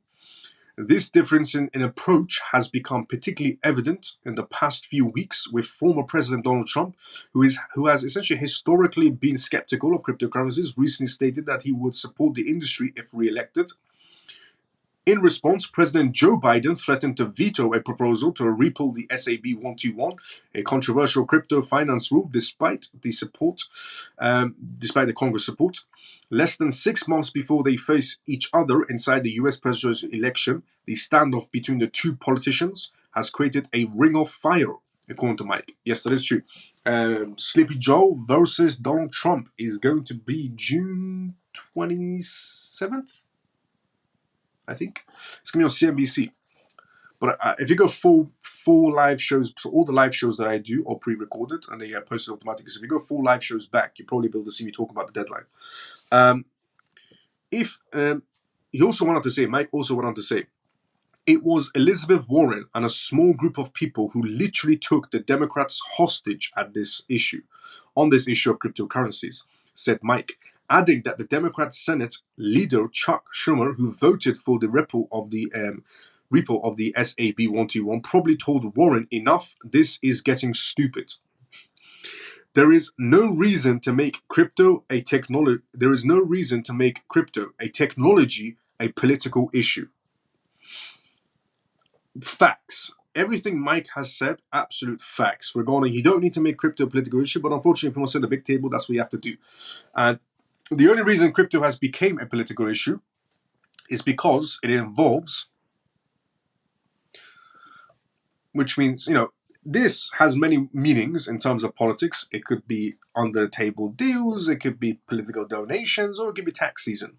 This difference in approach has become particularly evident in the past few weeks with former President Donald Trump, who has essentially historically been skeptical of cryptocurrencies, recently stated that he would support the industry if re-elected. In response, President Joe Biden threatened to veto a proposal to repeal the SAB-121, a controversial crypto finance rule, despite the Congress support. Less than 6 months before they face each other inside the US presidential election, the standoff between the two politicians has created a ring of fire, according to Mike. Yes, that is true. Sleepy Joe versus Donald Trump is going to be June 27th. I think it's going to be on CNBC. But if you go full live shows, so all the live shows that I do are pre-recorded and they are posted automatically. So if you go full live shows back, you'll probably be able to see me talk about the deadline. Mike also went on to say, it was Elizabeth Warren and a small group of people who literally took the Democrats hostage on this issue of cryptocurrencies, said Mike, adding that the Democrat Senate leader Chuck Schumer, who voted for the repeal of the SAB-121, probably told Warren, enough, this is getting stupid. There is no reason to make crypto a technology. There is no reason to make crypto a technology a political issue. Facts. Everything Mike has said, absolute facts regarding you don't need to make crypto a political issue, but unfortunately, if you want to sit at the big table, that's what you have to do. And the only reason crypto has become a political issue is because it involves, which means, this has many meanings in terms of politics. It could be under the table deals, it could be political donations, or it could be tax season.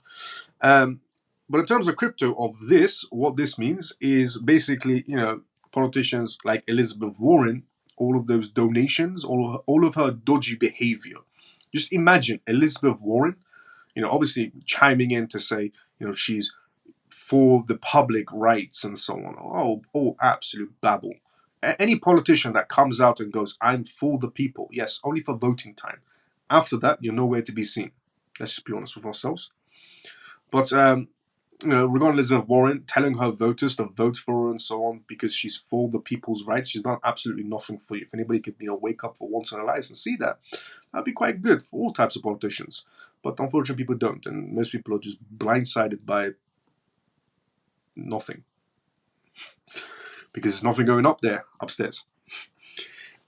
But in terms of crypto, what this means is basically, politicians like Elizabeth Warren, all of those donations, all of her dodgy behavior. Just imagine Elizabeth Warren, obviously chiming in to say, she's for the public rights and so on. Oh, absolute babble. Any politician that comes out and goes, I'm for the people, yes, only for voting time. After that, you're nowhere to be seen. Let's just be honest with ourselves. But, regarding Elizabeth Warren, telling her voters to vote for her and so on because she's for the people's rights, she's done absolutely nothing for you. If anybody could, wake up for once in their lives and see that, that'd be quite good for all types of politicians. But unfortunately, people don't, and most people are just blindsided by nothing. Because there's nothing going up there, upstairs.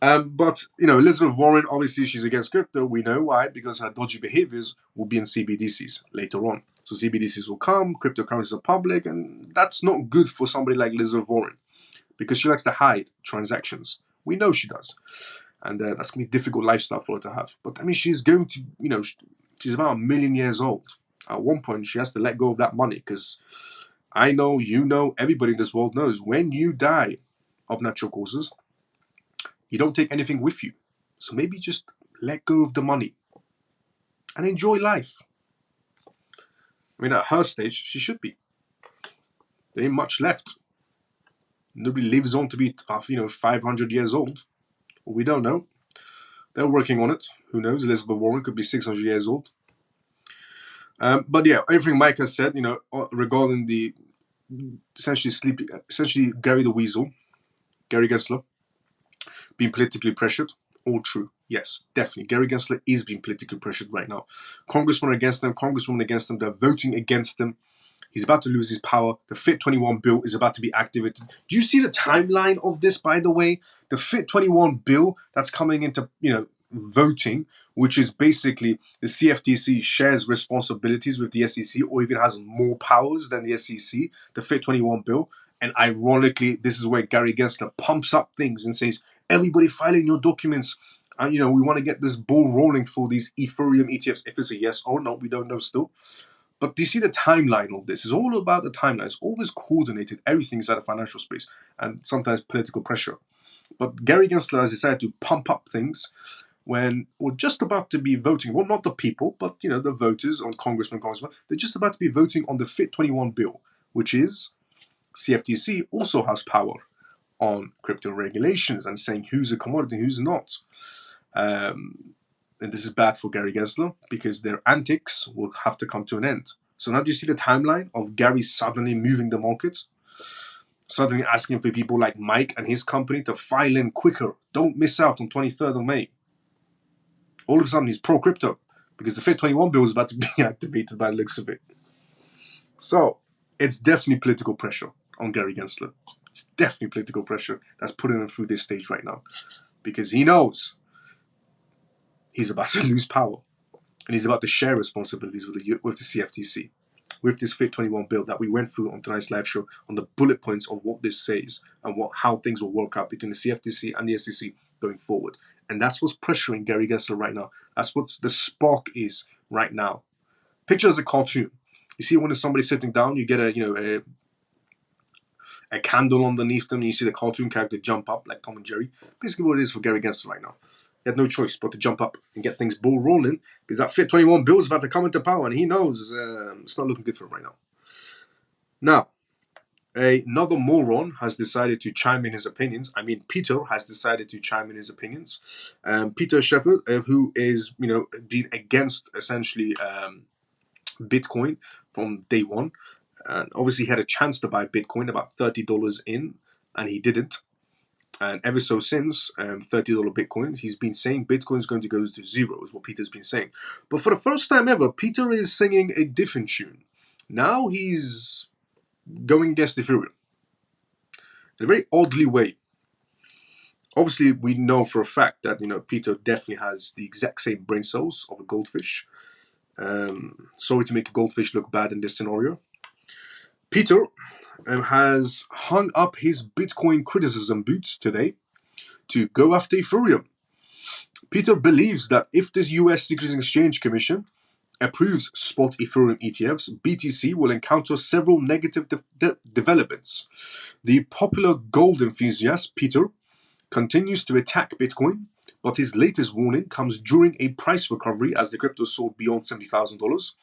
But, Elizabeth Warren, obviously she's against crypto. We know why, because her dodgy behaviors will be in CBDCs later on. So CBDCs will come, cryptocurrencies are public, and that's not good for somebody like Elizabeth Warren, because she likes to hide transactions. We know she does. And that's going to be a difficult lifestyle for her to have. But, she's going to, she's about 1 million years old. At one point, she has to let go of that money, because I know, everybody in this world knows, when you die of natural causes, you don't take anything with you. So maybe just let go of the money and enjoy life. I mean, at her stage, she should be. There ain't much left. Nobody lives on to be, 500 years old. Well, we don't know. They're working on it. Who knows? Elizabeth Warren could be 600 years old. But yeah, everything Mike has said, regarding the essentially Gary the Weasel, Gary Gensler, being politically pressured. All true. Yes, definitely. Gary Gensler is being politically pressured right now. Congressmen against them, Congresswomen against them. They're voting against them. He's about to lose his power. The FIT21 bill is about to be activated. Do you see the timeline of this, by the way? The FIT21 bill that's coming into, voting, which is basically the CFTC shares responsibilities with the SEC or even has more powers than the SEC, the FIT21 bill. And ironically, this is where Gary Gensler pumps up things and says, everybody filing your documents. And, we want to get this ball rolling for these Ethereum ETFs. If it's a yes or no, we don't know still. But do you see the timeline of this? It's all about the timeline. It's always coordinated. Everything's out of financial space and sometimes political pressure. But Gary Gensler has decided to pump up things when we're just about to be voting. Well, not the people, but the voters on congressmen. They're just about to be voting on the FIT21 bill, which is CFTC also has power on crypto regulations and saying who's a commodity, who's not. And this is bad for Gary Gensler because their antics will have to come to an end. So now do you see the timeline of Gary suddenly moving the market? Suddenly asking for people like Mike and his company to file in quicker. Don't miss out on 23rd of May. All of a sudden he's pro-crypto because the FIT21 bill is about to be activated by the looks of it. So it's definitely political pressure on Gary Gensler. It's definitely political pressure that's putting him through this stage right now because he knows he's about to lose power and he's about to share responsibilities with the CFTC, with this FIT21 bill that we went through on tonight's live show on the bullet points of what this says and how things will work out between the CFTC and the SEC going forward. And that's what's pressuring Gary Gensler right now. That's what the spark is right now. Picture as a cartoon. You see when somebody's sitting down, you get a candle underneath them, and you see the cartoon character jump up like Tom and Jerry. Basically what it is for Gary Gensler right now. He had no choice but to jump up and get things ball rolling because that FIT21 bill is about to come into power and he knows it's not looking good for him right now. Now, another moron has decided to chime in his opinions. I mean, Peter has decided to chime in his opinions. Peter Sheffield, who is, been against essentially Bitcoin from day one. And obviously he had a chance to buy Bitcoin about $30 in and he didn't. And ever so since $30 Bitcoin, he's been saying Bitcoin is going to go to zero, is what Peter's been saying. But for the first time ever, Peter is singing a different tune. Now he's going against Ethereum in a very oddly way. Obviously, we know for a fact that Peter definitely has the exact same brain cells of a goldfish. Sorry to make a goldfish look bad in this scenario. Peter has hung up his Bitcoin criticism boots today to go after Ethereum. Peter believes that if the US Securities and Exchange Commission approves spot Ethereum ETFs, BTC will encounter several negative developments. The popular gold enthusiast, Peter, continues to attack Bitcoin, but his latest warning comes during a price recovery as the crypto soared beyond $70,000.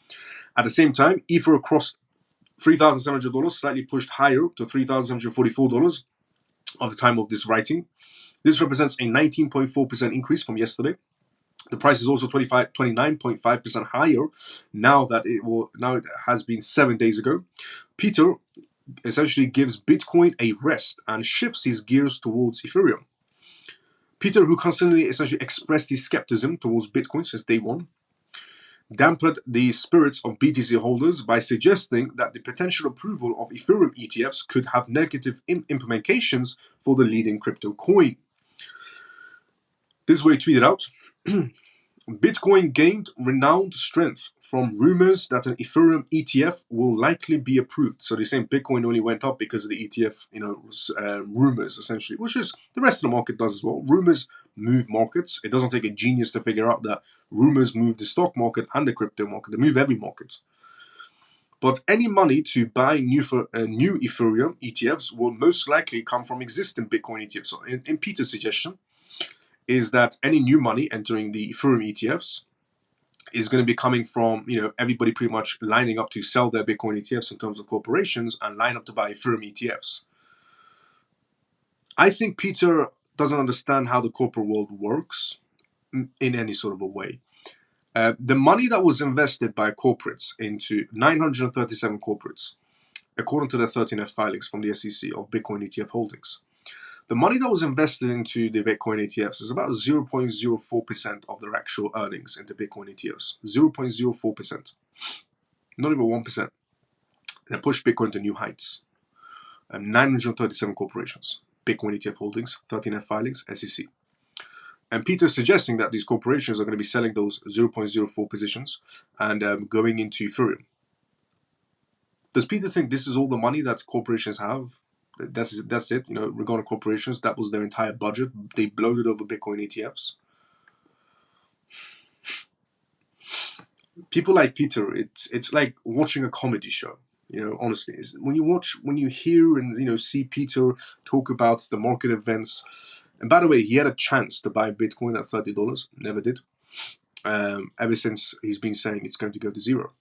At the same time, Ether crossed $3,700, slightly pushed higher to $3,744 at the time of this writing. This represents a 19.4% increase from yesterday. The price is also 29.5% higher now that it has been 7 days ago. Peter essentially gives Bitcoin a rest and shifts his gears towards Ethereum. Peter, who constantly essentially expressed his skepticism towards Bitcoin since day one, dampened the spirits of BTC holders by suggesting that the potential approval of Ethereum ETFs could have negative implications for the leading crypto coin. This is what he tweeted out. Bitcoin gained renowned strength from rumors that an Ethereum ETF will likely be approved. So they're saying Bitcoin only went up because of the ETF, rumors essentially, which is the rest of the market does as well. Rumors move markets. It doesn't take a genius to figure out that rumors move the stock market and the crypto market. They move every market. But any money to buy new Ethereum ETFs will most likely come from existing Bitcoin ETFs. So in Peter's suggestion, is that any new money entering the Ethereum ETFs is going to be coming from, everybody pretty much lining up to sell their Bitcoin ETFs in terms of corporations and line up to buy Ethereum ETFs. I think Peter doesn't understand how the corporate world works in any sort of a way. The money that was invested by corporates into 937 corporates, according to the 13F filings from the SEC of Bitcoin ETF holdings, the money that was invested into the Bitcoin ETFs is about 0.04% of their actual earnings into Bitcoin ETFs. 0.04%. Not even 1%. And pushed Bitcoin to new heights. 937 corporations. Bitcoin ETF holdings, 13F filings, SEC. And Peter is suggesting that these corporations are going to be selling those 0.04 positions and going into Ethereum. Does Peter think this is all the money that corporations have? That's it. Regarding corporations, that was their entire budget. They bloated over Bitcoin ETFs. People like Peter, it's like watching a comedy show. Honestly, when you hear and see Peter talk about the market events. And by the way, he had a chance to buy Bitcoin at $30. Never did. Ever since he's been saying it's going to go to zero,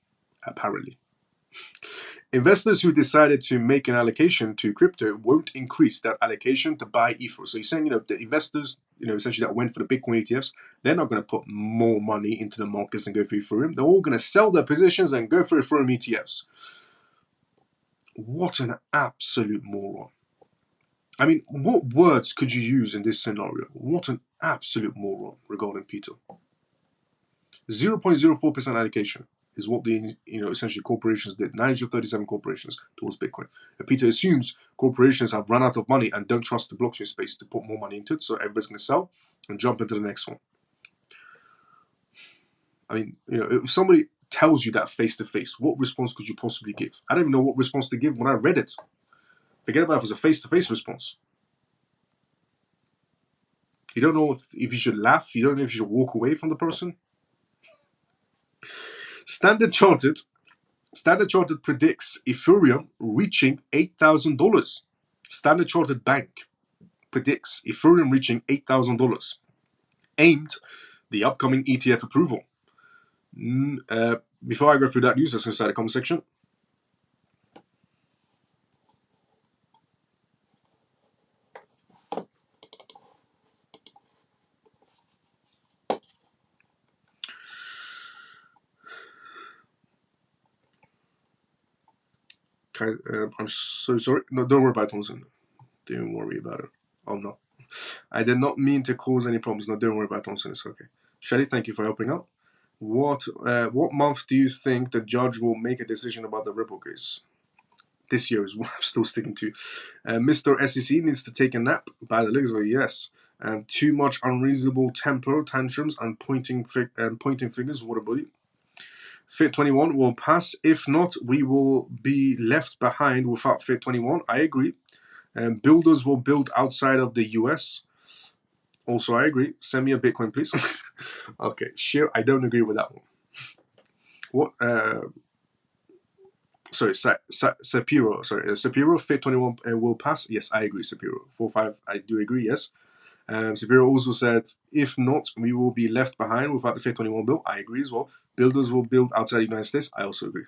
apparently. Investors who decided to make an allocation to crypto won't increase that allocation to buy Ether. So he's saying, the investors, essentially that went for the Bitcoin ETFs, they're not going to put more money into the markets and go for Ethereum. They're all going to sell their positions and go for Ethereum ETFs. What an absolute moron. I mean, what words could you use in this scenario? What an absolute moron regarding Peter. 0.04% allocation is what the essentially corporations did. 937 corporations towards Bitcoin. And Peter assumes corporations have run out of money and don't trust the blockchain space to put more money into it, so everybody's going to sell and jump into the next one. I mean, if somebody tells you that face to face, what response could you possibly give? I don't even know what response to give when I read it. Forget about if it was a face to face response. You don't know if you should laugh. You don't know if you should walk away from the person. Standard Chartered predicts Ethereum reaching $8,000. Standard Chartered Bank predicts Ethereum reaching $8,000. Aimed the upcoming ETF approval. Before I go through that news, let's go inside the comment section. I'm so sorry. No, don't worry about it, Thompson. Don't worry about it. Oh no. I did not mean to cause any problems. No, don't worry about it, Thompson. It's okay. Shelly, thank you for helping out. What month do you think the judge will make a decision about the Ripple case? This year is what I'm still sticking to. Mr. SEC needs to take a nap. By the looks of it, yes. And too much unreasonable temper tantrums and pointing fingers. What a buddy. FIT21 will pass. If not, we will be left behind without FIT21. I agree. Builders will build outside of the US. Also, I agree. Send me a Bitcoin, please. Okay, sure. I don't agree with that one. What? Sorry, Sapiro. Sorry, Sapiro. FIT21 will pass. Yes, I agree. Sapiro. 4-5. I do agree. Yes. Sapiro also said, if not, we will be left behind without the FIT21 bill. I agree as well. Builders will build outside the United States. I also agree.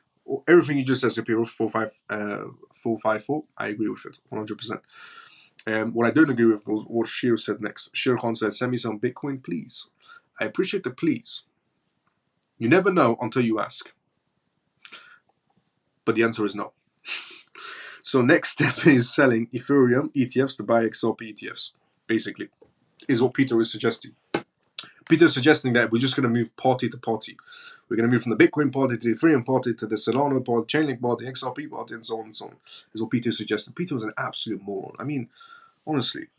Everything you just said, Sapiro, 454. I agree with it, 100%. What I don't agree with was what Shir said next. Shir Khan said, send me some Bitcoin, please. I appreciate the please. You never know until you ask. But the answer is no. So next step is selling Ethereum ETFs to buy XRP ETFs, basically, is what Peter is suggesting. Peter is suggesting that we're just going to move party to party. We're going to move from the Bitcoin party to the Ethereum party to the Solana party, Chainlink party, XRP party, and so on and so on. Is what Peter is suggesting. Peter was an absolute moron. I mean, honestly.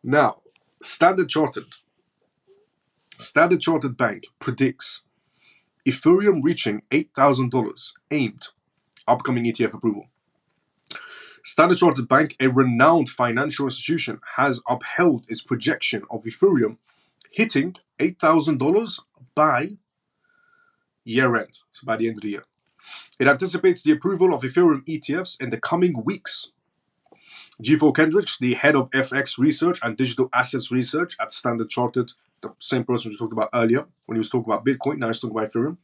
Now, Standard Chartered Bank predicts Ethereum reaching $8,000 aimed upcoming ETF approval. Standard Chartered Bank, a renowned financial institution, has upheld its projection of Ethereum hitting $8,000 by year-end, so by the end of the year. It anticipates the approval of Ethereum ETFs in the coming weeks. G4 Kendrick, the head of FX research and digital assets research at Standard Chartered, the same person we talked about earlier when he was talking about Bitcoin, now he's talking about Ethereum,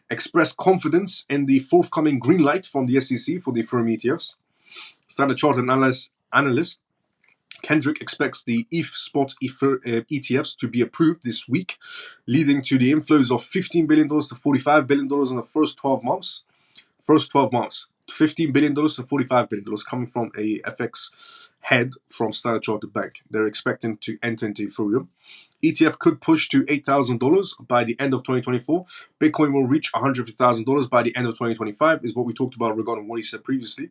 expressed confidence in the forthcoming green light from the SEC for the Ethereum ETFs. Standard Chartered analyst Kendrick expects the ETH spot ETFs to be approved this week, leading to the inflows of $15 billion to $45 billion in the first 12 months. $15 billion to $45 billion coming from a FX head from Standard Chartered Bank. They're expecting to enter into Ethereum. ETF could push to $8,000 by the end of 2024. Bitcoin will reach $150,000 by the end of 2025, is what we talked about regarding what he said previously.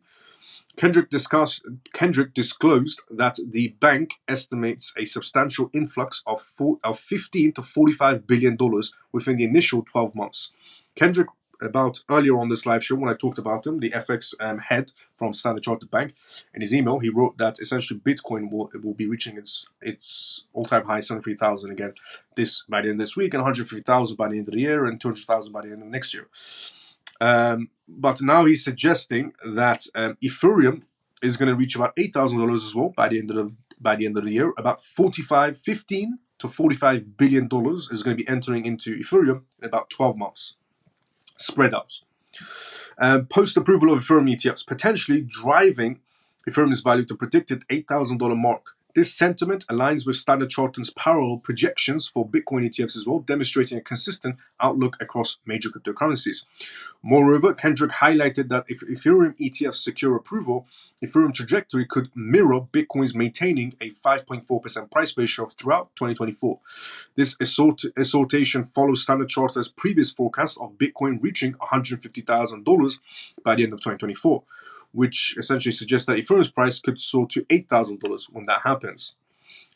Kendrick disclosed that the bank estimates a substantial influx of $15 to $45 billion within the initial 12 months. Kendrick, about earlier on this live show when I talked about him, the FX head from Standard Chartered Bank, in his email he wrote that essentially Bitcoin will be reaching its all-time high 73,000 again by the end of this week, and 150,000 by the end of the year, and 200,000 by the end of next year. But now he's suggesting that Ethereum is going to reach about $8,000 as well by the end of the year. About 15 to $45 billion is going to be entering into Ethereum in about 12 months. Spread out. Post-approval of Ethereum ETFs, potentially driving Ethereum's value to predicted $8,000 mark. This sentiment aligns with Standard Chartered's parallel projections for Bitcoin ETFs as well, demonstrating a consistent outlook across major cryptocurrencies. Moreover, Kendrick highlighted that if Ethereum ETFs secure approval, Ethereum trajectory could mirror Bitcoin's maintaining a 5.4% price ratio throughout 2024. This exhortation follows Standard Chartered's previous forecast of Bitcoin reaching $150,000 by the end of 2024. Which essentially suggests that Ethereum's price could soar to $8,000 when that happens.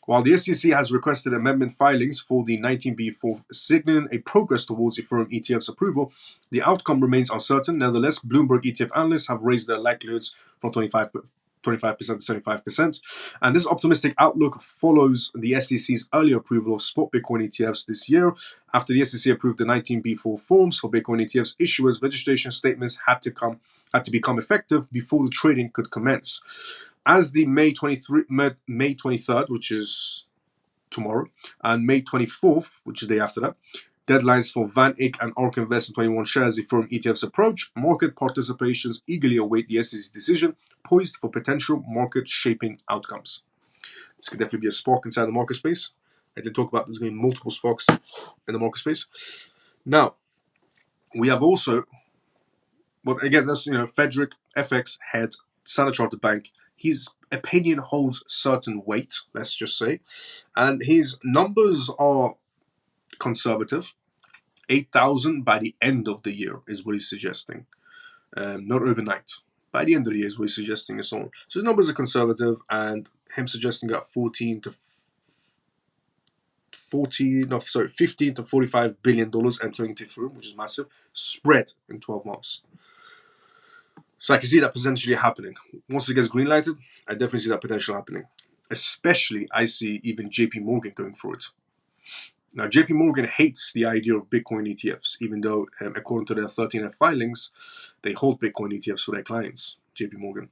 While the SEC has requested amendment filings for the 19B4 signaling a progress towards Ethereum ETF's approval, the outcome remains uncertain. Nevertheless, Bloomberg ETF analysts have raised their likelihoods from 25% to 75%. And this optimistic outlook follows the SEC's earlier approval of spot Bitcoin ETFs this year. After the SEC approved the 19B4 forms for Bitcoin ETFs, issuers' registration statements had to become effective before the trading could commence. As the May 23rd, which is tomorrow, and May 24th, which is the day after that, deadlines for Van Eck and ARK Invest in 21 shares Ethereum ETFs approach, market participations eagerly await the SEC's decision, poised for potential market-shaping outcomes. This could definitely be a spark inside the market space. I did talk about there's going to be multiple sparks in the market space. Now, we have also, but again, that's Federic, FX head, Standard Chartered Bank. His opinion holds certain weight, let's just say, and his numbers are conservative. 8,000 by the end of the year is what he's suggesting, not overnight. By the end of the year is what he's suggesting, and so on. So his numbers are conservative, and him suggesting about 15 to $45 billion entering into Ethereum, which is massive, spread in 12 months. So I can see that potentially happening. Once it gets green lighted, I definitely see that potential happening. Especially, I see even JP Morgan going for it. Now, JP Morgan hates the idea of Bitcoin ETFs, even though, according to their 13F filings, they hold Bitcoin ETFs for their clients, JP Morgan.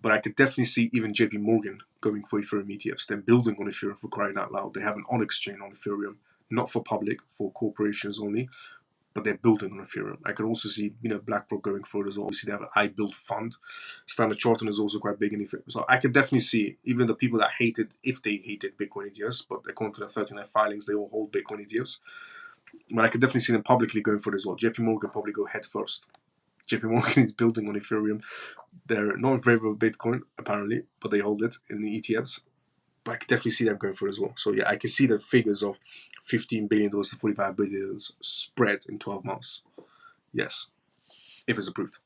But I could definitely see even JP Morgan going for Ethereum ETFs. They're building on Ethereum, for crying out loud. They have an Onyx chain on Ethereum, not for public, for corporations only, but they're building on Ethereum. I can also see, BlackRock going for it as well. Obviously, they have an iBuild fund. Standard Chartered is also quite big in Ethereum. So I can definitely see, even the people that hated, if they hated Bitcoin ETFs, but according to the 13F filings, they all hold Bitcoin ETFs. But I can definitely see them publicly going for it as well. JP Morgan probably go head first. JP Morgan is building on Ethereum. They're not in favor of Bitcoin, apparently, but they hold it in the ETFs. But I can definitely see them going for it as well. So yeah, I can see the figures of $15 billion to $45 billion spread in 12 months. Yes, if it's approved.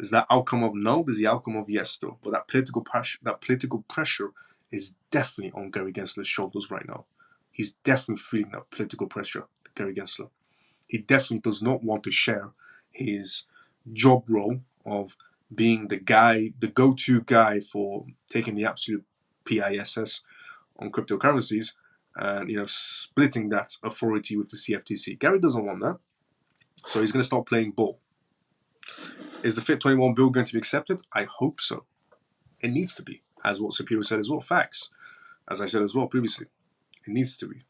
Is that outcome of no? There's the outcome of yes still. But that political pressure is definitely on Gary Gensler's shoulders right now. He's definitely feeling that political pressure, Gary Gensler. He definitely does not want to share his job role of being the guy, the go-to guy for taking the absolute PISS on cryptocurrencies and splitting that authority with the CFTC. Gary doesn't want that, so he's going to start playing ball. Is the FIT21 bill going to be accepted? I hope so. It needs to be. as what Superior said as well, facts. As I said as well previously, it needs to be.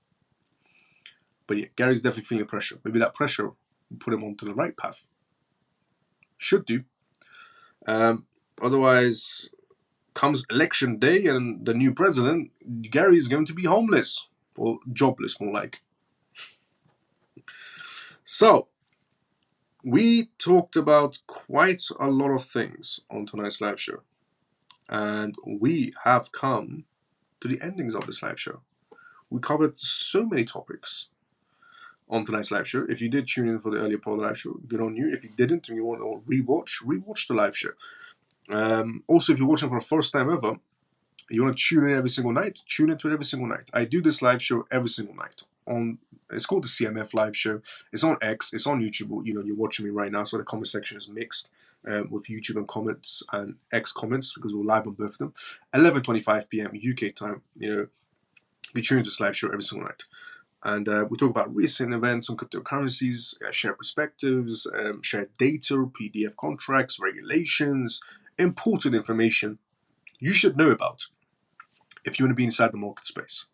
But yeah, Gary's definitely feeling pressure. Maybe that pressure will put him onto the right path. Should do. Otherwise, comes election day and the new president, Gary is going to be homeless. Or jobless, more like. So, we talked about quite a lot of things on tonight's live show. And we have come to the endings of this live show. We covered so many topics on tonight's live show. If you did tune in for the earlier part of the live show, good on you. If you didn't and you want to rewatch the live show. Also, if you're watching for the first time ever, you want to tune in every single night, tune into it every single night. I do this live show every single night. It's called the CMF live show. It's on X, it's on YouTube. You know, you're watching me right now, so the comment section is mixed with YouTube and comments and X comments because we're live on both of them. 11:25 p.m. UK time. You know, we tune into this live show every single night. And we talk about recent events on cryptocurrencies, share perspectives, share data, PDF contracts, regulations, important information you should know about if you want to be inside the market space.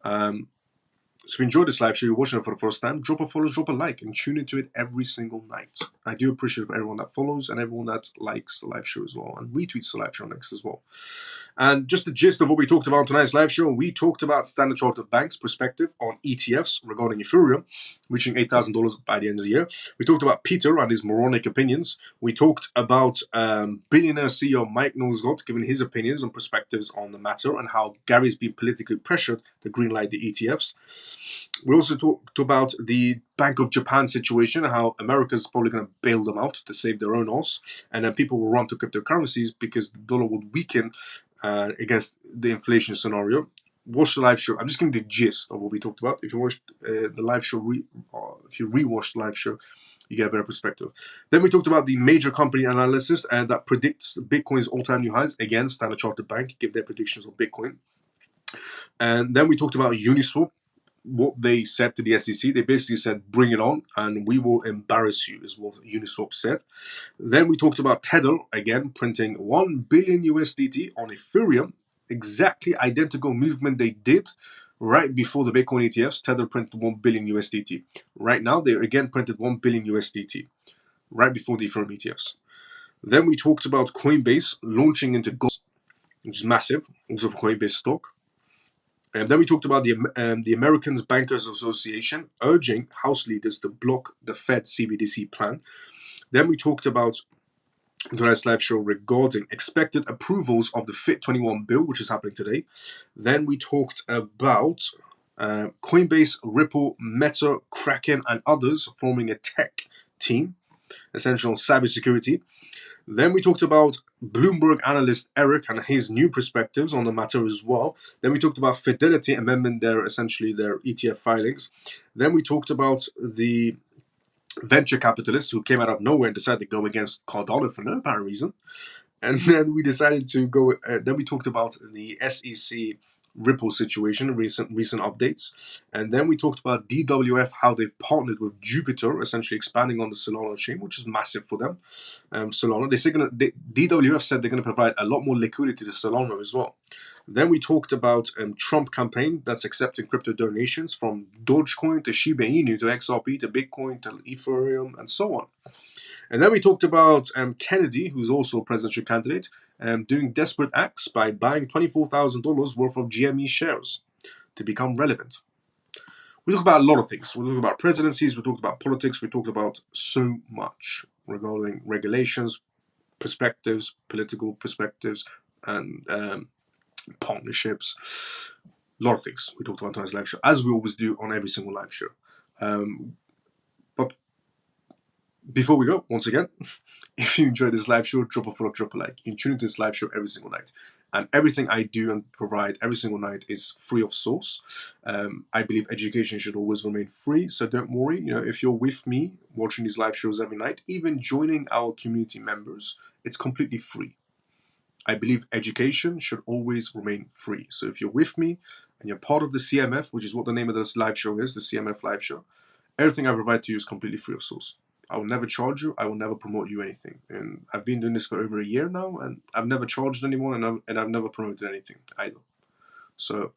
So if you enjoyed this live show, you're watching it for the first time, drop a follow, drop a like, and tune into it every single night. I do appreciate everyone that follows and everyone that likes the live show as well, and retweets the live show next as well. And just the gist of what we talked about on tonight's live show, we talked about Standard Chartered Bank's perspective on ETFs regarding Ethereum, reaching $8,000 by the end of the year. We talked about Peter and his moronic opinions. We talked about billionaire CEO Mike Nosgott giving his opinions and perspectives on the matter and how Gary's been politically pressured to greenlight the ETFs. We also talked about the Bank of Japan situation, how America's probably going to bail them out to save their own ass, and then people will run to cryptocurrencies because the dollar would weaken against the inflation scenario. Watch the live show. I'm just giving the gist of what we talked about. If you watched the live show, if you rewatched the live show, you get a better perspective. Then we talked about the major company analysis that predicts Bitcoin's all-time new highs. Again, Standard Chartered Bank give their predictions on Bitcoin. And then we talked about Uniswap, what they said to the SEC. They basically said, bring it on, and we will embarrass you, is what Uniswap said. Then we talked about Tether, again, printing 1 billion USDT on Ethereum, exactly identical movement they did right before the Bitcoin ETFs. Tether printed 1 billion USDT. Right now, they again printed 1 billion USDT, right before the Ethereum ETFs. Then we talked about Coinbase launching into gold, which is massive, also for Coinbase stock. And then we talked about the American Bankers Association urging House leaders to block the Fed CBDC plan. Then we talked about tonight's live show regarding expected approvals of the FIT21 bill, which is happening today. Then we talked about Coinbase, Ripple, Meta, Kraken, and others forming a tech team, essentially on cybersecurity. Then we talked about Bloomberg analyst Eric and his new perspectives on the matter as well. Then we talked about Fidelity amending their ETF filings. Then we talked about the venture capitalists who came out of nowhere and decided to go against Cardano for no apparent reason. And then we decided to go. Then we talked about the SEC Ripple situation, recent updates, and then we talked about DWF, how they've partnered with Jupiter, essentially expanding on the Solana chain, which is massive for them. Solana, DWF said they're going to provide a lot more liquidity to Solana as well. Then we talked about Trump campaign that's accepting crypto donations from Dogecoin to Shiba Inu to XRP to Bitcoin to Ethereum and so on. And then we talked about Kennedy, who's also a presidential candidate, doing desperate acts by buying $24,000 worth of GME shares to become relevant. We talked about a lot of things. We talked about presidencies, we talked about politics, we talked about so much regarding regulations, perspectives, political perspectives, and partnerships. A lot of things we talked about on tonight's live show, as we always do on every single live show. But before we go, once again, if you enjoyed this live show, drop a follow, drop a like. You can tune into this live show every single night. And everything I do and provide every single night is free of source. I believe education should always remain free, so don't worry. You know, if you're with me watching these live shows every night, even joining our community members, it's completely free. I believe education should always remain free. So if you're with me and you're part of the CMF, which is what the name of this live show is, the CMF live show, everything I provide to you is completely free of source. I will never charge you. I will never promote you anything. And I've been doing this for over a year now, and I've never charged anyone, and I've never promoted anything either. So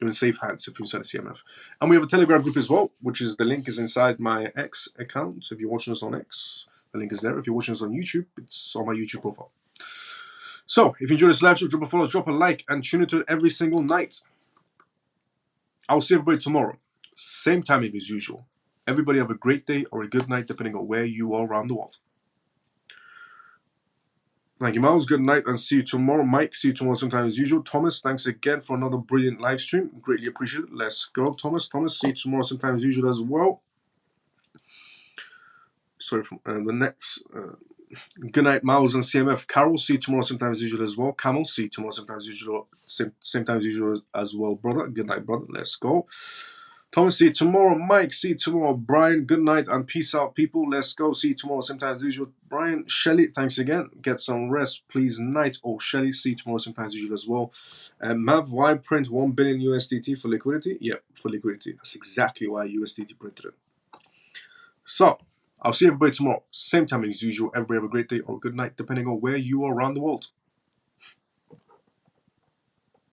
you're in safe hands if you inside a CMF. And we have a Telegram group as well, which is the link is inside my X account. So if you're watching us on X, the link is there. If you're watching us on YouTube, it's on my YouTube profile. So if you enjoyed this live show, drop a follow, drop a like, and tune into it every single night. I'll see everybody tomorrow. Same timing as usual. Everybody have a great day or a good night, depending on where you are around the world. Thank you, Miles. Good night, and see you tomorrow. Mike, see you tomorrow sometime as usual. Thomas, thanks again for another brilliant live stream. Greatly appreciate it. Let's go, Thomas. Thomas, see you tomorrow sometime as usual as well. Sorry, the next... good night, Miles and CMF. Carol, see you tomorrow sometime as usual as well. Camel, see you tomorrow sometime as usual. Same time as usual as well, brother. Good night, brother. Let's go. Thomas, see you tomorrow. Mike, see you tomorrow. Brian, good night and peace out, people. Let's go. See you tomorrow sometime as usual. Brian, Shelly, thanks again. Get some rest, please. Night. Oh, Shelly, see you tomorrow sometime as usual as well. Mav, why print 1 billion USDT for liquidity? Yeah, for liquidity. That's exactly why USDT printed it. So, I'll see everybody tomorrow. Same time as usual. Everybody have a great day or good night, depending on where you are around the world.